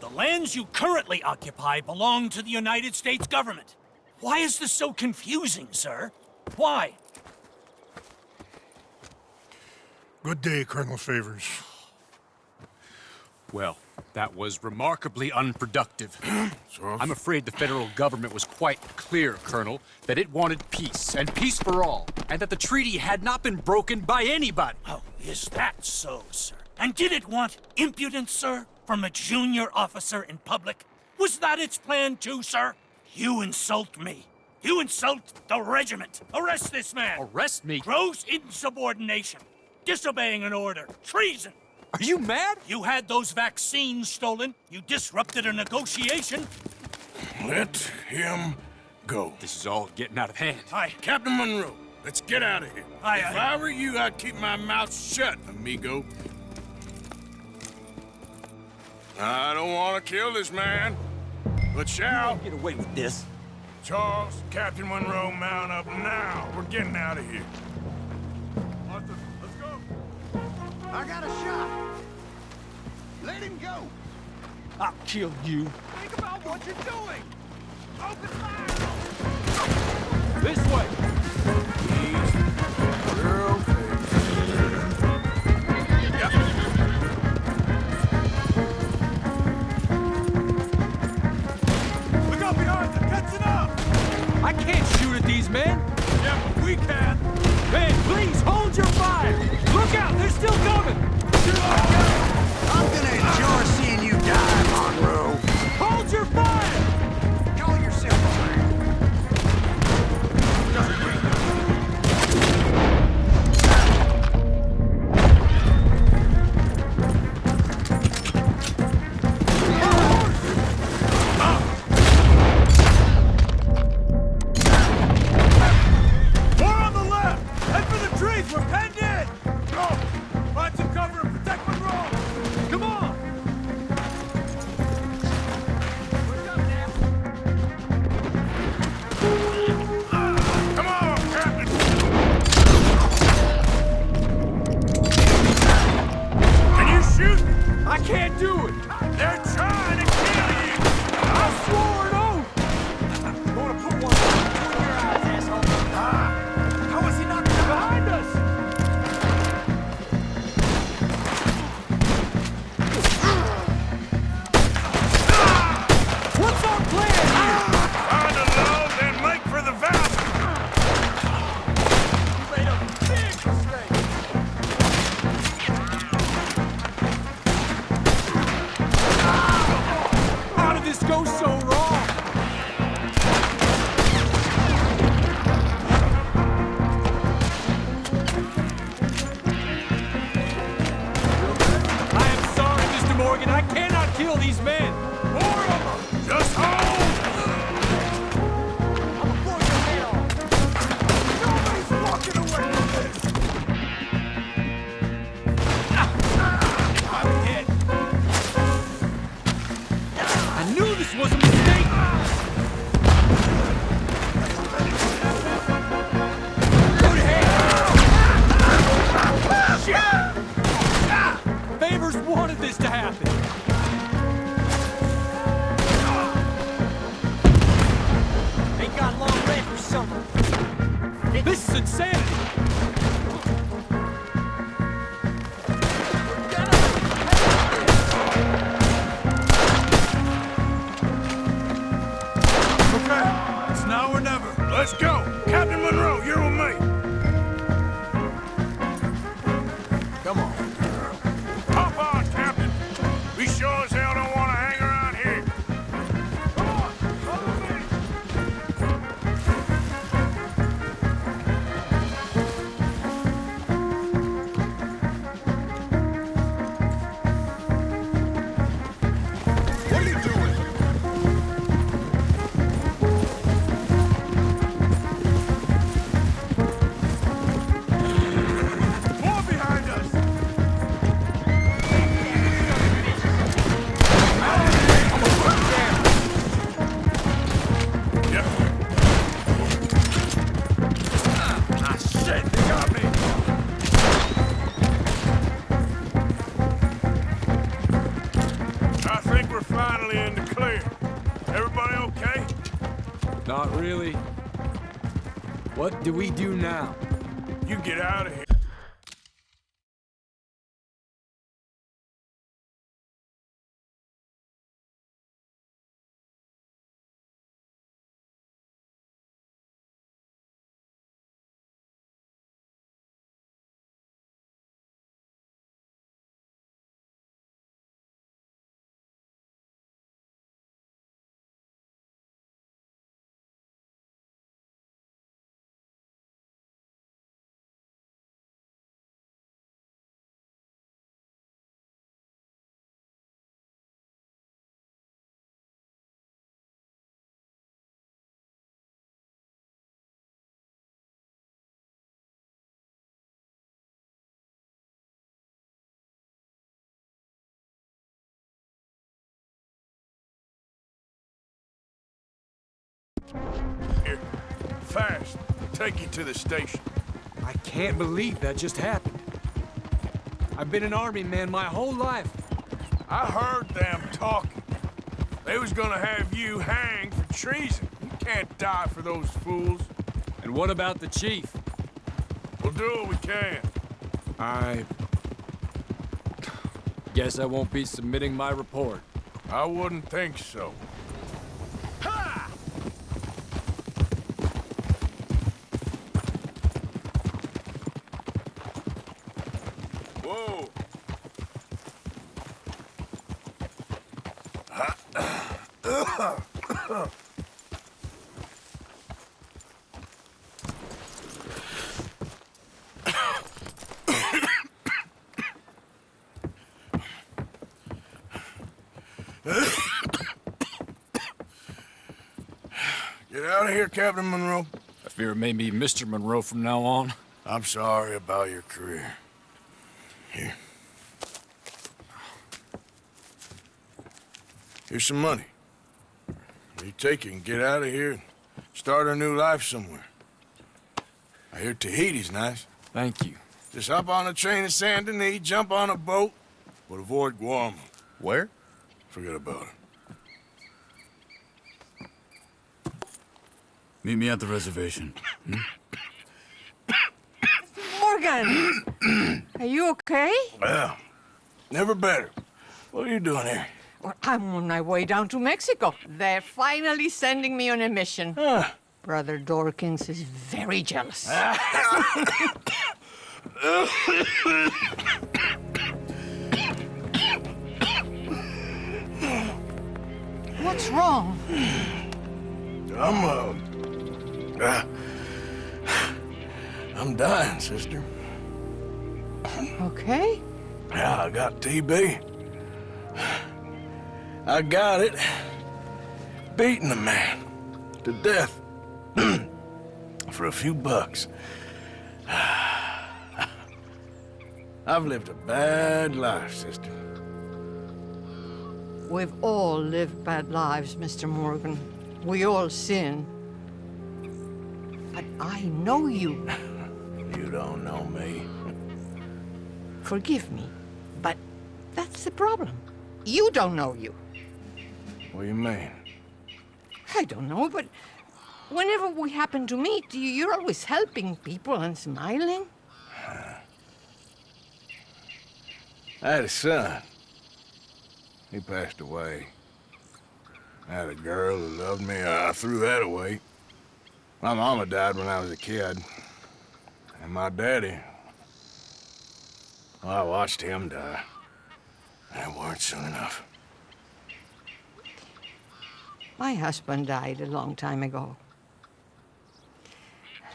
The lands you currently occupy belong to the United States government. Why is this so confusing, sir? Why? Good day, Colonel Favors. Well, that was remarkably unproductive. I'm afraid the federal government was quite clear, Colonel, that it wanted peace, and peace for all, and that the treaty had not been broken by anybody. Oh, is that so, sir? And did it want impudence, sir, from a junior officer in public? Was that its plan too, sir? You insult me. You insult the regiment. Arrest this man. Arrest me? Gross insubordination. Disobeying an order. Treason. Are you mad? You had those vaccines stolen. You disrupted a negotiation. Let him go. This is all getting out of hand. Aye. Captain Monroe, let's get out of here. Aye, If aye. I were you, I'd keep my mouth shut, amigo. I don't want to kill this man, but shall. Get away with this. Charles, Captain Monroe, mount up now. We're getting out of here. Arthur, let's go. I got a shot. Let him go. I'll kill you. Think about what you're doing. Open fire. This way. You're okay. Look out behind them. Catching up. I can't shoot at these men. Yeah, but we can. Man, please hold your fire. Look out, they're still coming. I'm gonna enjoy seeing you die, Monroe. Hold your fire. Call yourself a man. More on the left. Head for the trees. We're penned in. Go. Find some cover and protect Monroe. Come on. Come on, Captain. Can you shoot? I can't do it. They're trying to kill you. I swore an oath. I'm gonna put one between your eyes, asshole. How is he not Behind us. What's our plan here? Find a load and make for the valley. You made a big mistake. How did this go so wrong? I am sorry, Mr. Morgan. I cannot kill these men. More of them. Just hold. I'm gonna blow your head off. Nobody's walking away from this. I'm dead. I knew this was a mistake. Good hand. Favors wanted this to happen. Ain't got long left or something. This is insanity. Okay. It's now or never. Let's go. Captain Monroe, you're with me. Come on. Hop on, Captain. Not really. What do we do now? You get out of here. Here, fast. Take you to the station. I can't believe that just happened. I've been an army man my whole life. I heard them talking. They was gonna have you hanged for treason. You can't die for those fools. And what about the chief? We'll do what we can. I guess I won't be submitting my report. I wouldn't think so. Whoa! Get out of here, Captain Monroe. I fear it may be Mr. Monroe from now on. I'm sorry about your career. Here. Here's some money. You take it and get out of here and start a new life somewhere. I hear Tahiti's nice. Thank you. Just hop on a train to Saint Denis, jump on a boat, but avoid Guam. Where? Forget about it. Meet me at the reservation. Morgan! Are you okay? Well, never better. What are you doing here? Well, I'm on my way down to Mexico. They're finally sending me on a mission. Brother Dorkins is very jealous. What's wrong? I'm dying, sister. Okay. Yeah, I got TB. I got it. Beating a man to death for a few bucks. I've lived a bad life, sister. We've all lived bad lives, Mr. Morgan. We all sin. But I know you. You don't know me. Forgive me, but that's the problem. You don't know you. What do you mean? I don't know, but whenever we happen to meet, you're always helping people and smiling. I had a son. He passed away. I had a girl who loved me. I threw that away. My mama died when I was a kid. And my daddy, well, I watched him die. And it weren't soon enough. My husband died a long time ago.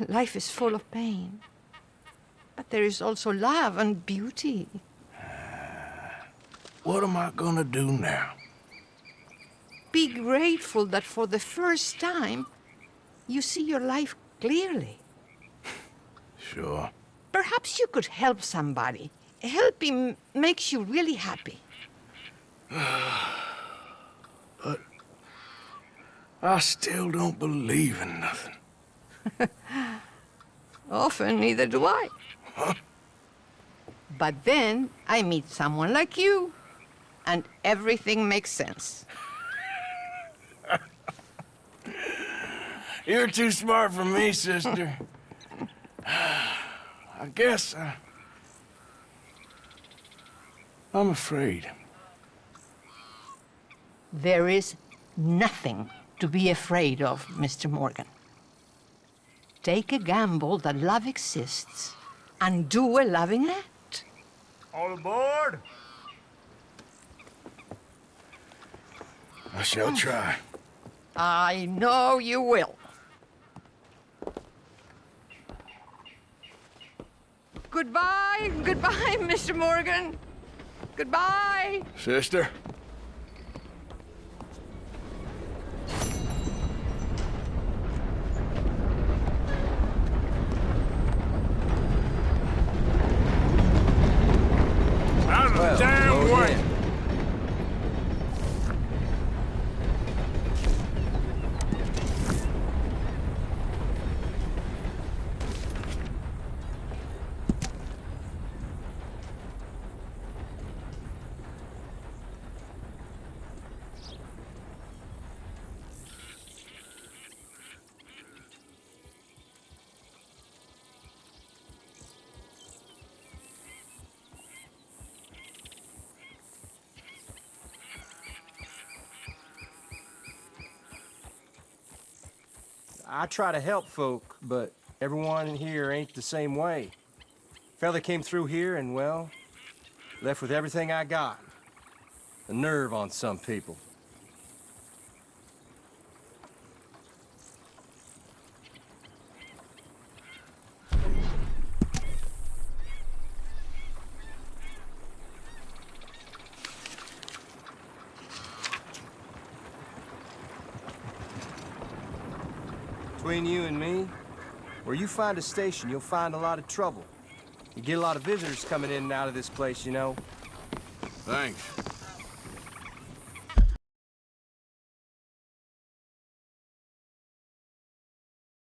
Life is full of pain. But there is also love and beauty. What am I gonna do now? Be grateful that for the first time, you see your life clearly. Sure. Perhaps you could help somebody. Helping makes you really happy. But I still don't believe in nothing. Often, neither do I. Huh? But then I meet someone like you, and everything makes sense. You're too smart for me, sister. I guess I'm afraid. There is nothing to be afraid of, Mr. Morgan. Take a gamble that love exists and do a loving act. All aboard! I shall try. I know you will. Goodbye, goodbye, Mr. Morgan. Goodbye. Sister? Out of the damn way! I try to help folk, but everyone in here ain't the same way. Fella came through here and, well, left with everything I got. The nerve on some people. Between you and me, where you find a station, you'll find a lot of trouble. You get a lot of visitors coming in and out of this place, you know. Thanks.